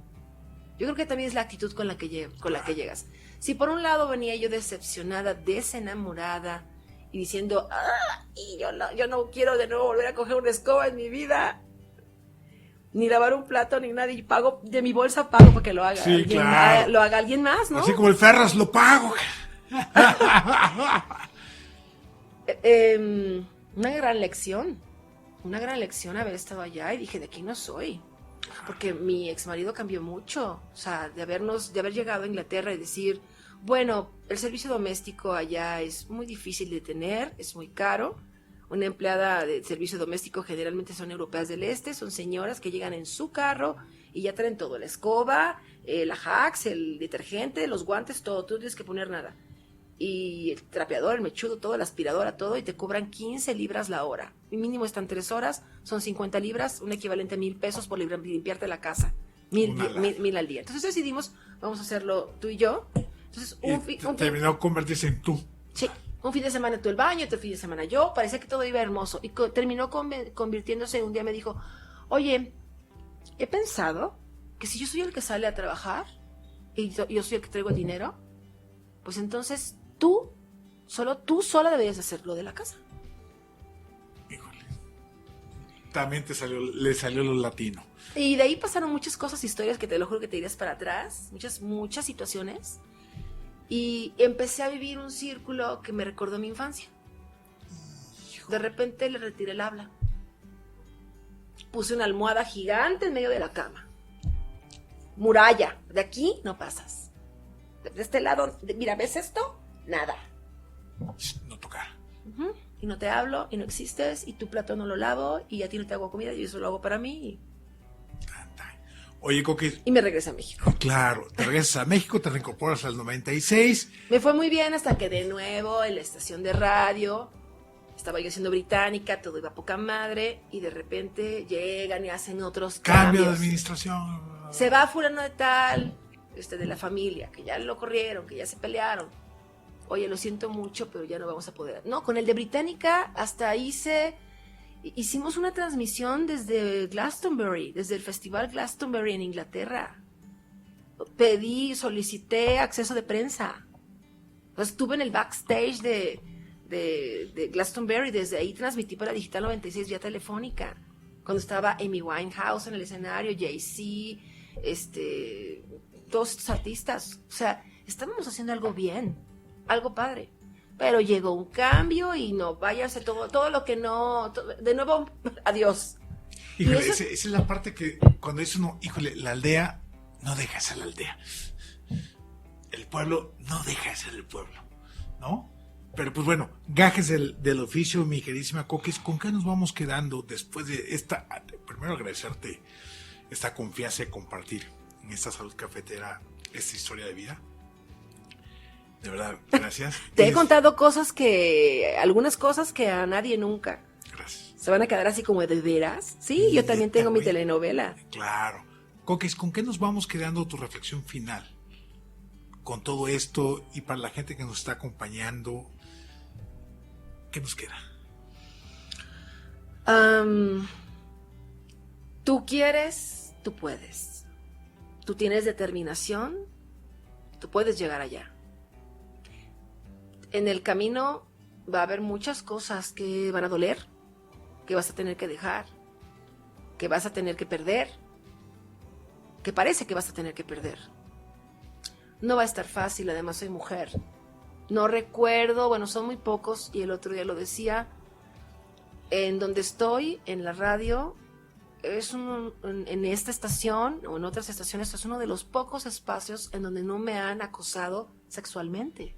Yo creo que también es la actitud con la que llegas. Si por un lado venía yo decepcionada, desenamorada, y diciendo, yo no quiero de nuevo volver a coger una escoba en mi vida, ni lavar un plato, ni nada, y pago de mi bolsa, pago para que lo haga, sí, claro. Lo haga alguien más, ¿no? Así como el Ferraz, lo pago. Una gran lección haber estado allá, y dije, de aquí no soy, porque mi exmarido cambió mucho, o sea, de haber llegado a Inglaterra y decir, bueno, el servicio doméstico allá es muy difícil de tener, es muy caro. Una empleada de servicio doméstico generalmente son europeas del este, son señoras que llegan en su carro y ya traen todo, la escoba, la Ajax, el detergente, los guantes, todo, tú no tienes que poner nada. Y el trapeador, el mechudo, todo, la aspiradora, todo, y te cobran 15 libras la hora. Mi mínimo están 3 horas, son 50 libras, un equivalente a $1,000 por limpiarte la casa. 1,000 al día. Entonces decidimos, vamos a hacerlo tú y yo. Entonces, terminó convertirse en tú. Sí, Un fin de semana tú el baño, otro fin de semana yo, parecía que todo iba hermoso. Y terminó convirtiéndose, un día me dijo, oye, he pensado que si yo soy el que sale a trabajar y yo soy el que traigo el dinero, pues entonces tú sola deberías hacer lo de la casa. Híjole. También le salió lo latino. Y de ahí pasaron muchas cosas, historias que te lo juro que te irías para atrás, muchas situaciones. Y empecé a vivir un círculo que me recordó mi infancia. De repente le retiré el habla. Puse una almohada gigante en medio de la cama. Muralla, de aquí no pasas. De este lado, mira, ¿ves esto? Nada. No tocar. Y no te hablo, y no existes, y tu plato no lo lavo, y a ti no te hago comida, y yo eso lo hago para mí. Oye, Coquis. Y me regresé a México. Claro, te regresas a México, te reincorporas al 96. Me fue muy bien hasta que de nuevo en la estación de radio, estaba yo siendo británica, todo iba a poca madre, y de repente llegan y hacen otros Cambio cambios. de administración. Se va fulano de tal, de la familia, que ya lo corrieron, que ya se pelearon. Oye, lo siento mucho, pero ya no vamos a poder. No, con el de británica hasta hicimos una transmisión desde Glastonbury, desde el Festival Glastonbury en Inglaterra. Solicité acceso de prensa. Estuve en el backstage de Glastonbury, desde ahí transmití para Digital 96 vía telefónica. Cuando estaba Amy Winehouse en el escenario, Jay-Z, todos estos artistas. O sea, estábamos haciendo algo bien, algo padre. Pero llegó un cambio y no, váyase todo lo que no, de nuevo, adiós. Híjole, esa es la parte que cuando dice uno, híjole, la aldea no deja de ser la aldea. El pueblo no deja de ser el pueblo, ¿no? Pero pues bueno, gajes del oficio, mi queridísima Coquis, ¿con qué nos vamos quedando después de esta? Primero agradecerte esta confianza de compartir en esta Salud Cafetera esta historia de vida. De verdad, gracias. Te he contado algunas cosas que a nadie nunca. Gracias. Se van a quedar así como de veras. Sí, yo también tengo mi telenovela. Claro. Coquis, ¿con qué nos vamos quedando tu reflexión final? Con todo esto y para la gente que nos está acompañando, ¿qué nos queda? Tú quieres, tú puedes. Tú tienes determinación, tú puedes llegar allá. En el camino va a haber muchas cosas que van a doler, que vas a tener que dejar, que vas a tener que perder, que parece que vas a tener que perder. No va a estar fácil, además soy mujer. No recuerdo, bueno, son muy pocos, y el otro día lo decía, en donde estoy, en la radio, en esta estación o en otras estaciones, es uno de los pocos espacios en donde no me han acosado sexualmente.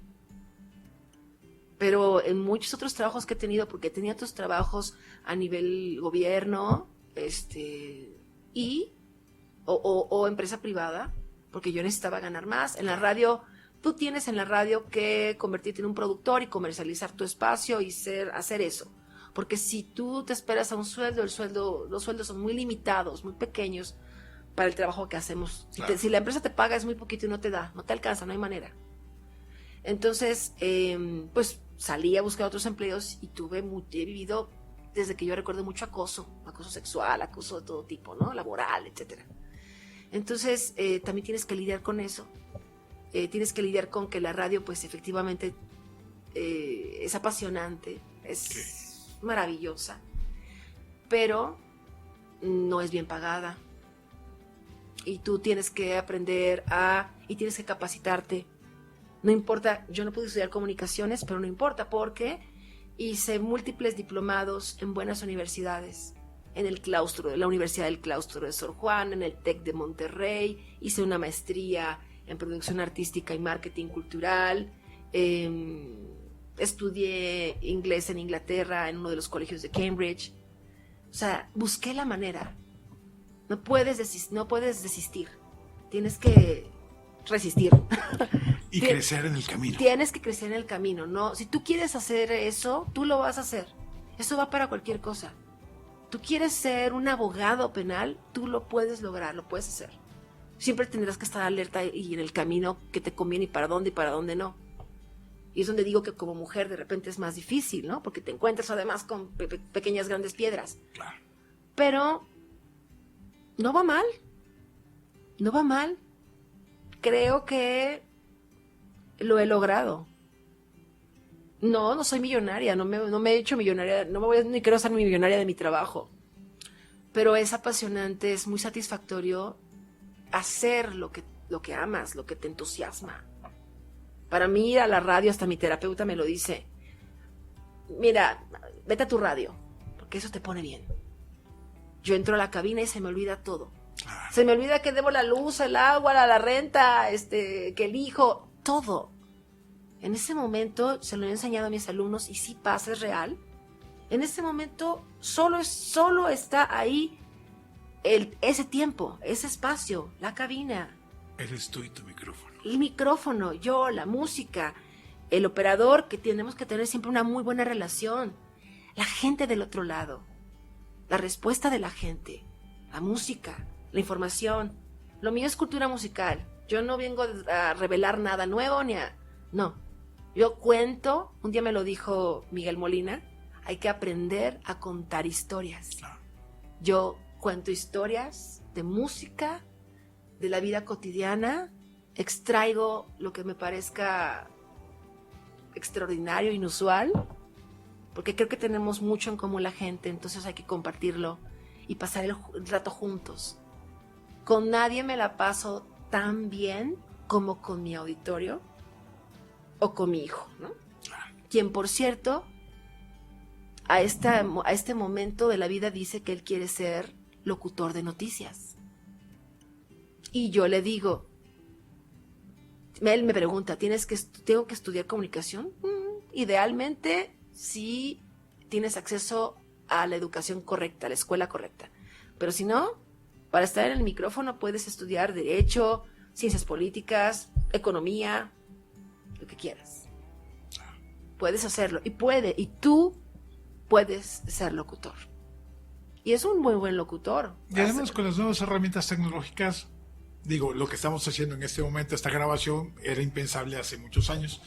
Pero en muchos otros trabajos que he tenido, porque tenía otros trabajos a nivel gobierno, o empresa privada, porque yo necesitaba ganar más. En la radio, tú tienes en la radio que convertirte en un productor y comercializar tu espacio y hacer eso. Porque si tú te esperas a un sueldo, los sueldos son muy limitados, muy pequeños para el trabajo que hacemos. Claro. Si la empresa te paga es muy poquito y no te alcanza, no hay manera. Entonces, pues salí a buscar otros empleos y he vivido desde que yo recuerdo mucho acoso sexual, acoso de todo tipo, ¿no? Laboral, etcétera. Entonces, también tienes que lidiar con eso. Tienes que lidiar con que la radio, pues efectivamente, es apasionante, es maravillosa, pero no es bien pagada. Y tú tienes que aprender y tienes que capacitarte. No importa, yo no pude estudiar comunicaciones, pero no importa, porque hice múltiples diplomados en buenas universidades. En el claustro, en la Universidad del Claustro de Sor Juana, en el TEC de Monterrey, hice una maestría en producción artística y marketing cultural, estudié inglés en Inglaterra, en uno de los colegios de Cambridge. O sea, busqué la manera. No puedes desistir. Tienes que resistir. Y crecer en el camino. Tienes que crecer en el camino. No, si tú quieres hacer eso, tú lo vas a hacer. Eso va para cualquier cosa. Tú quieres ser un abogado penal, tú lo puedes lograr, lo puedes hacer. Siempre tendrás que estar alerta y en el camino que te conviene y para dónde no. Y es donde digo que como mujer de repente es más difícil, ¿no? Porque te encuentras además con pequeñas, grandes piedras. Claro. Pero no va mal. No va mal. Creo que lo he logrado. No soy millonaria, no me he hecho millonaria, ni quiero ser millonaria de mi trabajo. Pero es apasionante, es muy satisfactorio hacer lo que amas, lo que te entusiasma. Para mí ir a la radio, hasta mi terapeuta me lo dice, mira, vete a tu radio, porque eso te pone bien. Yo entro a la cabina y se me olvida todo. Se me olvida que debo la luz, el agua, la renta, que el hijo, todo. En ese momento se lo he enseñado a mis alumnos y sí pasa, es real. En ese momento solo está ahí ese tiempo, ese espacio, la cabina. Eres tú y tu micrófono. El micrófono, yo, la música, el operador, que tenemos que tener siempre una muy buena relación. La gente del otro lado, la respuesta de la gente, la música, la información. Lo mío es cultura musical. Yo no vengo a revelar nada nuevo No. Yo cuento, un día me lo dijo Miguel Molina, hay que aprender a contar historias. Yo cuento historias de música, de la vida cotidiana, extraigo lo que me parezca extraordinario, inusual, porque creo que tenemos mucho en común la gente, entonces hay que compartirlo y pasar el rato juntos. Con nadie me la paso tan bien como con mi auditorio o con mi hijo, ¿no? Quien, por cierto, a este momento de la vida dice que él quiere ser locutor de noticias. Y yo le digo, él me pregunta, ¿tengo que estudiar comunicación? Idealmente, si tienes acceso a la educación correcta, a la escuela correcta. Pero si no, para estar en el micrófono puedes estudiar Derecho, Ciencias Políticas, Economía, lo que quieras. Puedes hacerlo. Y tú puedes ser locutor. Y es un muy buen locutor. Y además con las nuevas herramientas tecnológicas, digo, lo que estamos haciendo en este momento, esta grabación, era impensable hace muchos años.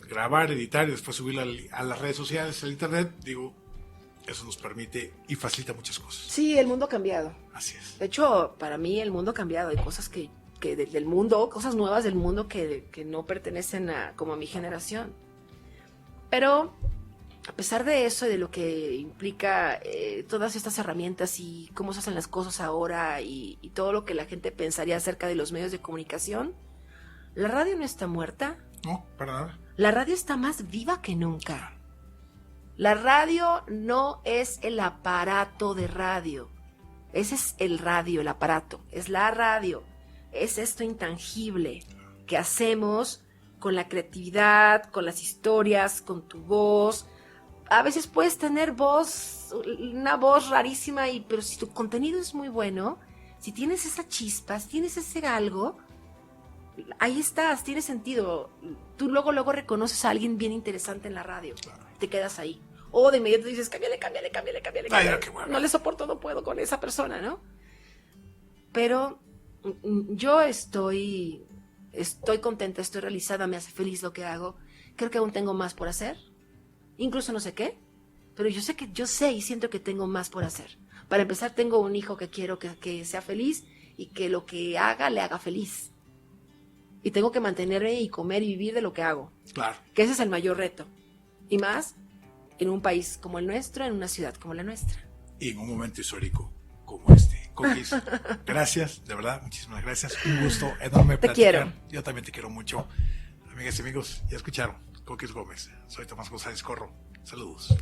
Grabar, editar y después subirlo a las redes sociales, al internet, digo, eso nos permite y facilita muchas cosas. Sí, el mundo ha cambiado. Así es. De hecho, para mí el mundo ha cambiado. Hay cosas que del mundo, cosas nuevas del mundo que no pertenecen como a mi generación. Pero a pesar de eso y de lo que implica todas estas herramientas y cómo se hacen las cosas ahora y todo lo que la gente pensaría acerca de los medios de comunicación, la radio no está muerta. No, para nada. La radio está más viva que nunca. La radio no es el aparato de radio. Ese es el radio, el aparato. Es la radio. Es esto intangible que hacemos con la creatividad, con las historias, con tu voz. A veces puedes tener una voz rarísima, pero si tu contenido es muy bueno, si tienes esa chispa, si tienes ese algo, ahí estás, tiene sentido. Tú luego reconoces a alguien bien interesante en la radio. Te quedas ahí. O de inmediato dices, cámbiale. Ay, qué bueno. No le soporto, no puedo con esa persona, ¿no? Pero yo estoy contenta, estoy realizada, me hace feliz lo que hago. Creo que aún tengo más por hacer. Incluso no sé qué, pero yo sé y siento que tengo más por hacer. Para empezar, tengo un hijo que quiero que sea feliz y que lo que haga le haga feliz. Y tengo que mantenerme y comer y vivir de lo que hago. Claro. Que ese es el mayor reto. Y más en un país como el nuestro, en una ciudad como la nuestra. Y en un momento histórico como este. Cookies, gracias, de verdad, muchísimas gracias. Un gusto enorme te platicar. Quiero. Yo también te quiero mucho. Amigas y amigos, ya escucharon. Cookies Gómez. Soy Tomás González Corro. Saludos.